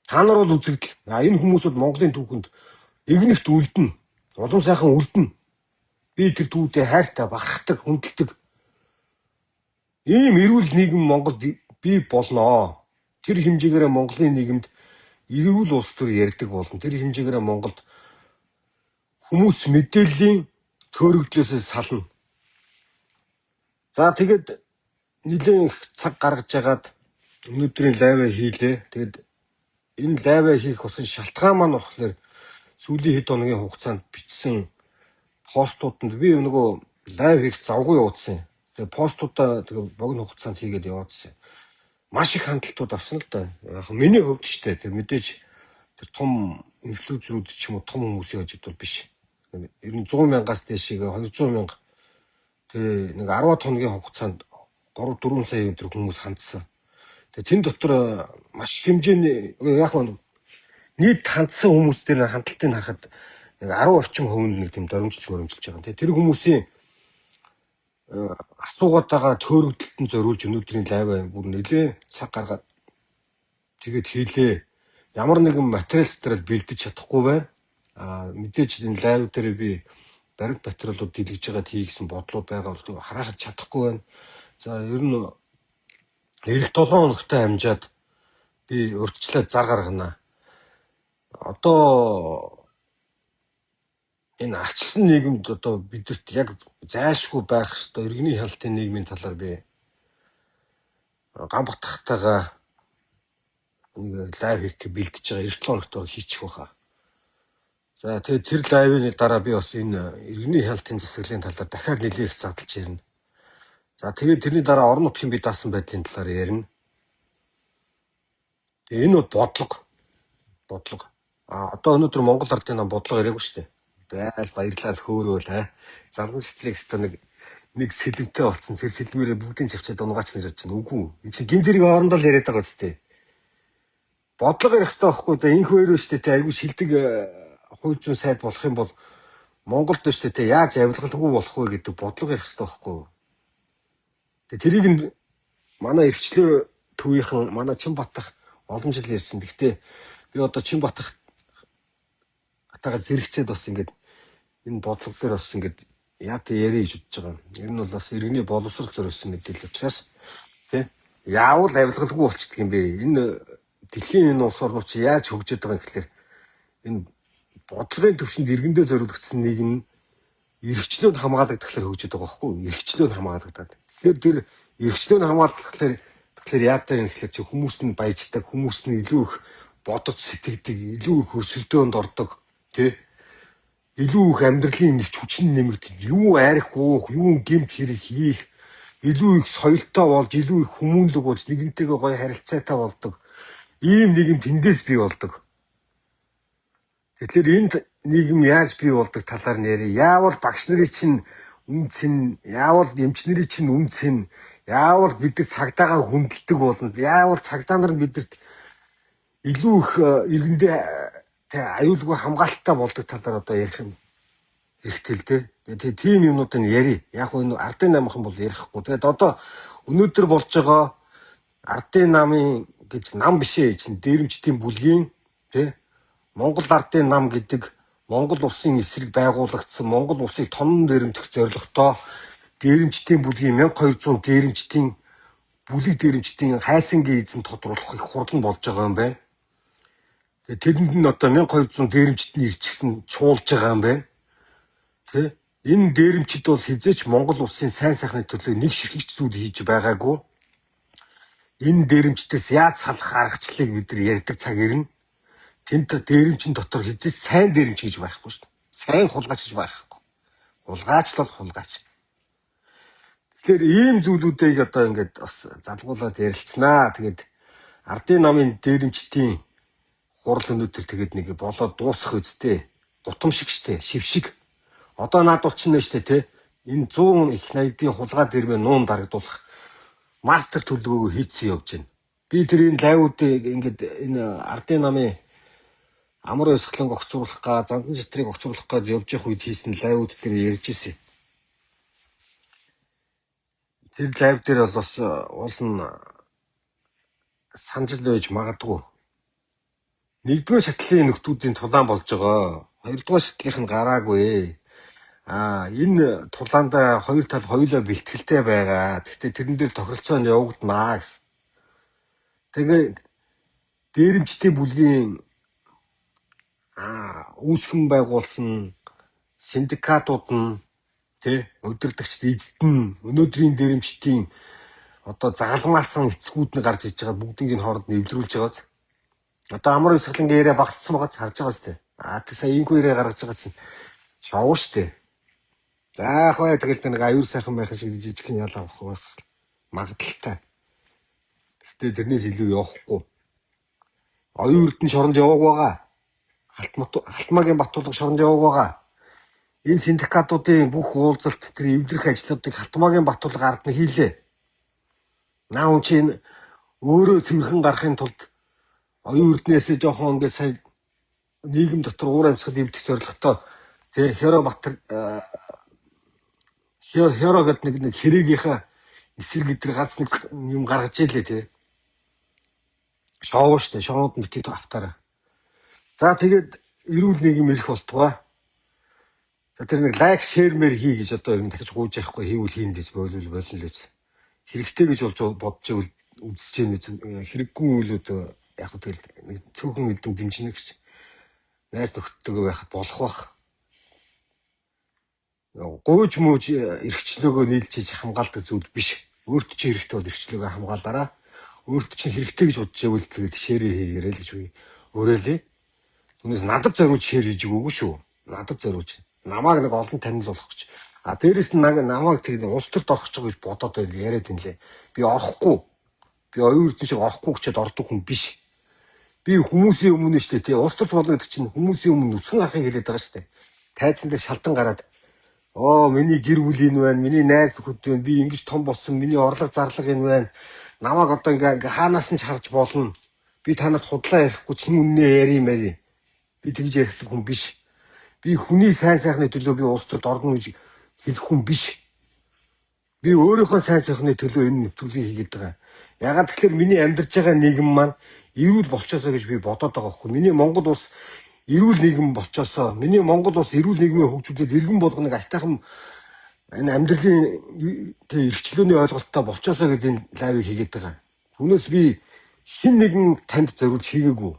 Та нар бол үзэгдэл. Энэ хүмүүс бол Монголын түүхэнд игнэгт үлдэнэ. Улам сайхан үлдэнэ. Би тэр түүдээ хайртай, бахархдаг, хүндэлдэг. Ийм эрүүл нийгэм Монголд бий болноо. Тэр хэмжээгээр Монголын нийгэмд эрүүл улс төр ярьдаг болно. Тэр хэмжээгээр Монголд хүмүүс мэдээллийн төөрөгдлөөс сална. За тэгээд нэлээд их цаг гаргаж ягаад өнөөдрийн лайваа хийлээ. Тэгээд энэ лайваа хийх болсон шалтгаан маань болохоор сүүлийн хэд хоногийн хугацаанд бичсэн постууданд би нөгөө лайв хийх завгүй явуулсан. Тэгээ постуудаа тэгээ богино хугацаанд хийгээд явуулсан. Маш их хандлтууд авсан л да. Яг миний хувьд ч тэр мэдээж тэр том инфлюенсерүүд ч юм уу том хүмүүсийн хажууд бол биш. Ер нь 100 мянгаас дээшээ 200 мянга тэгээ нэг 10 хоногийн хугацаанд 3-4 сая өндөр хүмүүс хандсан. Тэгээ тэн дотор маш хэмжээний яг нь нийт хандсан хүмүүс дээр хандлтыг харахад нэг 10 орчим хувинд нэг тийм доромжилж байгаа. Тэр хүмүүсийн асуугаад байгаа төөрөгдөлтөнд зориулж өнөөдрийн лайв бүр нэлээ цаг гаргаад тэгээд хийлээ. Ямар нэгэн материал бэлдэж чадахгүй байна. Мэдээж энэ лайв дээр би баримт материалууд дэлгэж байгаад хийгсэн бодлууд байгаа бол харахад чадахгүй байна. За ер нь эх 7 хоногтой амжаад би урьдчилаад зар гаргана. Одоо энэ арчилсан нийгэмд одоо бидэрт яг зайлшгүй байх ёстой иргэний хяналтын нийгмийн талаар би ган батхтайгаа нэг лайв хийх бэлдэж байгаа эх 7 хоногтой хийчих байхаа. За тэгээд тэр лайвын дараа би бас энэ иргэний хяналтын засаглалын талаар дахиад нэлээд их задлж ярина. За тэгээд тэрний дараа орон нутгийн бие даасан байдлын талаар ярина. Тэгээ энэ бодлого. Одоо өнөөдөр Монгол Ардын нам бодлого яриаггүй шүү дээ. Baйл баярлал хөөрөөл зарган сэтгэлийг өстө нэг сэлэмтэй болсон. Тэр сэлмээрээ бүгдийн чавчаад унгаач нэж бодчихно. Үгүй. Энэ чинь гин зэрэг орондоо л яриад байгаа үстэй. Бодлого ярих хэрэгтэй байхгүй да энэ хоёр шүү дээ. Айгүй шилдэг хууль зүйн сайд болох юм бол Монголд шүү дээ. Яаж авилгалгүй болох вэ гэдэг бодлого ярих хэрэгтэй байхгүй. Тэгээ тэрийг нь манай эрхчлөө төвийнхэн манай Чинбатах олон жил ярьсан. Гэхдээ би одоо Чинбатах атаага зэрэгцээд бас ингээд энэ бодлого дээр бас ингээд яа тэ ярих гэж бодож байгаа. Ер нь бол бас иргэний боловсрол зориулсан мэдээлэл учраас тий яавал авилгалгүй болчихдөг юм бэ? Энэ дэлхийн энэ улс орнууд чи яаж хөгжиж байгаа юм гэхэлэр энэ бодлогын төвшөнд иргэндээ зориулагдсан нийгэм эрхчлөөнд хамгаалдаг тэгэхээр хөгжиж байгаа байхгүй юу? Эрхчлөөнд хамгаалагдаад. Тэгэхээр тэр эрхчлөөнд хамгаалахлаар яатай юм гэхэлэр чи хүмүүс нь баяждаг, хүмүүс нь илүү их бодож сэтгэдэг, илүү их өрсөлдөөнд ордог, тий илүү их амьдралын нэгч хүчин нэмэгдэж, юу арих уух, юу гэмт хэрэг хийх, илүү их соёлтой болж, илүү их хүмүүнлэг болж, нэгнтэйгээ гоё харилцаатай болдог. Ийм нийгэм тэндээс бий болдог. Тэгэхээр энэ нийгэм яаж бий болдог талаар нэрээ. Яавал багш нарын чинь үнц нь, яавал эмч нарын чинь үнц нь, яавал бид нар цагдаагаа хүндэлдэг болно. Яавал цагдаа нар бидэрт илүү их иргэндээ аюулгүй хамгаалалттай болдог талаар одоо ярих юм хэрэгтэй л дээ. Тэгээ тийм юмнуудыг яри. Яг энэ ардын намхан бол ярихгүй. Тэгээд одоо өнөөдөр болж байгаа ардын намын гэж нам бишээ чинь дээрэмчдийн бүлгийн тий Монгол ардын нам гэдэг Монгол улсын эсрэг байгуулагдсан Монгол улсыг тонн дээрэмдэх зорилготой дээрэмчдийн бүлгийн 1200 дээрэмчдийн бүлэг дээрэмчдийн хайсангийн эзэн тодруулах их хурдан болж байгаа юм байна. Тэрэнд нь одоо 1200 дээрэмчдний ирчихсэн чуулж байгаа юм байна. Тэ энэ дээрэмчид бол хизээч Монгол улсын сайн сайхны төлөө нэг ширхэгч зүйл хийж байгаагүй. Энэ дээрэмчдээс яаж салах аргачлалыг бид нар ярьдаг цаг ирнэ. Тэнд дээрэмчин дотор хизээч сайн дээрэмч гэж байхгүй шүү дээ. Сайн хулгайч гэж байхгүй. Хулгайч л бол хулгайч. Тэгэхээр ийм зүйлүүдийг одоо ингээд бас залгуулад ярилцсанаа. Тэгээд ардын намын дээрэмчдийн хурал өнөөдөр тэгээд нэг болоод дуусах үстэй. Гутам шиг штэ, шившиг. Одоо наадууд ч нэ штэ те. Энэ 100 их 80-ийн хулгай дэрмээ нуун дарагдуулах мастер төлөвлөгөөгөө хийцэн явж байна. Би тэрийн лайвуудыг ингээд энэ ардын намын амар өсгөлөнг огцруулах га, зандан шатрыг огцруулах гээд явж явах үед хийсэн лайвууд дээр ярьж ирсэн. Тэр лайв дээр бол бас уулын санжил байж магадгүй. Нэгдүгээр шатлалын нөхдүүдийн тулаан болж байгаа. Хоёрдугаар шатлалынх нь гараагүй. Энэ тулаанда хоёр тал хоёулаа бэлтгэлтэй байгаа. Гэхдээ тэрэн дээр тохиролцоо нь явагдана гэсэн. Тэгээ дээрэмчдийн бүлгийн үүсгэн байгуулсан синдикатууд нь тий удирдагчд эзэдэн өнөөдрийн дээрэмчдийн одоо загалмаалсан эцгүүд нь гарч иж байгаа бүгднийг хооронд нэвтрүүлж байгааз. Одоо амар бясалгангийн яриа багассан байгааз харж байгаа сте. Тэг сая инкүү яриа гаргаж байгаа чинь шоу штэ. За яг бай тэгэл нэг аюур сайхан байх шиг жижигхэн ял авах байх магадaltaй. Гэтэ тэрнээс илүү явахгүй. Оюун эрдэнэ шоронд яваг байгаа. Халтмаагийн Баттулга шоронд яваг байгаа. Энэ синдикатуудын бүх уулзалт тэр эвдрэх ажлуудыг Халтмаагийн Баттулга ард нь хийлээ. Наа хүн чинь өөрөө цэвэрхэн гарахын тулд оюун эрдэнээсээ жоохон ингээд сая нийгэм дотор уур амьсгал эвдэх зорилготой тэгээ херо гэдэг нэг хэрээгийнхаа эсрэг гэдэр ганц нэг юм гаргаж ийлээ тий. Шоу штэ шоунд нь битээ автаараа. За тэгээд эрүүл нийгэм ирэх болтугай. За тэр нэг лайк шеэр мэр хий гэж одоо юм дахиж гууж яахгүй хийвэл хийн гэж болно л үз. Хэрэгтэй гэж болж бодож ивэл үзэж чинь хэрэггүй үйлүүд яг тэгэл нэг цөөхөн эдэн дэмжинэ гэж найз нөхдөдөө байхад болох бах. Гуйж мууж эрхчлөөгөө нийлжиж хамгаалдаг зүйл биш. Өөрт чинь хэрэгтэй бол эрхчлөөгөө хамгаалаараа. Өөрт чинь хэрэгтэй гэж бодож ивэл тэгээд шеэр хийгээрэй л гэж өрөөлээ. Түүнээс надад зориулж шеэр хийж өгөөгүй шүү. Надад зориулж. Намааг нэг олон танил болох гэж. А дээрэс нь намааг тэгээд улс төрд орох гэж байгаа гэж бодоод яриад инлээ. Би орохгүй. Би оюун эрдэнэ шиг орохгүй гэчээд ордог хүн биш. Би хүмүүсийн өмнө нь штэ тий. Улс төрч болно гэдэг чинь хүмүүсийн өмнө нүцгэн гарахыг хэлээд байгаа штэ. Тайзан дээр шалдан гараад миний гэр бүл энэ байна, миний найз нөхөд байна, би ингэж том болсон, миний орлого зарлага энэ байна. Намааг одоо ингээ хаанаас нь ч харж болно. Би танад худлаа ярихгүй чинь үннээ яри мэри. Би тэгж ярих хүн биш. Би хүний сайн сайхны төлөө би улс төрд орно гэж хэлэх хүн биш. Би өөрийнхөө сайн сайхны төлөө энэ нэвтрүүлгийг хийгээд байгаа. Ягаад тэгэхээр миний амьдарч байгаа нийгэм маань эрүүл болчоосоо гэж би бодоод байгаа байхгүй. Миний Монгол улс эрүүл нийгэм болчоосоо, миний Монгол улс эрүүл нийгмийн хөгжүүлэлт иргэн болгоныг айтайхан энэ амьдралын тэг эрхчлөөний ойлголттой болчоосоо гэдэг энэ лайвыг хийгээд байгаа. Түүнээс би хин нэгэн танд зориулж хийгээгүй.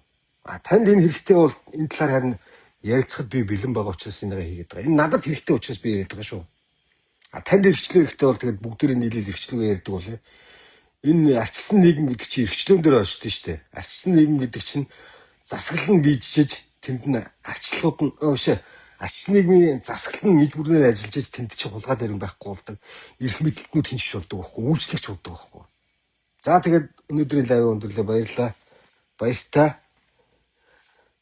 Танд энэ хэрэгтэй бол энэ талаар харин ярилцахад би бэлэн байгаа учраас энэгээ хийгээд байгаа. Энэ надад хэрэгтэй учраас би яриад байгаа шүү. Танд эрхчлөө хэрэгтэй бол тэгээд бүгдээрээ нийлээд эрхчлөөгөө ярьдаг бол энэ арчилсан нийгэм гэдэг чинь эрхчлөөн дээр оршдог шүү дээ. Арчилсан нийгэм гэдэг чинь засаглал нь бийжиж тэнд нь арчлууд нь арчилсан нийгмийн засаглал нь ил бүрнээр ажиллаж тэнд чинь хулгай дээр байхгүй болдог. Эрх мэдлэлтнүүд хинч болдог байхгүй, үйлчлэгч болдог байхгүй. За тэгээд өнөөдрийн лайв өндөрлөө баярлалаа. Баяртай.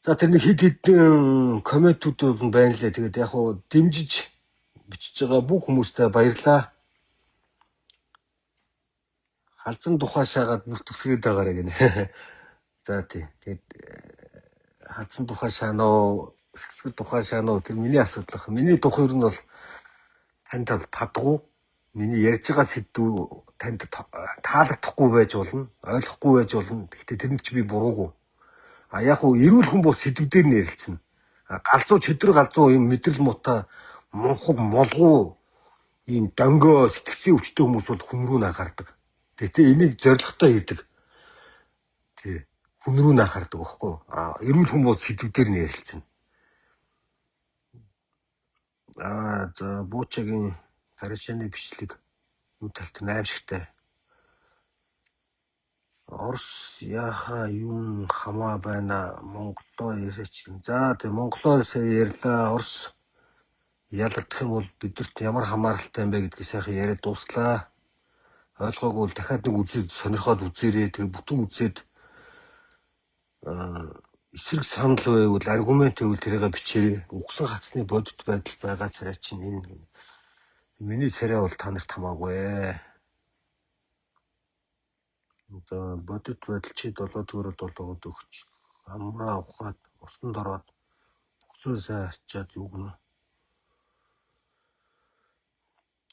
За тэр нэг хэд хэдэн комментүүд байна лээ. Тэгээд яг хуу дэмжиж бичиж байгаа бүх хүмүүстээ баярлалаа. Халзан тухай шаагаад бүр төсрээд байгаарэ гэнэ. За тий. Тэгээд халзан тухай шаанаа, сэсгэр тухай шаанаа тэр миний асуудал. Миний дух ер нь бол танд тадгуу. Миний ярьж байгаа сэдв танд таалагдахгүй байж болно, ойлгохгүй байж болно. Гэхдээ тэрэнд чи би буруугүй. Яг хуу эрүүл хүн бол сэдвээр нь ярилцсан. Галзуу чөдөр галзуу юм мэдрэл муутай мунхаг молгуу ийм донгоо сэтгцийн өвчтөй хүмүүс бол хүн рүү анхаардаг. Тэгээ энийг зоригтой хийдэг. Тий. Хүн рүү анхаардаг байхгүй. Эрүүл хүн бол сэдвээр нь ярилцсан. За буучагийн харшааны бичлэг юу талт аимшигтай. Орос яха юм хамаа байна Монголоо яриач. За тэг Монголоор сая ярьлаа. Орос ялагдах юм бол бидэрт ямар хамааралтай юм бэ гэдгийг сайхан яриад дууслаа. Ойлгоогүй бол дахиад нэг үзээд сонирхоод үзээрэй. Тэгээ бүтэн үзээд эсрэг санал байвал аргумент байвал тэрийг бичээрэй. Үгсэн хацны бодит байдал байгаа царай чинь энэ миний царай бол та нарт хамаагүй. Одоо бодит байдал чи 7 төгрөг 7-д өгч амраа ухаад усанд ороод бүсөө сайн ачаад юу гэнэ.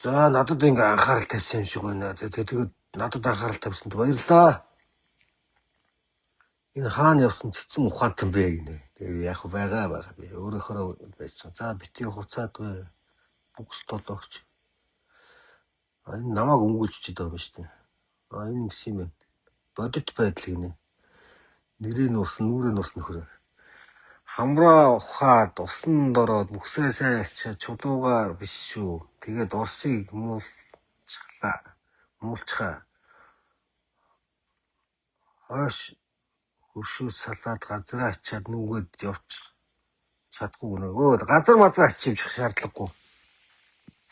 За надад ингээ анхаарал тавьсан юм шиг байна. Тэгээд надад анхаарал тавьсанд баярлалаа. Энэ хаана явсан цэцэн ухаантан бэ гинэ. Тэгээ яг байгаа. Би өөрөөхөө байсан. За бити хуцаад бай. Бүкс толгоч. Энэ намайг өнгөлж чид байгаа юм шүү дээ. Энэ гис юм байна. Бодит байдал гинэ. Нэрийн ус, нүрийн ус нөхөр. Хамраа ухаад усанд ороод бүксээ сайн арчаад чулуугаар биш шүү. Тэгээд Орсыг муулчхаа. Хойш хөршөө салаад газраа ачаад нүгэд явж чадахгүй нөгөө газар мазар ачиж шаардлагагүй.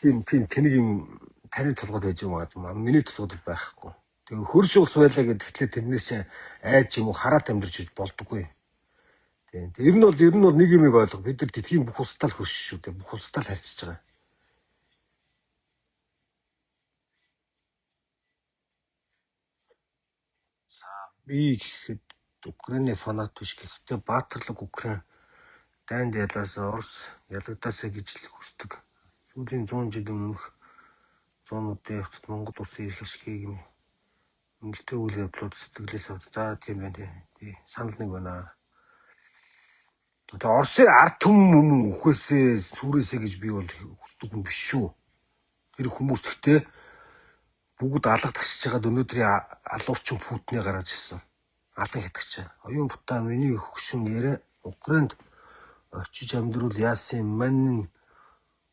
Тийм тэнийг юм таны толгойд байж байгаа юм. Миний толгойд байхгүй. Тэгээ хөрш ус байлаа гэдэгтлээ тэрнээс айж юм уу хараад амьдарч болдоггүй. Тийм. Ер нь бол нэг юмыг ойлго. Бид нар дэлхийн бүх улстай л хөрш шүү дээ. Бүх улстай л харьцаж байгаа. Би гэхэд Украины фанат биш гэхдээ баатарлаг Украин дайнд ялаас Орос ялагдаасаа гэж л хүсдэг. Сүүлийн 100 жилийн өмнөх зуунуудын явцад Монгол улсын эрх ашгийг юм өнгөлтөө үйл явдлууд сэтгэлээс авч за тийм байна тий. Санал нэг байна. Тэгээ Оросын ард түмэн үхээсээ сүрээсээ гэж би бол хүсдэг хүн биш шүү. Тэр хүмүүс гэхдээ бүгд алга тагсиж байгаад өнөөдрийн алуурчин Путиныг гаргаж ирсэн. Алан хятагч. Оюун бутаа миний хөгшин яриа Украинд очиж амьдрал яасан мань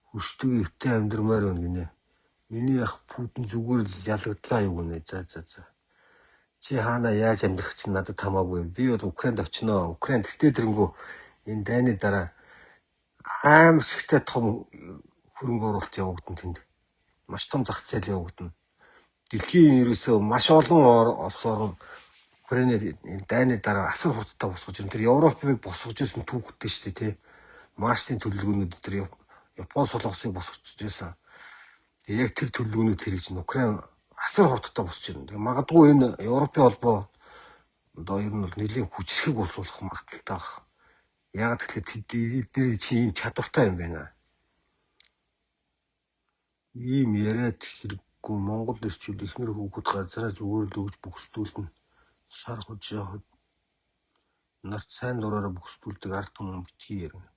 хүсдэг өвтэй амьдрмаар байна гинэ. Миний ах Путин зүгээр л ялагдлаа юу гинэ. За. Чи хаана яаж амьдрах чинь надад хамаагүй. Би бол Украинд очино. Украинд гэтээ тэрэнгүү энэ дайны дараа аимшигтай том хөрөнгө оруулалт явагдана тэнд. Маш том зах зээл явагдана. Дэлхийн ерөөсөө маш олон улс орн Украиныг дайны дараа асар хурдтай босгож ирнэ. Тэр Европыг босгож ирсэн түүхтэй шүү дээ тий. Маршийн төлөвлөгөөнүүд тэр Япон солонгосыг босгож ирсэн. Яг тэр төлөвлөгөөнүүд хэрэгж Украин асар хурдтай босч ирнэ. Тэгээ магадгүй энэ Европын холбоо одоо ер нь бол нэлийн хүчрхэг болсуулах магадaltaй баг. Яг тэгэхээр тэдний чи ийм чадвартай юм байна. Ийм яриад хэрэггүй Монгол ирчүүд ихнэр хүүхэд газараа зүгээр л өгж бүхсдүүлнэ. Шар хожоо нарт сайн дураараа бүхсдүүлдэг ард түмэн битгий ярина.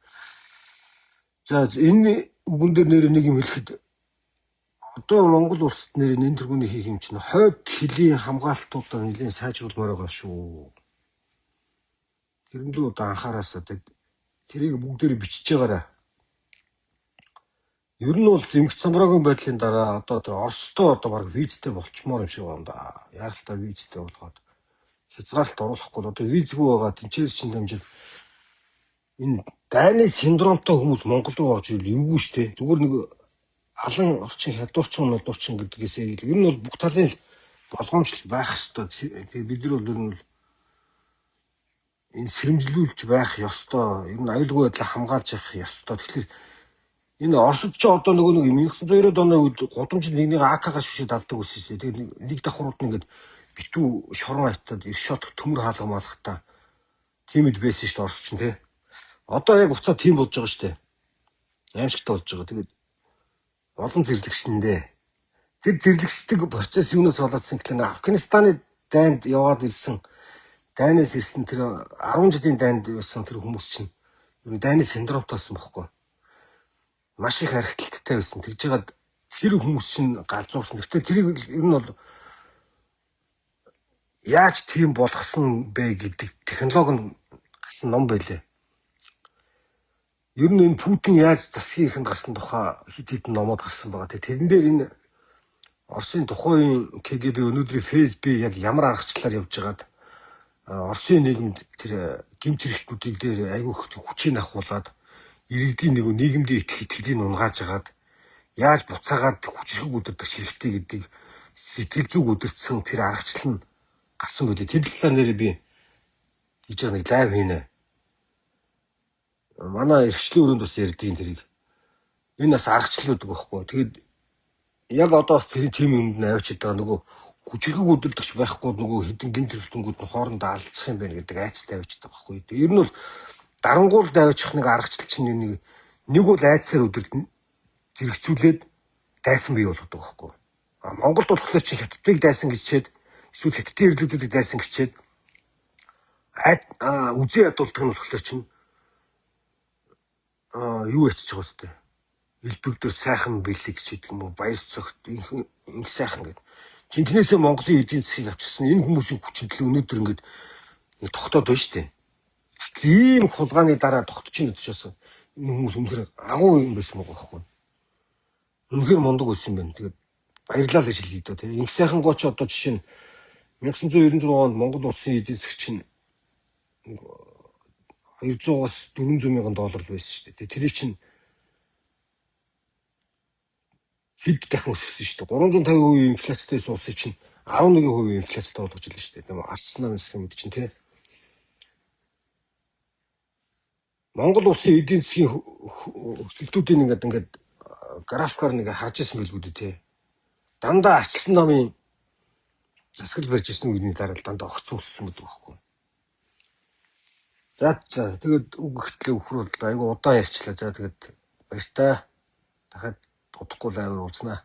За энэ үгэн дээр нэр нэг юм хэлэхэд одоо Монгол улсад нэр энэ төргөний хийх юм чинь хойд хөлийн хамгаалтуудаа нэлийн сайжруулмаар байгаа шүү. Тэрэндээ одоо анхаараасаа тэрийг бүгдээр бичиж байгаараа. Ер нь бол эмгц самбрагийн байдлын дараа одоо тэр Оростой одоо баг визтэй болчмоор юм шиг байна да. Яралтай визтэй болгоод хязгаарлалт оруулахгүй л одоо визгүй байгаа тэнцээс чинь дамжил энэ дайны синдромтой хүмүүс Монголд руу орж ирэл эвгүй штэ. Зүгээр нэг алан орчин хядуурчин гэдгээсээ ер нь бол бүх талын болгоомжлол байх ёстой. Тэгээ бид нар бол ер нь энэ сэрэмжлүүлж байх ёстой. Ер нь аюулгүй байдлаа хамгаалж явах ёстой. Тэгэхээр энэ Оросд ч одоо нэг 1990-ад оны үед гудамжинд нэг АК-гаш бишээ давдаг байсан шүү дээ. Тэгээ нэг давхрууд нь ингээд битүү шорон айтад иршот төмөр хаалга малхтаа тиймд байсан шүү дээ Орос ч тий. Одоо яг уцаа тийм болж байгаа шүү дээ. Аимшигтай болж байгаа. Тэгээд олон зэрлэгчэндээ тэр зэрлэгчдэг процесс юунаас болоодсэн гэхэл Афганистаны дайнд яваад ирсэн дайнаас ирсэн тэр 10 жилийн дайнд байсан тэр хүмүүс чинь ер нь дайны синдромтой байсан бохоггүй. Маш их харигдaltaй байсан. Тэгж жагаад тэр хүмүүс чинь галзуурсан. Гэхдээ тэрийг ер нь бол яаж тийм болгосон бэ гэдэг технологи нь гасан ном байлээ. Ер нь энэ Путин яаж засгийн эхэнд гарсан тухай хит хитэн номод гарсан байгаа. Тэрэн дээр энэ Оросын тухайн КГБ өнөөдрийн ФСБ яг ямар аргачлалаар явж байгаад Оросын нийгэмд тэр гэмт хэрэгтнүүдийг дээр айгүйх хүчийг ахуулаад иргэдийн нэг нийгэмдээ итгэлийн унгааж агаад яаж буцаагаад хүчрхэг удирдах хэрэгтэй гэдгийг сэтгэл зүг удирдсан тэр аргачлал нь гарсан гэдэг. Тэр талаар нэр би хийж байгаа нэг лайв хийнэ. Манай эрхчлийн өрөөнд бас ярьдгийн тэрийг. Энэ бас аргачлал гэдэг байхгүй. Тэгээд яг одоо бас тэр тийм юмд нь авчид байгаа нөгөө хүчрхэг удирдахч байхгүй нөгөө хэдэн гэмт хэрэгтнүүд нь хоорондоо алдчих юм байна гэдэг айцтай авчид байгаа байхгүй. Ер нь бол дарангуул давчих нэг аргачлал чинь нэг бол айцсаар өдөрдөн зэрэгцүүлээд дайсан бий болгодог байхгүй. Монголд болохоор чи хятадыг дайсан гэчээд эсвэл хятадын ирлүүдийг дайсан гэчээд үзээ ядуулдаг нь болохоор чинь юу ячиж байгаа үстэй. Элбэгдөр сайхан бэлэг ч гэдэг юм уу баяр цогт инх сайхан гэдэг. Жинкнээсээ Монголын эдийн засгийг авчирсан энэ хүмүүсийн хүчинтэл өнөөдөр ингээд тогтоод байна шүү дээ. Ийм хулгааны дараа тогтож ийн гэж байсан. Энэ хүмүүс үнэхээр агуу юм байсан байгаа байхгүй. Үнэхээр мундаг байсан юм байна. Тэгээд баярлалаа гэж хэлье дөө. Инх сайхан гоч одоо жишээ нь 1996 онд Монгол улсын эдийн засгч нь 200-аас 400 мянган доллар байсан шүү дээ. Тэр чинь хэд дахин өссөн шүү дээ. 350% инфляцтай улсын чинь 11% инфляцтай болгож илэн шүү дээ. Нөгөө арчсан намын схемд чинь тий. Монгол улсын эдийн засгийн өсөлтүүдийн ингээд графикаар нэг харж ирсэн билгүү дээ тий. Дандаа арчсан намын засаглал барьж ирсэн үений дараа дандаа огцон өссөн гэдэг байхгүй. За тэгээд үг ихтлээ өхрөл айгу удаан ярьчлаа. За тэгээд баяртай. Дахиад удахгүй лайвар уулзнаа.